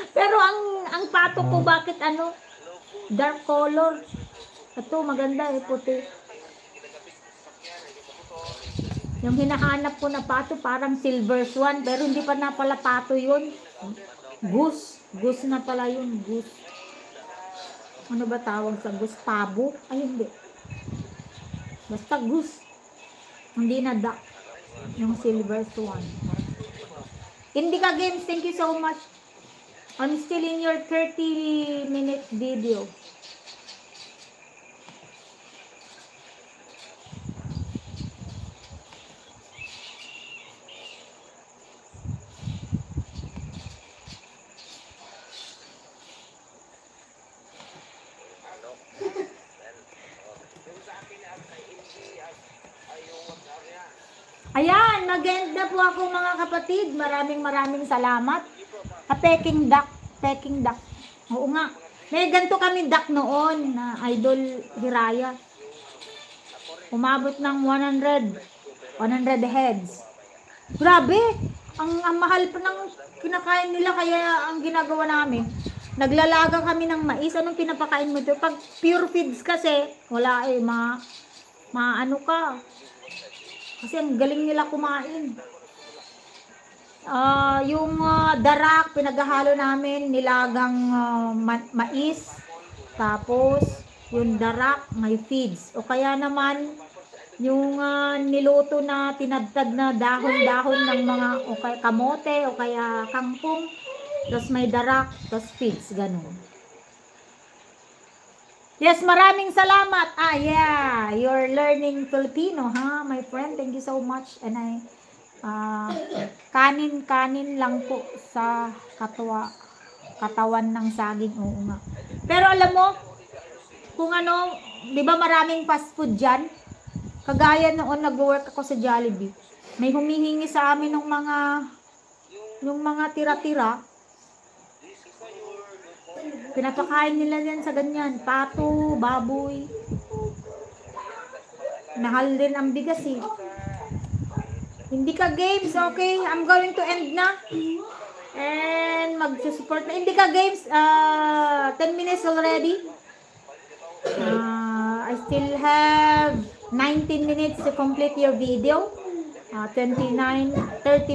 [SPEAKER 1] Pero ang pato ko, bakit ano, dark color. Ito, maganda eh, puti. Yung hinahanap ko na pato, parang silver swan, pero hindi pa na pala pato yun. Goose. Goose na pala yun, goose. Ano ba tawag sa goose? Pabo? Ay, hindi. Basta goose. Hindi na duck. Yung silver swan. Indica Games, thank you so much. I'm still in your 30-minute video. Ayan, maganda po ako mga kapatid. Maraming salamat. Peking duck. Peking duck. Oo nga. May ganito kami duck noon na Idol Hiraya. Umabot ng 100 heads. Grabe! Ang mahal pa ng kinakain nila, kaya ang ginagawa namin, naglalaga kami ng mais. Anong pinapakain mo ito? Pag pure feeds kasi, wala eh, maano ka. Kasi ang galing nila kumain. Yung darak, pinaghahalo namin, nilagang mais. Tapos, yung darak, may feeds. O kaya naman, yung niluto na tinadtad na dahon-dahon ng mga o kaya kamote o kaya kangkong. Tapos may darak, tapos feeds, ganun. Yes, maraming salamat. Yeah, you're learning Filipino, ha, my friend. Thank you so much. And kanin lang po sa katawan ng saging. Oo nga. Pero alam mo, kung ano, di ba maraming fast food dyan? Kagaya noon nag-work ako sa Jollibee. May humihingi sa amin ng mga tira-tira. Pinapakain nila yan sa ganyan. Pato, baboy. Mahal din ang bigas eh. Hindi ka games, okay? I'm going to end na. And mag-support na. Hindi ka games, 10 minutes already. I still have 19 minutes to complete your video. 30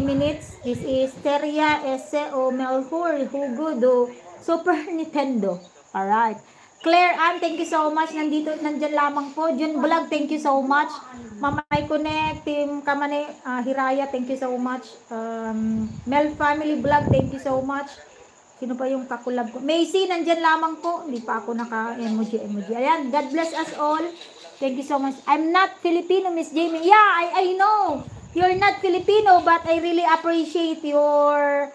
[SPEAKER 1] minutes. This is Teria S.O. Melchor Hugo Super Nintendo. Alright. Claire Ann, thank you so much. Nandyan lamang po. Jun Vlog, thank you so much. Mamay Connect, Team Kamane, Hiraya, thank you so much. Mel Family Vlog, thank you so much. Sino pa yung kakulab ko? Macy, nandyan lamang po. Hindi pa ako naka-emoji. Ayan, God bless us all. Thank you so much. I'm not Filipino, Miss Jamie. Yeah, I know. You're not Filipino, but I really appreciate your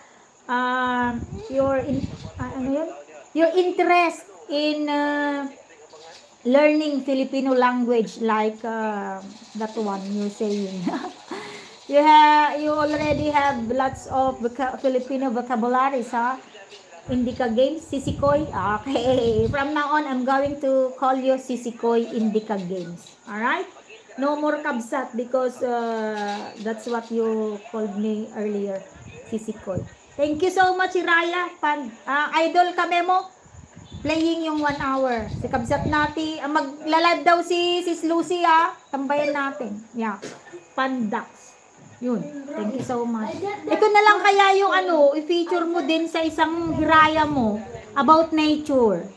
[SPEAKER 1] interest in learning Filipino language, like that one you're saying. You already have lots of Filipino vocabularies, huh? Indica Games, Sisikoy. Okay. From now on, I'm going to call you Sisikoy Indica Games. Alright? No more kabsat because that's what you called me earlier. Sisikoy. Thank you so much, Iraya. Idol kami mo. Playing yung 1 hour. Si kabsat natin. Maglalive daw si Sis Lucy, tambayan natin. Yeah. Pandax. Yun. Thank you so much. Ito na lang kaya yung i-feature mo din sa isang hiraya mo about nature.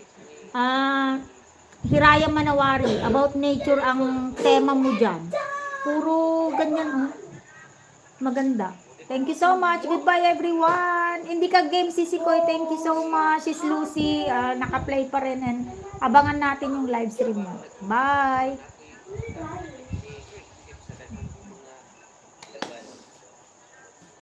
[SPEAKER 1] Hiraya Manawari. About nature ang tema mo dyan. Puro ganyan, maganda. Thank you so much. Goodbye, everyone. Indica Games, Sisikoy. Thank you so much. Sis Lucy, naka-play pa rin. And abangan natin yung live stream mo. Bye!